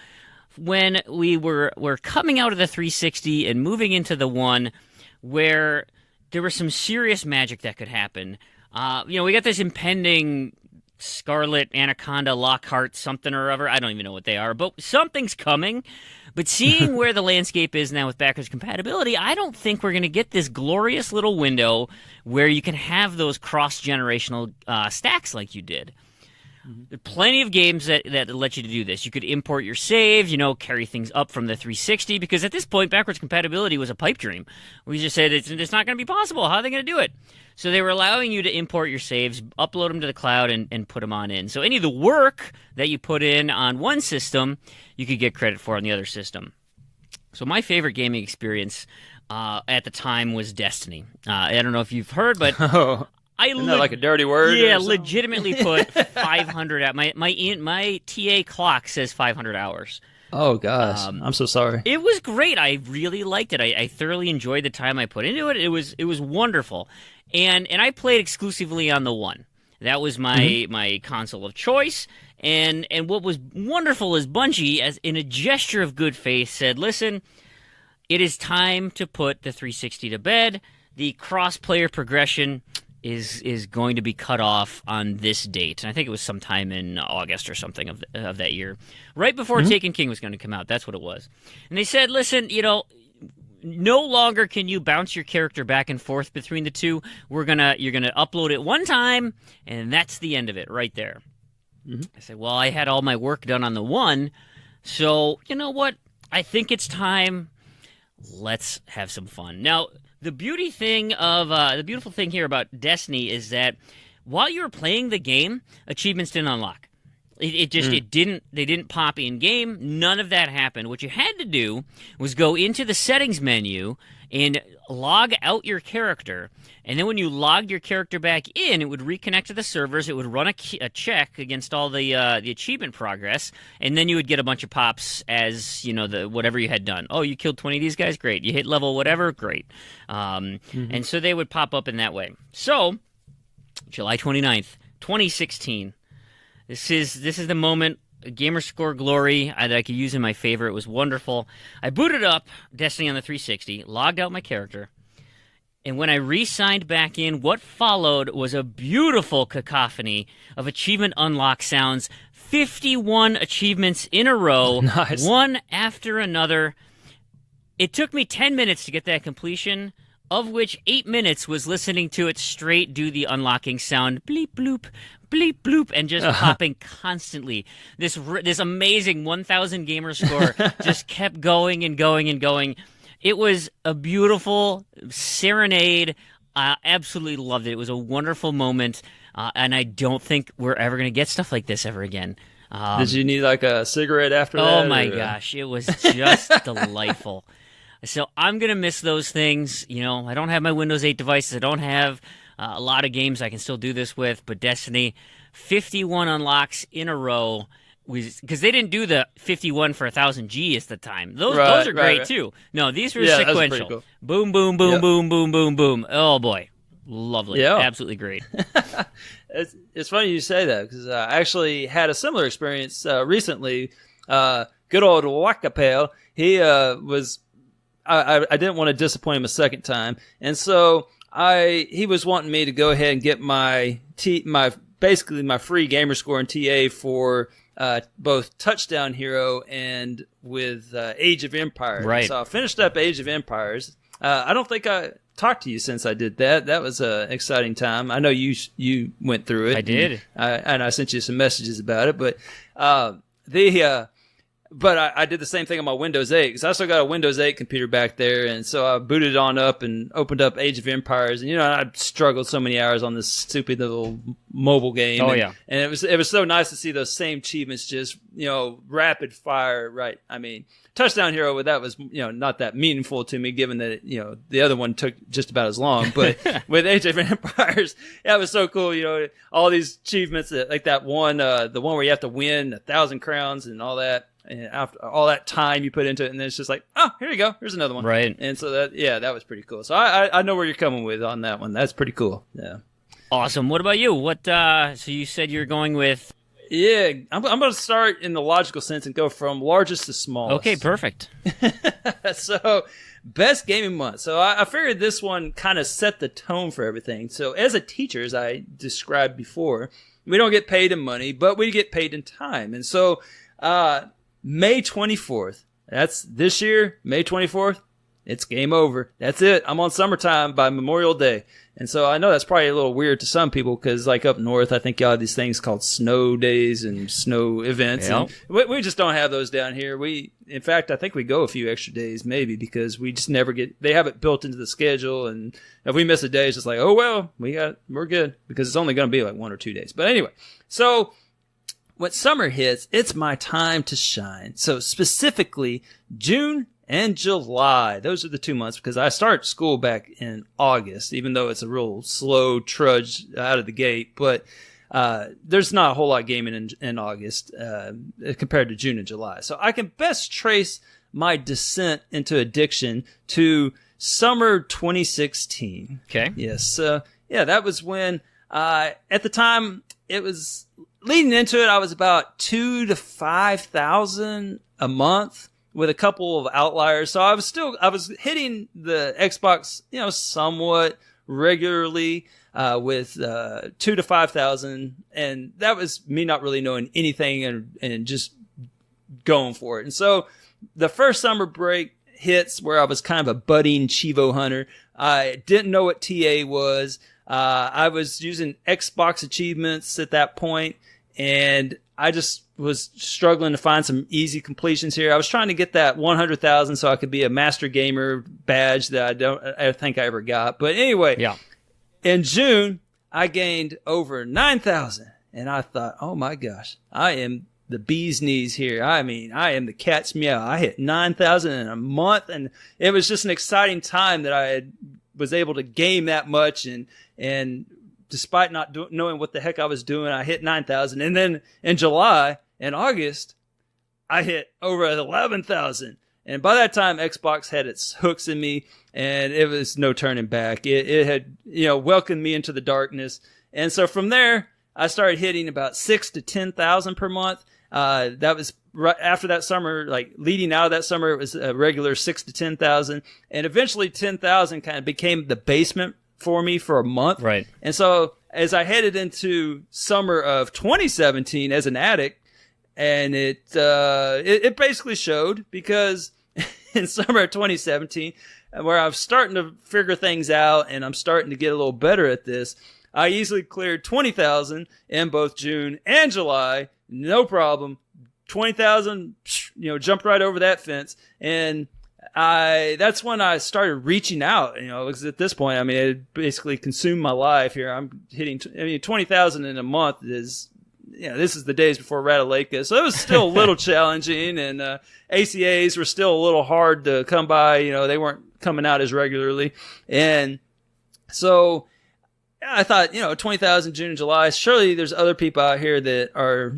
when we were coming out of the 360 and moving into the One, where there was some serious magic that could happen. We got this impending Scarlet, Anaconda, Lockhart, something or other. I don't even know what they are, but something's coming. But seeing where the landscape is now with backwards compatibility, I don't think we're going to get this glorious little window where you can have those cross-generational stacks like you did. Plenty of games that let you to do this. You could import your save, carry things up from the 360, because at this point, backwards compatibility was a pipe dream. We just said it's not going to be possible. How are they going to do it? So they were allowing you to import your saves, upload them to the cloud, and put them on in. So any of the work that you put in on one system, you could get credit for on the other system. So my favorite gaming experience at the time was Destiny. I don't know if you've heard, but Isn't that like a dirty word? Yeah, legitimately put 500 out. My TA clock says 500 hours. Oh gosh, I'm so sorry. It was great. I really liked it. I thoroughly enjoyed the time I put into it. It was wonderful, and I played exclusively on the One. That was my console of choice. And what was wonderful is Bungie, as in a gesture of good faith, said, "Listen, it is time to put the 360 to bed. The cross-player progression is going to be cut off on this date." And I think it was sometime in August or something of that year, right before Taken King was going to come out. That's what it was. And they said, "Listen, no longer can you bounce your character back and forth between the two. You're gonna upload it one time, and that's the end of it right there." I said, well, I had all my work done on the One, so you know what? I think it's time. Let's have some fun. Now, the beautiful thing here about Destiny is that while you were playing the game, achievements didn't unlock. They didn't pop in game. None of that happened. What you had to do was go into the settings menu and log out your character. And then when you logged your character back in, it would reconnect to the servers. It would run a check against all the achievement progress, and then you would get a bunch of pops as the whatever you had done. Oh, you killed 20 of these guys, great. You hit level whatever, great. And so they would pop up in that way. So, July 29th, 2016. This is the moment. Gamerscore glory that I could use in my favor. It was wonderful. I booted up Destiny on the 360, logged out my character, and when I re-signed back in, what followed was a beautiful cacophony of achievement unlock sounds. 51 achievements in a row, nice. One after another. It took me 10 minutes to get that completion, of which 8 minutes was listening to it straight do the unlocking sound. Bleep, bloop, bleep, bloop, and just popping constantly. This amazing 1,000 gamer score just kept going and going and going. It was a beautiful serenade. I absolutely loved it. It was a wonderful moment, and I don't think we're ever going to get stuff like this ever again. Did you need like a cigarette after that? Oh my gosh, it was just delightful. So I'm going to miss those things. I don't have my Windows 8 devices. I don't have a lot of games I can still do this with, but Destiny, 51 unlocks in a row. Because they didn't do the 51 for 1,000 G at the time. Those are great too. No, these were sequential. Cool. Boom, boom, boom, boom, boom, boom, boom. Oh boy, lovely. Yeah. Absolutely great. It's funny you say that, because I actually had a similar experience recently. Good old Wakapale, he was... I didn't want to disappoint him a second time, and so he was wanting me to go ahead and get my free gamer score and TA for both Touchdown Hero and with Age of Empires. Right. So I finished up Age of Empires. I don't think I talked to you since I did that. That was an exciting time. I know you went through it. I did, and I sent you some messages about it. But But I did the same thing on my Windows 8, because I still got a Windows 8 computer back there, and so I booted on up and opened up Age of Empires, and I struggled so many hours on this stupid little mobile game. Oh, and it was so nice to see those same achievements just rapid fire. Right, I mean, Touchdown Hero, that was not that meaningful to me, given that the other one took just about as long. But with Age of Empires, that was so cool. All these achievements, like that one, the one where you have to win 1,000 crowns and all that. And after all that time you put into it, and then it's just like, oh, here you go, here's another one. Right. And so that was pretty cool. So I know where you're coming with on that one. That's pretty cool. Yeah. Awesome. What about you? What? So you said you're going with? Yeah, I'm going to start in the logical sense and go from largest to smallest. Okay, perfect. So, best gaming month. So I figured this one kind of set the tone for everything. So as a teacher, as I described before, we don't get paid in money, but we get paid in time. And so May 24th, that's this year, May 24th, it's game over. That's it. I'm on summertime by Memorial Day. And so I know that's probably a little weird to some people because, like, up north, I think y'all have these things called snow days and snow events. Yep. And we just don't have those down here. In fact, I think we go a few extra days maybe because we just never they have it built into the schedule. And if we miss a day, it's just like, oh, well, we're good because it's only going to be like 1 or 2 days. But anyway, so when summer hits, it's my time to shine. So specifically, June and July. Those are the 2 months because I start school back in August, even though it's a real slow trudge out of the gate. But there's not a whole lot of gaming in August compared to June and July. So I can best trace my descent into addiction to summer 2016. Okay. Yes. Yeah, that was when, at the time, it was leading into it, I was about 2,000 to 5,000 a month, with a couple of outliers. So I was hitting the Xbox, somewhat regularly, with 2,000 to 5,000. And that was me not really knowing anything and just going for it. And so the first summer break hits where I was kind of a budding Chivo hunter. I didn't know what TA was. I was using Xbox achievements at that point, and I just was struggling to find some easy completions here. I was trying to get that 100,000 so I could be a master gamer badge that I think I ever got. But anyway, yeah. In June, I gained over 9,000, and I thought, oh my gosh, I am the bee's knees here. I mean, I am the cat's meow. I hit 9,000 in a month, and it was just an exciting time that I was able to game that much, and despite not knowing what the heck I was doing, I hit 9,000. And then in July and August, I hit over 11,000. And by that time, Xbox had its hooks in me, and it was no turning back. It had, welcomed me into the darkness. And so from there, I started hitting about 6,000 to 10,000 per month. That was right after that summer, like leading out of that summer, it was a regular 6,000 to 10,000. And eventually 10,000 kind of became the basement for me for a month. Right. And so as I headed into summer of 2017 as an addict, and it basically showed because in summer of 2017, where I'm starting to figure things out and I'm starting to get a little better at this, I easily cleared 20,000 in both June and July. No problem. 20,000, jumped right over that fence. And that's when I started reaching out, because at this point, it basically consumed my life here. I'm hitting, 20,000 in a month is, this is the days before Radaleka. So it was still a little challenging, and ACAs were still a little hard to come by. They weren't coming out as regularly. And so I thought, 20,000 June and July, surely there's other people out here that are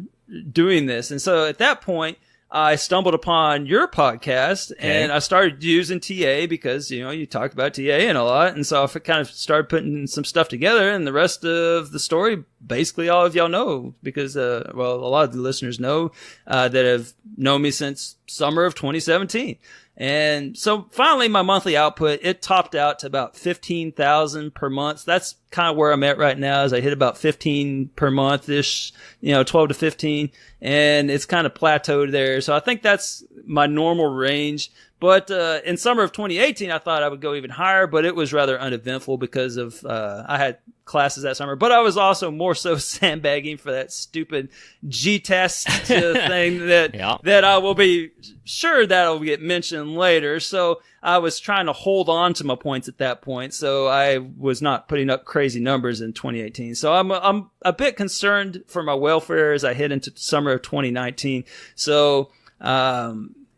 doing this. And so at that point, I stumbled upon your podcast, and I started using TA because, you talked about TA and a lot. And so I kind of started putting some stuff together, and the rest of the story, basically all of y'all know because, a lot of the listeners know, that have known me since summer of 2017. And so finally my monthly output, it topped out to about 15,000 per month. That's kind of where I'm at right now, as I hit about 15 per month-ish, 12 to 15, and it's kind of plateaued there. So I think that's my normal range. But in summer of 2018, I thought I would go even higher, but it was rather uneventful because of I had classes that summer. But I was also more so sandbagging for that stupid G-test thing that I will be sure that'll get mentioned later. So I was trying to hold on to my points at that point. So I was not putting up crazy numbers in 2018. So I'm a bit concerned for my welfare as I head into summer of 2019. So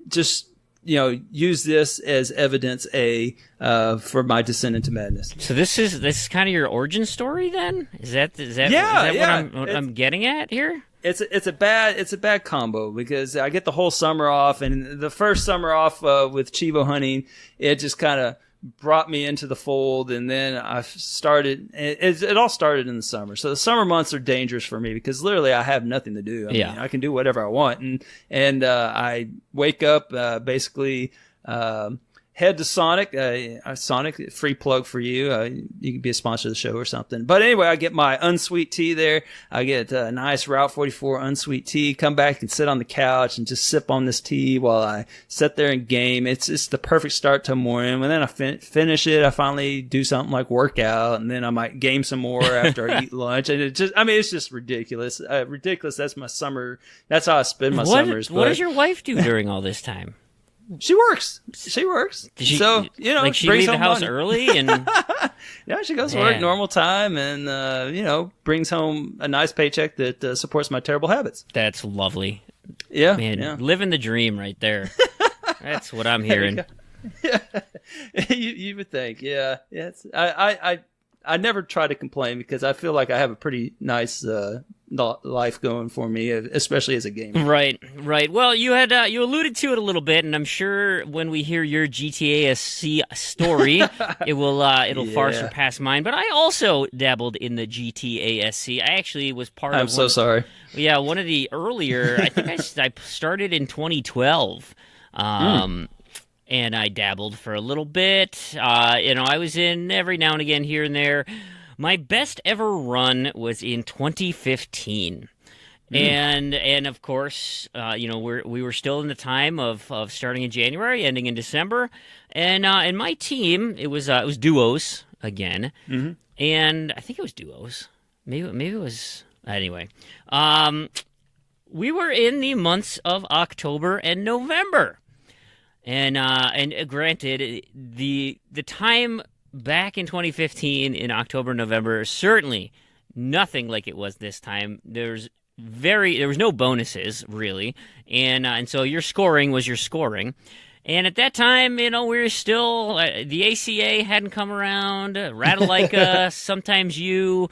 just use this as evidence for my descent into madness. So this is kind of your origin story then? Is that what I'm getting at here? It's a bad combo because I get the whole summer off, and the first summer off with Chivo hunting, it just kind of brought me into the fold, and then I started. It all started in the summer, so the summer months are dangerous for me because literally I have nothing to do. I mean, I can do whatever I want, and I wake up basically head to Sonic. Sonic, free plug for you. You can be a sponsor of the show or something. But anyway, I get my unsweet tea there. I get a nice Route 44 unsweet tea. Come back and sit on the couch and just sip on this tea while I sit there and game. It's the perfect start to a morning. And then I finish it. I finally do something like workout, and then I might game some more after I eat lunch. And it's just ridiculous. Ridiculous. That's my summer. That's how I spend my summers. What does your wife do during all this time? She works. So, like she brings leave the home house money. early and Yeah, she goes to work normal time and, brings home a nice paycheck that supports my terrible habits. That's lovely. Yeah. Man, living the dream right there. That's what I'm hearing. Yeah. You would think. Yeah. Yes. I never try to complain because I feel like I have a pretty nice life going for me, especially as a gamer. Right. Well, you alluded to it a little bit, and I'm sure when we hear your GTA-SC story, it'll far surpass mine. But I also dabbled in the GTA-SC. I actually was part of. I'm so sorry. Yeah, one of the earlier. I think I started in 2012. And I dabbled for a little bit. I was in every now and again here and there. My best ever run was in 2015. And of course, we were still in the time of starting in January, ending in December. And my team, it was duos again. Mm-hmm. And I think it was duos. Maybe it was anyway. We were in the months of October and November. And granted, the time back in 2015 in October, November, certainly nothing like it was this time. There was no bonuses really, and so your scoring was your scoring. And at that time, we were still the ACA hadn't come around. Ratalaika, sometimes you.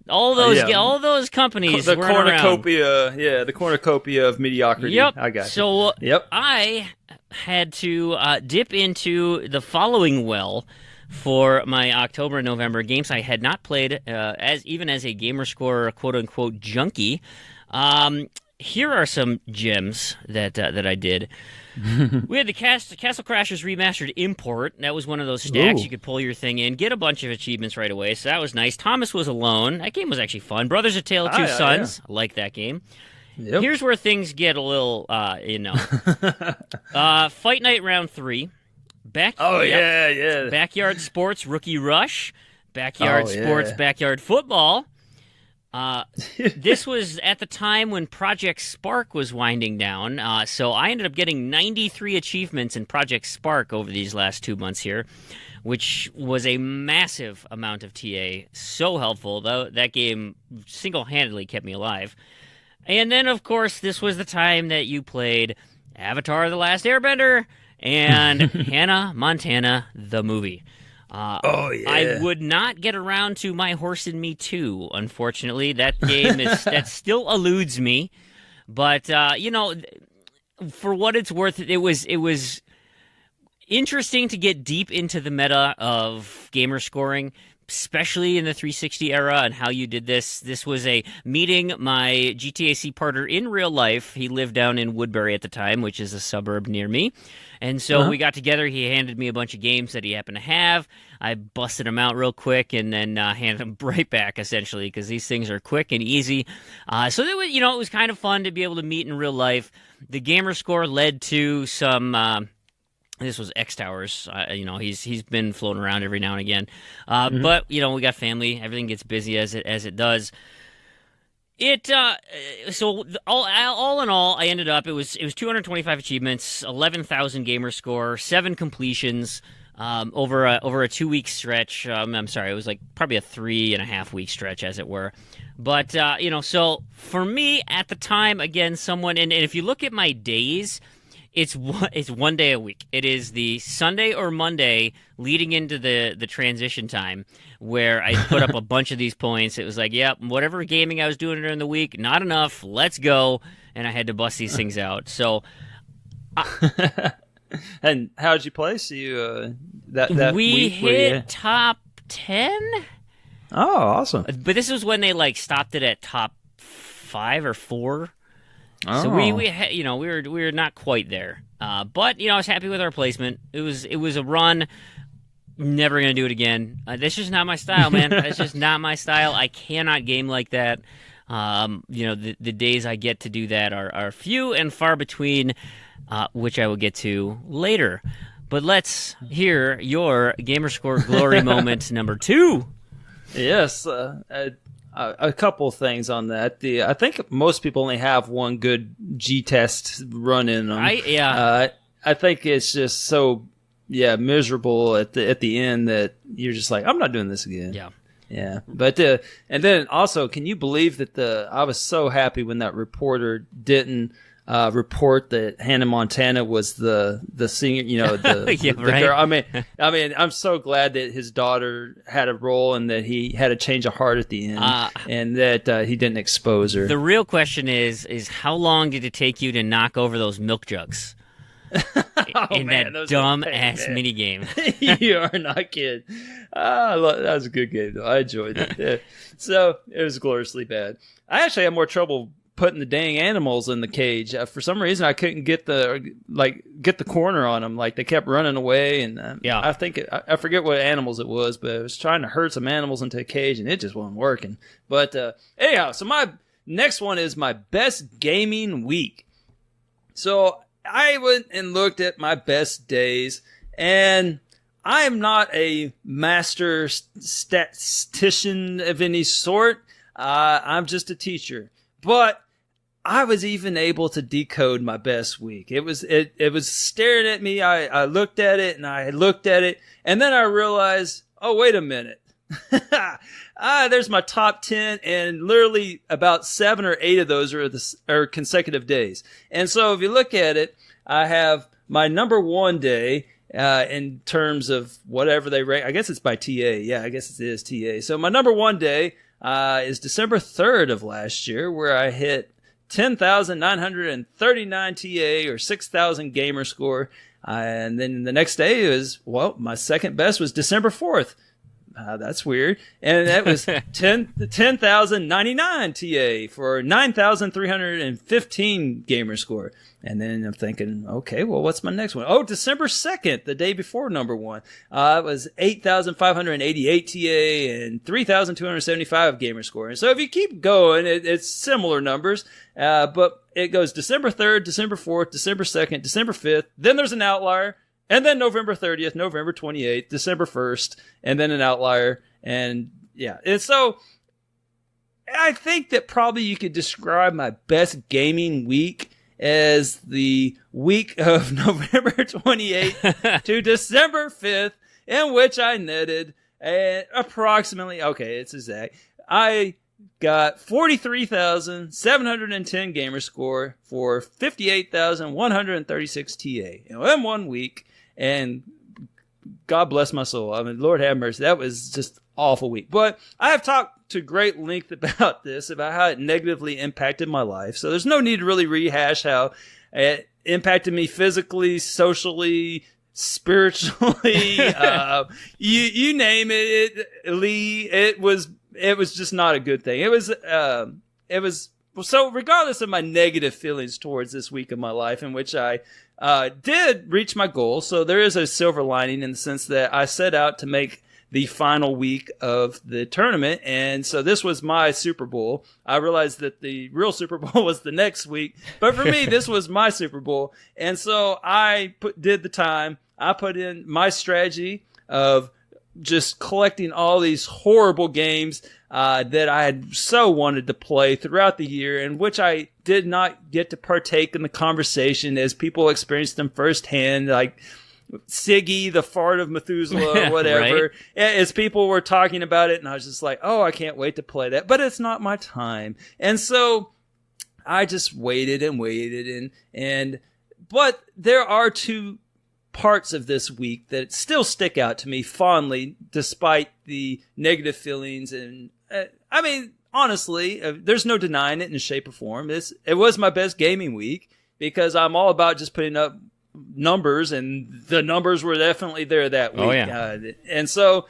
All those companies the weren't cornucopia, around. The cornucopia of mediocrity. Yep. I got you. So I had to dip into the following well for my October and November games. I had not played as a gamer score quote unquote junkie. Here are some gems that I did. We had the Castle Crashers Remastered Import. That was one of those stacks. You could pull your thing in, get a bunch of achievements right away, so that was nice. Thomas Was Alone. That game was actually fun. Brothers: A Tale of Two Sons. I like that game. Yep. Here's where things get a little, Fight Night Round 3. Backyard Sports Rookie Rush. Backyard Sports Backyard Football. This was at the time when Project Spark was winding down, so I ended up getting 93 achievements in Project Spark over these last 2 months here, which was a massive amount of TA. So helpful, though that game single-handedly kept me alive. And then, of course, this was the time that you played Avatar: The Last Airbender and Hannah Montana, the movie. I would not get around to My Horse and Me 2, unfortunately. That game that still eludes me. But for what it's worth, it was interesting to get deep into the meta of gamer scoring, especially in the 360 era, and how you did this. This was a meeting my GTAC partner in real life. He lived down in Woodbury at the time, which is a suburb near me. And so we got together. He handed me a bunch of games that he happened to have. I busted them out real quick and then handed them right back, essentially, because these things are quick and easy. So that was, it was kind of fun to be able to meet in real life. The gamer score led to some. This was X Towers. He's been floating around every now and again. But we got family. Everything gets busy as it does. So all in all, I ended up. It was 225 achievements, 11,000 gamer score, 7 completions over a 2-week stretch. I'm sorry, it was like probably a 3.5 week stretch, as it were. But so for me at the time, again, and if you look at my days. It's 1 day a week. It is the Sunday or Monday leading into the transition time where I put up a bunch of these points. It was like, whatever gaming I was doing during the week, not enough, let's go. And I had to bust these things out. So, and how did you place? You that we week hit top 10. Oh, awesome! But this was when they stopped it at top 5 or 4. So we were not quite there. But I was happy with our placement. It was a run. Never gonna do it again. That's just not my style, man. That's just not my style. I cannot game like that. The days I get to do that are few and far between, which I will get to later. But let's hear your Gamerscore Glory moment number 2. Yes, a couple things on that. I think most people only have one good G-test run in them. I think it's just so miserable at the end that you're just like, I'm not doing this again. Yeah. But and then also, can you believe that I was so happy when that reporter didn't report that Hannah Montana was the singer, the girl. I mean, I'm so glad that his daughter had a role and that he had a change of heart at the end, and that he didn't expose her. The real question is how long did it take you to knock over those milk jugs? In that dumb ass mini game. You are not kidding. That was a good game though. I enjoyed it. Yeah. So it was gloriously bad. I actually had more trouble putting the dang animals in the cage. For some reason, I couldn't get the corner on them. Like they kept running away, and I think I forget what animals it was, but I was trying to herd some animals into a cage, and it just wasn't working. But anyhow, so my next one is my best gaming week. So I went and looked at my best days, and I am not a master statistician of any sort. I'm just a teacher. But I was even able to decode my best week. It was staring at me. I looked at it, and I looked at it, and then I realized, oh, wait a minute. There's my top 10, and literally about 7 or 8 of those are consecutive days. And so if you look at it, I have my number 1 day in terms of whatever they rank. I guess it's by TA. Yeah, I guess it is TA. So my number 1 day is December 3rd of last year, where I hit 10,939 TA or 6,000 gamer score. And then the next day my second best was December 4th. That's weird. And that was 10,099 TA for 9,315 gamer score. And then I'm thinking, okay, well, what's my next one? Oh, December 2nd, the day before number 1. It was 8,588 TA and 3,275 gamer score. And so if you keep going, it's similar numbers. But it goes December 3rd, December 4th, December 2nd, December 5th. Then there's an outlier. And then November 30th, November 28th, December 1st, and then an outlier. And yeah. And so I think that probably you could describe my best gaming week as the week of November 28th to December 5th, in which I netted approximately, okay, it's exact. I got 43,710 gamer score for 58,136 TA in 1 week. And God bless my soul. I mean, Lord have mercy. That was just awful week. But I have talked to great length about this, about how it negatively impacted my life. So there's no need to really rehash how it impacted me physically, socially, spiritually. You name it, Lee. It was just not a good thing. It was so regardless of my negative feelings towards this week of my life, in which I did reach my goal. So there is a silver lining in the sense that I set out to make the final week of the tournament. And so this was my Super Bowl. I realized that the real Super Bowl was the next week, but for me, this was my Super Bowl. And so I did the time. I put in my strategy of just collecting all these horrible games that I had so wanted to play throughout the year, in which I did not get to partake in the conversation as people experienced them firsthand, like Siggy, the fart of Methuselah, or whatever, right? As people were talking about it, and I was just like, oh, I can't wait to play that, but it's not my time. And so I just waited and waited, but there are 2 parts of this week that still stick out to me fondly, despite the negative feelings. And I mean, honestly, there's no denying it in shape or form. It was my best gaming week because I'm all about just putting up numbers, and the numbers were definitely there that week. Oh, yeah. And so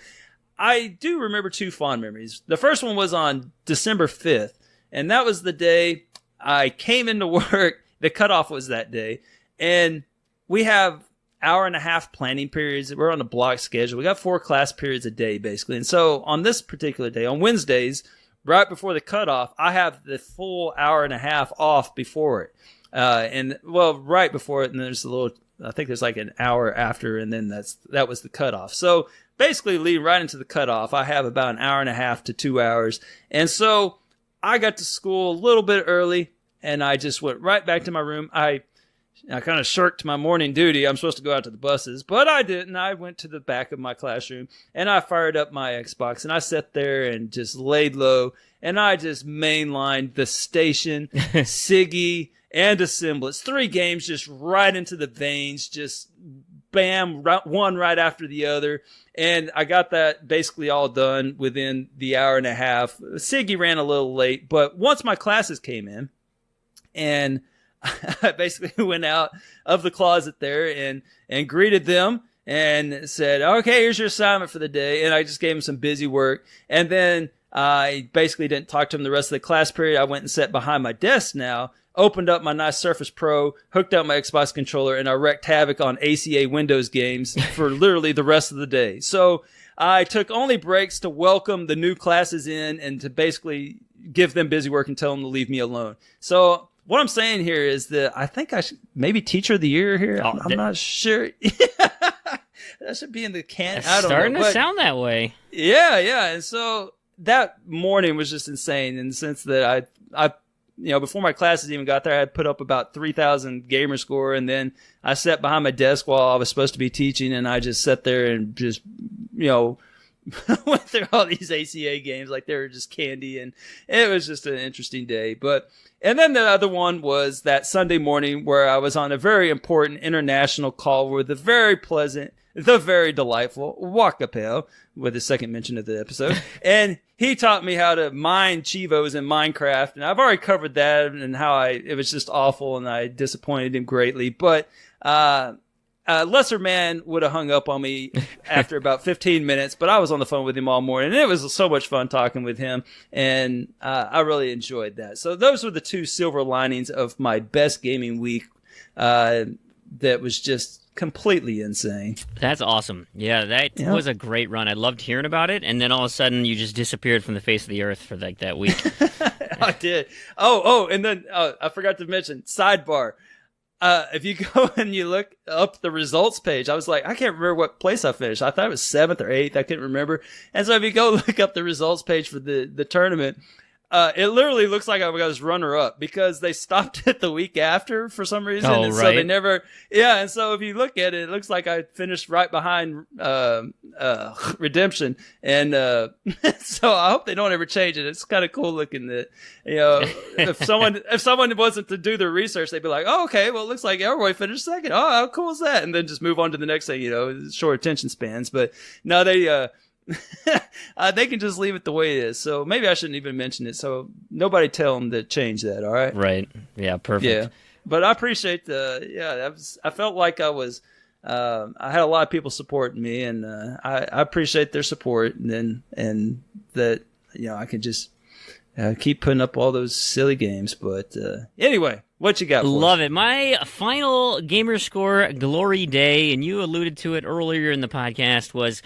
I do remember 2 fond memories. The first one was on December 5th, and that was the day I came into work. The cutoff was that day, and we have hour-and-a-half planning periods. We're on a block schedule. We got 4 class periods a day, basically. And so on this particular day, on Wednesdays, right before the cutoff, I have the full hour-and-a-half off before it. Right before it, and there's a little, I think there's like an hour after, and then that was the cutoff. So basically, leading right into the cutoff, I have about an hour-and-a-half to 2 hours. And so I got to school a little bit early, and I just went right back to my room. I kind of shirked my morning duty. I'm supposed to go out to the buses, but I didn't. I went to the back of my classroom, and I fired up my Xbox, and I sat there and just laid low, and I just mainlined the Station, Siggy, and Assemblance. 3 games just right into the veins, just bam, one right after the other. And I got that basically all done within the hour and a half. Siggy ran a little late, but once my classes came in, and I basically went out of the closet there and greeted them and said, okay, here's your assignment for the day. And I just gave them some busy work. And then I basically didn't talk to them the rest of the class period. I went and sat behind my desk now, opened up my nice Surface Pro, hooked up my Xbox controller, and I wreaked havoc on ACA Windows games for literally the rest of the day. So I took only breaks to welcome the new classes in and to basically give them busy work and tell them to leave me alone. So what I'm saying here is that I think I should maybe Teacher of the Year here. I'm not sure. That should be in the can. It's I don't starting know, to sound that way. Yeah. And so that morning was just insane in the sense that I before my classes even got there, I had put up about 3,000 gamer score, and then I sat behind my desk while I was supposed to be teaching, and I just sat there and just, went through all these ACA games like they were just candy, and it was just an interesting day. And then the other one was that Sunday morning where I was on a very important international call with the very pleasant, the very delightful Wakapel, with the second mention of the episode. And he taught me how to mine Chivos in Minecraft. And I've already covered that and how it was just awful and I disappointed him greatly. But, lesser man would have hung up on me after about 15 minutes, but I was on the phone with him all morning, and it was so much fun talking with him, and I really enjoyed that. So those were the 2 silver linings of my best gaming week that was just completely insane. That's awesome. Yeah, that was a great run. I loved hearing about it, and then all of a sudden you just disappeared from the face of the earth for like that week. I did. And then I forgot to mention, sidebar. If you go and you look up the results page, I was like, I can't remember what place I finished. I thought it was 7th or 8th. I couldn't remember. And so if you go look up the results page for the tournament, it literally looks like I was runner-up because they stopped it the week after for some reason. Oh, and right. So they never, and so if you look at it, it looks like I finished right behind, Redemption. And, so I hope they don't ever change it. It's kind of cool looking that, if someone wasn't to do their research, they'd be like, oh, okay, well, it looks like Elroy finished second. Oh, how cool is that? And then just move on to the next thing, short attention spans. But no, they can just leave it the way it is. So maybe I shouldn't even mention it. So nobody tell them to change that. All right. Right. Yeah. Perfect. Yeah. But I appreciate I felt like I was, I had a lot of people supporting me, and I appreciate their support, and that I can just keep putting up all those silly games. But anyway, what you got? Love it. My final gamer score glory day, and you alluded to it earlier in the podcast, was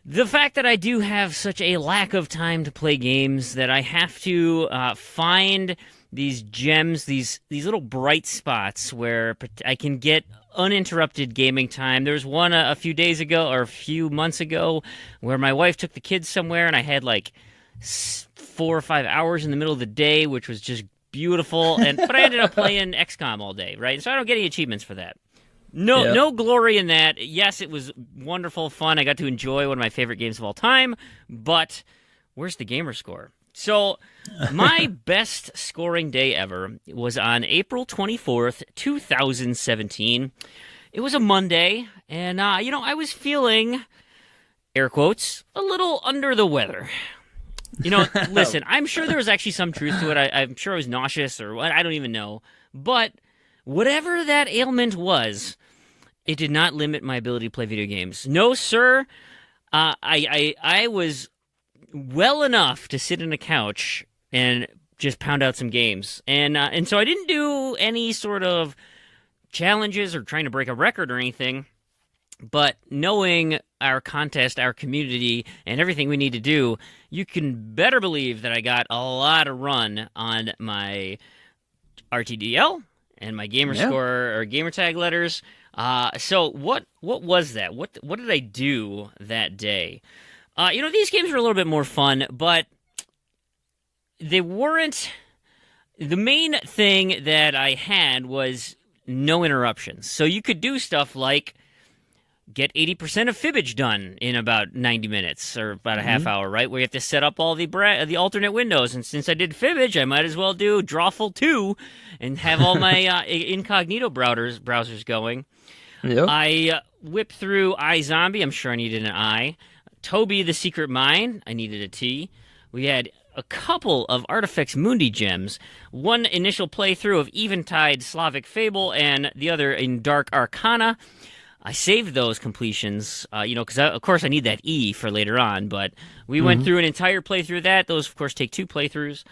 the fact that I do have such a lack of time to play games that I have to find these gems, these little bright spots where I can get uninterrupted gaming time. There was one a few days ago or a few months ago where my wife took the kids somewhere and I had like 4 or 5 hours in the middle of the day, which was just beautiful. But I ended up playing XCOM all day, right? So I don't get any achievements for that. No glory in that. Yes, it was wonderful fun. I got to enjoy one of my favorite games of all time, but where's the gamer score? So my best scoring day ever was on April 24th, 2017. It was a Monday, and, I was feeling, air quotes, a little under the weather. Listen, I'm sure there was actually some truth to it. I'm sure I was nauseous or what. I don't even know. But whatever that ailment was, it did not limit my ability to play video games. No, sir. I was well enough to sit on a couch and just pound out some games. And so I didn't do any sort of challenges or trying to break a record or anything. But knowing our contest, our community, and everything we need to do, you can better believe that I got a lot of run on my RTDL and my gamer score or gamer tag letters. So what was that? What did I do that day? These games were a little bit more fun, but they weren't. The main thing that I had was no interruptions. So you could do stuff like get 80% of fibbage done in about 90 minutes or about a half hour, right? Where you have to set up all the alternate windows. And since I did fibbage, I might as well do Drawful 2 and have all my incognito browsers going. Yep. I whipped through iZombie. I'm sure I needed an I. Toby the Secret Mine. I needed a T. We had a couple of Artifex Mundi gems. One initial playthrough of Eventide Slavic Fable and the other in Dark Arcana. I saved those completions, because of course I need that E for later on, but we went through an entire playthrough of that. Those, of course, take 2 playthroughs.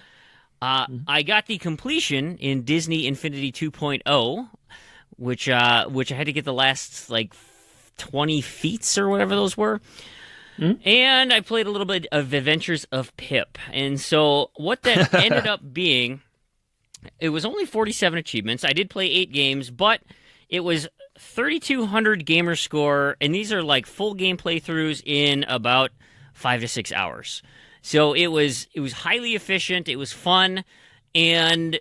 I got the completion in Disney Infinity 2.0, which I had to get the last, 20 feats or whatever those were. And I played a little bit of Adventures of Pip. And so what that ended up being, it was only 47 achievements. I did play 8 games, but it was 3,200 gamer score, and these are full game playthroughs in about 5 to 6 hours. So it was highly efficient, it was fun, and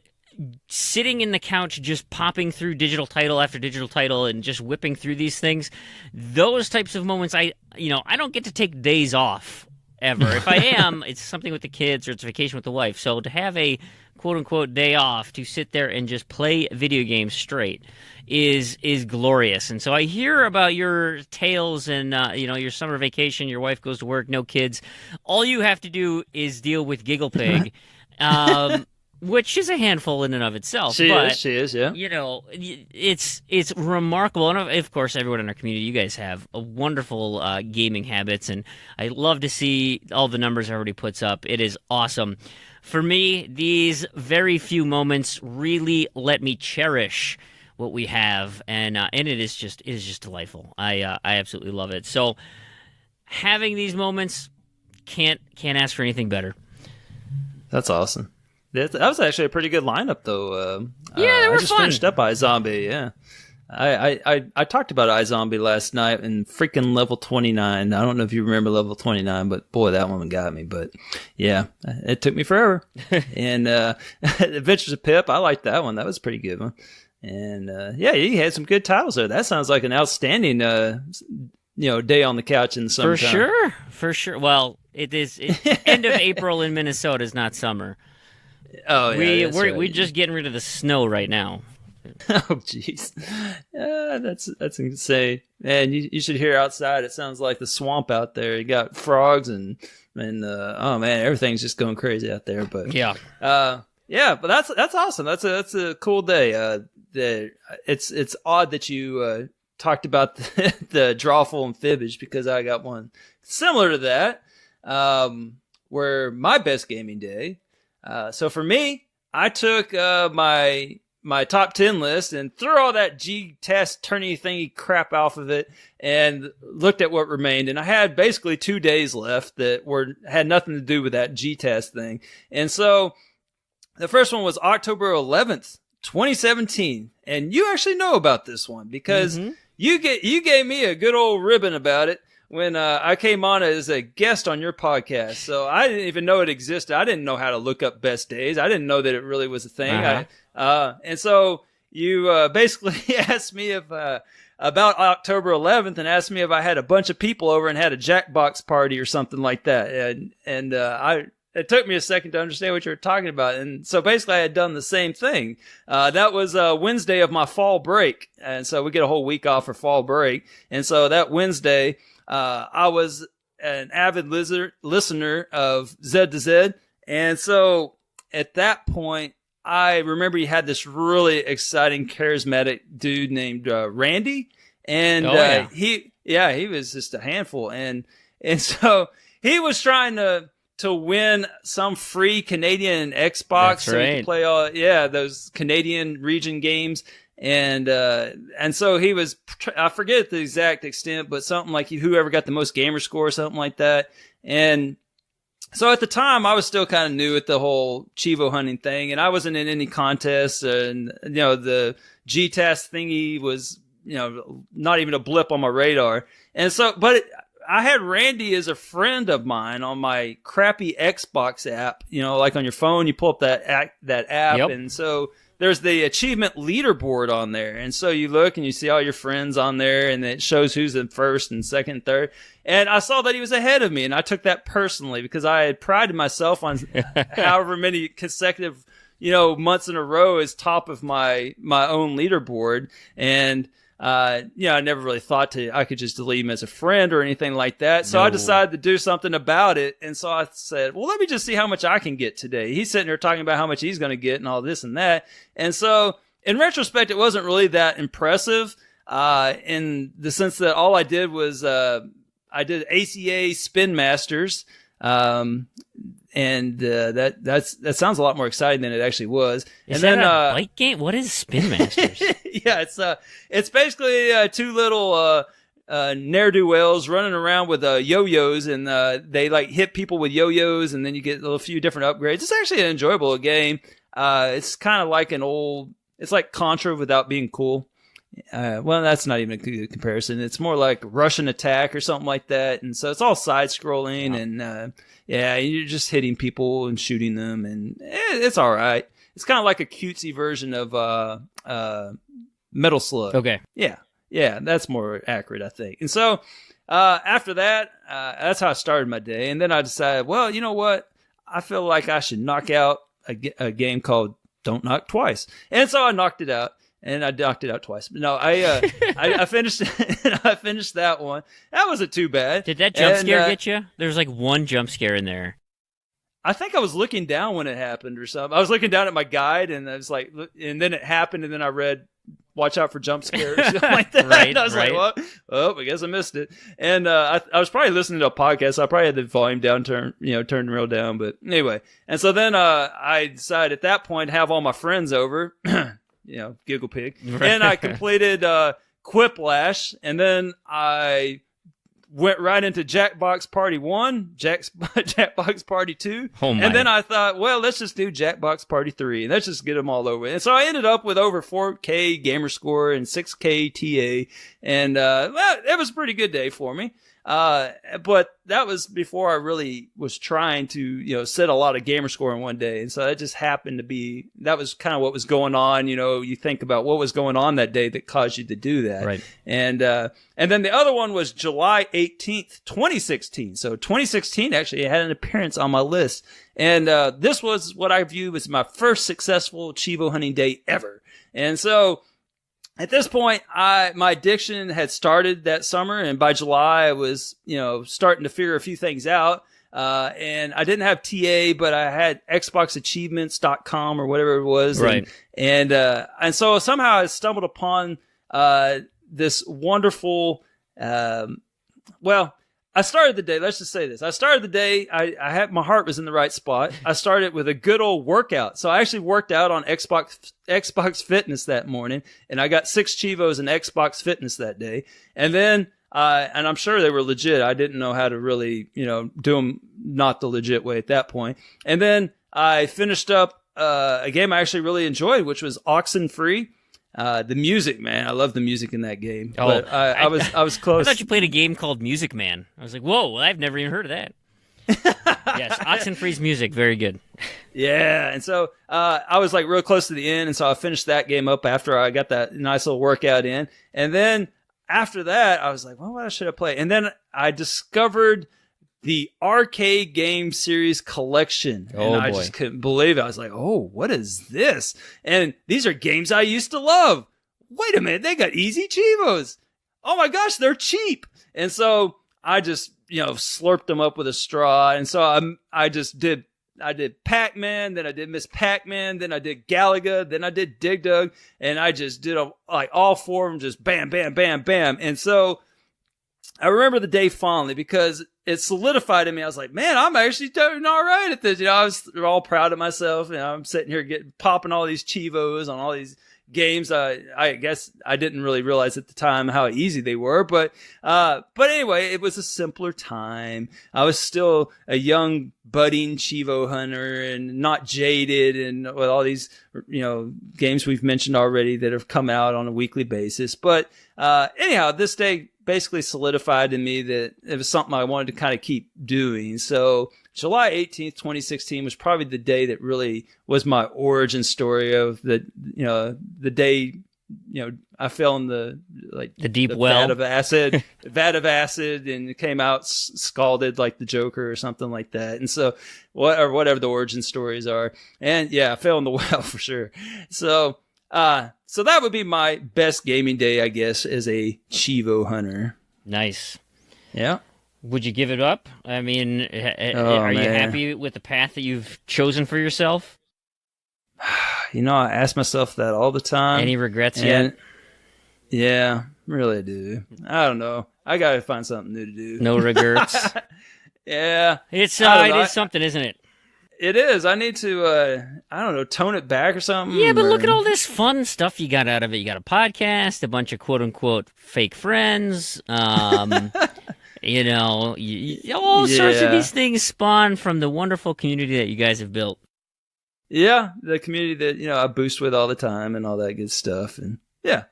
sitting in the couch just popping through digital title after digital title and just whipping through these things, those types of moments, I don't get to take days off ever. If I am, it's something with the kids or it's vacation with the wife. So to have a quote-unquote day off to sit there and just play video games straight is glorious. And so I hear about your tales and your summer vacation, your wife goes to work, no kids. All you have to do is deal with Giggle Pig, which is a handful in and of itself. She is, yeah. It's remarkable. And of course, everyone in our community, you guys have a wonderful gaming habits, and I love to see all the numbers everybody puts up. It is awesome. For me, these very few moments really let me cherish what we have, and it is just delightful. I absolutely love it. So having these moments, can't ask for anything better. That's awesome. That was actually a pretty good lineup, though. Yeah, they were I just fun. finished up iZombie. Yeah, I talked about iZombie last night and freaking level 29. I don't know if you remember level 29, but boy, that one got me. But yeah, it took me forever. And Adventures of Pip, I liked that one. That was a pretty good one. And yeah, you had some good titles there. That sounds like an outstanding day on the couch in the summertime. For sure. Well, it's end of April in Minnesota is not summer. Oh, yeah, we're just getting rid of the snow right now. Oh, jeez. That's insane. Man, you should hear outside. It sounds like the swamp out there. You got frogs and oh man, everything's just going crazy out there. But yeah, but that's awesome. That's a cool day. It's odd that you talked about the drawful and fibbage, because I got one similar to that, where my best gaming day. So for me, I took my top 10 list and threw all that G test turny thingy crap off of it and looked at what remained. And I had basically 2 days left that had nothing to do with that G test thing. And so the first one was October 11th, 2017. And you actually know about this one because you gave me a good old ribbon about it when I came on as a guest on your podcast. So I didn't even know it existed. I didn't know how to look up best days. I didn't know that it really was a thing. And so you basically asked me about October 11th and asked me if I had a bunch of people over and had a Jackbox party or something like that. And it took me a second to understand what you were talking about. And so basically I had done the same thing. That was Wednesday of my fall break. And so we get a whole week off for fall break. And so that Wednesday, I was an avid listener of Z to Z. And so at that point, I remember you had this really exciting, charismatic dude named Randy. And he was just a handful. And so he was trying to to win some free Canadian Xbox. That's so you right. could play those Canadian region games. And so he was, I forget the exact extent, but something like whoever got the most gamer score or something like that. And so at the time I was still kind of new at the whole Chivo hunting thing, and I wasn't in any contests, and, the GTAS thingy was, not even a blip on my radar. And so, I had Randy as a friend of mine on my crappy Xbox app, like on your phone, you pull up that app. Yep. And so there's the achievement leaderboard on there. And so you look and you see all your friends on there, and it shows who's in first and second and third. And I saw that he was ahead of me, and I took that personally because I had prided myself on however many consecutive, months in a row as top of my own leaderboard. And, I never really thought I could just delete him as a friend or anything like that. So I decided to do something about it. And so I said, well, let me just see how much I can get today. He's sitting there talking about how much he's going to get and all this and that. And so in retrospect, it wasn't really that impressive, in the sense that all I did was, I did ACA Spin Masters. And that sounds a lot more exciting than it actually was. Is and that then a bike game? What is Spin Masters? Yeah, it's basically two little ne'er-do-wells running around with yo-yos, and they like hit people with yo-yos, and then you get a few different upgrades. It's actually an enjoyable game. It's kind of like it's like Contra without being cool. Well, that's not even a good comparison. It's more like Russian Attack or something like that. And so it's all side-scrolling, and you're just hitting people and shooting them, and it's all right. It's kind of like a cutesy version of Metal Slug. Okay. Yeah, that's more accurate, I think. And so after that, that's how I started my day. And then I decided, well, you know what? I feel like I should knock out a game called Don't Knock Twice. And so I knocked it out. And I knocked it out twice. No, I finished I finished that one. That wasn't too bad. Did that jump scare get you? There was like one jump scare in there. I think I was looking down when it happened or something. I was looking down at my guide, and I was like, and then it happened, and then I read, "Watch out for jump scares," or something like that. Right, and I was right. like, "Well, I guess I missed it." And I was probably listening to a podcast, so I probably had the volume down, turned real down. But anyway, and so then I decided at that point to have all my friends over. Giggle pig. And I completed Quiplash, and then I went right into Jackbox Party 1, Jackbox Party 2, and then I thought, well, let's just do Jackbox Party 3, and let's just get them all over. And so I ended up with over 4K gamer score and 6K TA, and it was a pretty good day for me. But that was before I really was trying to, set a lot of gamer score in one day. And so that just happened to be, that was kind of what was going on. You think about what was going on that day that caused you to do that. Right. And then the other one was July 18th, 2016. So 2016 actually had an appearance on my list. And, this was what I view as my first successful Chivo hunting day ever. And so, at this point, my addiction had started that summer, and by July, I was, starting to figure a few things out. And I didn't have TA, but I had XboxAchievements.com or whatever it was. Right. And so somehow I stumbled upon this wonderful, I started the day, let's just say this. I started the day, I had, my heart was in the right spot. I started with a good old workout. So I actually worked out on Xbox Fitness that morning, and I got 6 Chivos in Xbox Fitness that day. And then, and I'm sure they were legit. I didn't know how to really, do them not the legit way at that point. And then I finished up, a game I actually really enjoyed, which was Oxenfree. The music, man. I love the music in that game. Oh, but I was close. I thought you played a game called Music Man. I was like, whoa, I've never even heard of that. Yes, Oxenfree's music, very good. Yeah, and so I was like real close to the end, and so I finished that game up after I got that nice little workout in. And then after that, I was like, well, what should I play? And then I discovered the arcade game series collection. And I just couldn't believe it. I was like, oh, what is this? And these are games I used to love. Wait a minute, they got easy Chivos. Oh my gosh, they're cheap. And so I just, slurped them up with a straw. And so I did Pac-Man, then I did Miss Pac-Man, then I did Galaga, then I did Dig Dug, and I just did all 4 of them, just bam, bam, bam, bam. And so I remember the day fondly because it solidified in me. I was like, man, I'm actually doing all right at this. I was all proud of myself. I'm sitting here popping all these Chivos on all these games. I guess I didn't really realize at the time how easy they were, but anyway, it was a simpler time. I was still a young budding Chivo hunter and not jaded, and with all these, games we've mentioned already that have come out on a weekly basis. But anyhow, this day basically solidified in me that it was something I wanted to kind of keep doing. So July 18th, 2016 was probably the day that really was my origin story of the day, I fell in the deep well vat of acid and came out scalded like the Joker or something like that. And so whatever the origin stories are. And yeah, I fell in the well for sure. So that would be my best gaming day, I guess, as a Chivo hunter. Nice. Yeah. Would you give it up? I mean, are you happy with the path that you've chosen for yourself? I ask myself that all the time. Any regrets yet? Yeah, really I do. I don't know. I got to find something new to do. No regrets? Yeah. It is something, isn't it? It is. I need to, tone it back or something. Yeah, but look at all this fun stuff you got out of it. You got a podcast, a bunch of quote-unquote fake friends. All sorts of these things spawn from the wonderful community that you guys have built. Yeah, the community that, I boost with all the time and all that good stuff. And yeah.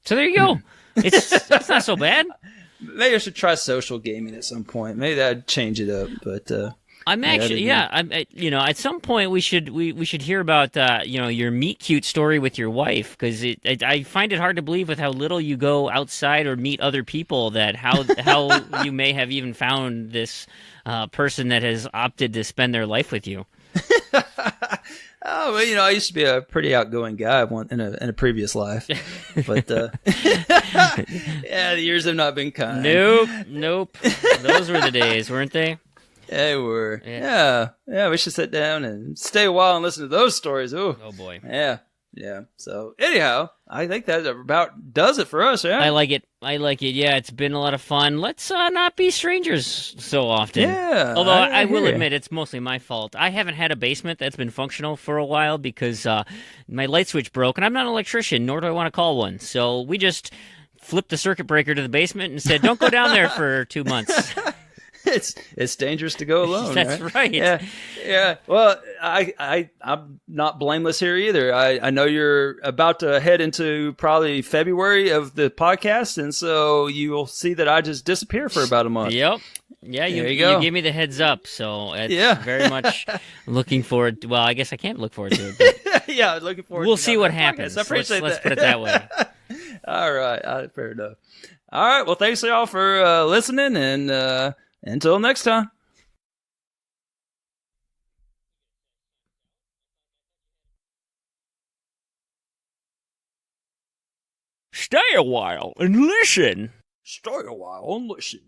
So there you go. It's not so bad. Maybe I should try social gaming at some point. Maybe that'd change it up, but... I'm actually, at some point we should hear about, your meet cute story with your wife, because I find it hard to believe with how little you go outside or meet other people that how you may have even found this person that has opted to spend their life with you. Oh, well, I used to be a pretty outgoing guy in a previous life, but yeah, the years have not been kind. Nope. Those were the days, weren't they? They were. Yeah. We should sit down and stay a while and listen to those stories. Ooh. Oh boy. Yeah. So anyhow, I think that about does it for us. Yeah. I like it. Yeah, it's been a lot of fun. Let's not be strangers so often. Yeah. Although I will admit it's mostly my fault. I haven't had a basement that's been functional for a while because my light switch broke, and I'm not an electrician, nor do I want to call one. So we just flipped the circuit breaker to the basement and said, "Don't go down there for 2 months." It's dangerous to go alone. That's right. Yeah. Well, I'm not blameless here either. I know you're about to head into probably February of the podcast, and so you will see that I just disappear for about a month. Yep. Yeah, you gave me the heads up, so it's very much looking forward. Well, I guess I can't look forward to it. But yeah, looking forward. We'll see what happens. I appreciate that. Let's put it that way. All right, fair enough. All right, well, thanks y'all for listening, and until next time. Stay a while and listen. Stay a while and listen.